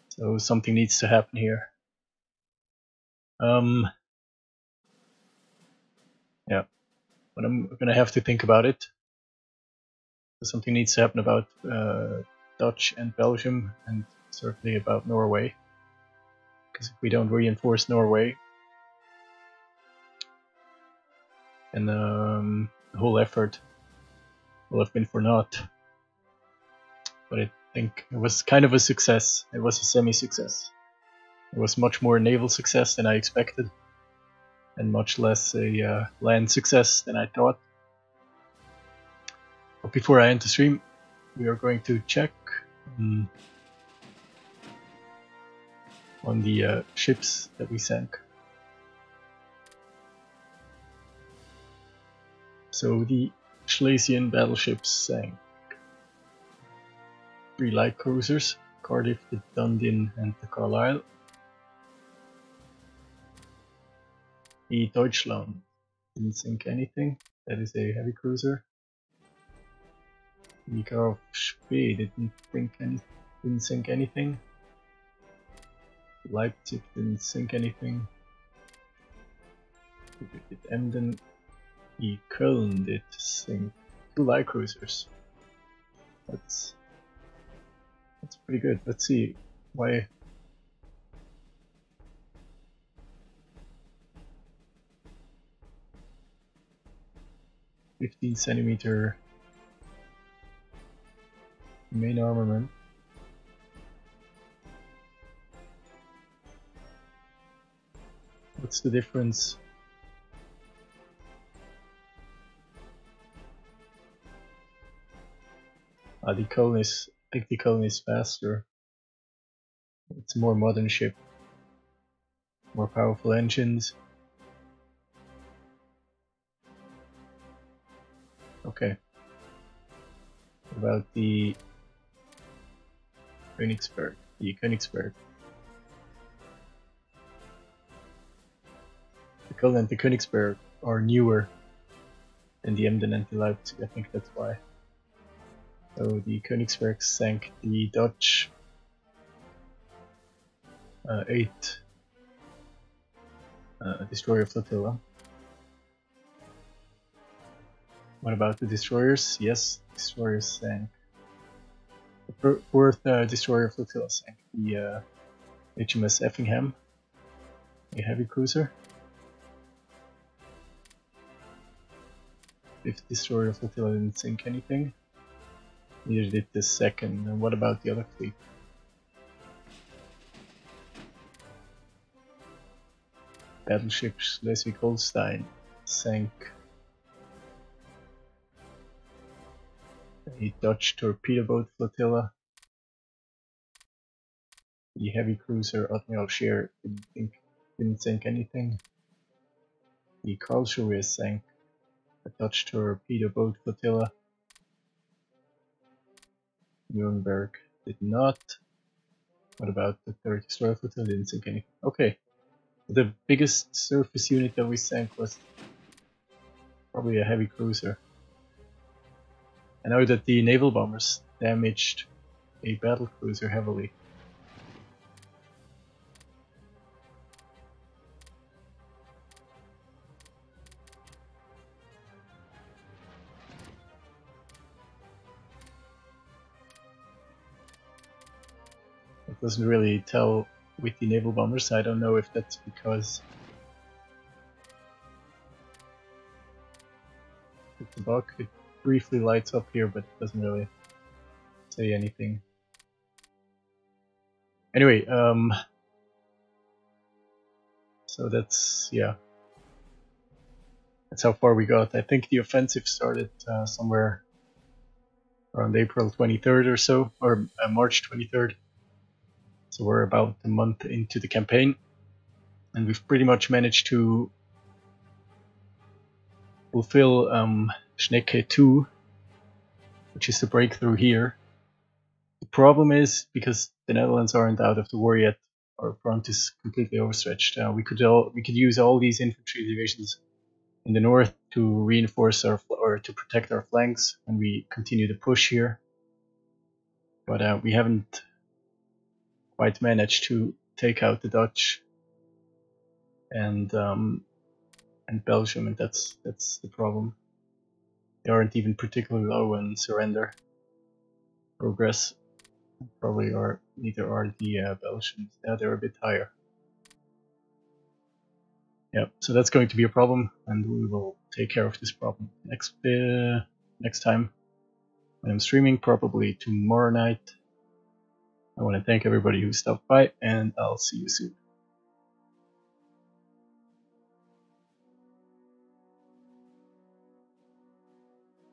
So something needs to happen here. Yeah, but I'm gonna have to think about it. Something needs to happen about Dutch and Belgium, and certainly about Norway. Because if we don't reinforce Norway, then the whole effort will have been for naught. But I think it was kind of a success. It was a semi-success. It was much more a naval success than I expected, and much less a land success than I thought. But before I end the stream, we are going to check on the ships that we sank. So the Schlesian battleships sank 3 light cruisers, Cardiff, the Dundee and the Carlisle. The Deutschland didn't sink anything, that is a heavy cruiser. The Karl Spee didn't sink anything. Leipzig didn't sink anything. Did Emden. The Köln did sink 2 light cruisers. That's pretty good. Let's see why. "15cm main armament. What's the difference? I think the Köln is faster. It's a more modern ship. More powerful engines. Okay. What about the Königsberg? The Königsberg. The Köln and the Königsberg are newer than the Emden and the Leipzig. I think that's why. So the Königsberg sank the Dutch 8 destroyer flotilla. What about the destroyers? Yes, destroyers sank. The 4th destroyer flotilla sank the HMS Effingham, a heavy cruiser. 5th destroyer flotilla didn't sink anything. Neither did the 2nd. And what about the other fleet? Battleship Schleswig-Holstein sank a Dutch torpedo boat flotilla. The heavy cruiser Admiral Scheer didn't sink anything. The Karlsruhe sank a Dutch torpedo boat flotilla. Nuremberg did not. What about the 3rd destroyer flotilla? Didn't sink anything. Okay. The biggest surface unit that we sank was probably a heavy cruiser. I know that the naval bombers damaged a battle cruiser heavily. It doesn't really tell with the naval bombers. I don't know if that's because it's a bug. It briefly lights up here, but it doesn't really say anything. Anyway, so that's That's how far we got. I think the offensive started somewhere around April 23rd or so, or March 23rd. So we're about a month into the campaign, and we've pretty much managed to fulfill Schnecke 2, which is the breakthrough here. The problem is, because the Netherlands aren't out of the war yet, our front is completely overstretched. We could use all these infantry divisions in the north to reinforce or to protect our flanks when we continue to push here, but we haven't quite managed to take out the Dutch and Belgium, and that's the problem. They aren't even particularly low in surrender progress. Probably are neither are the Belgians. Yeah, they're a bit higher. Yeah, so that's going to be a problem, and we will take care of this problem next time when I'm streaming, probably tomorrow night. I want to thank everybody who stopped by, and I'll see you soon.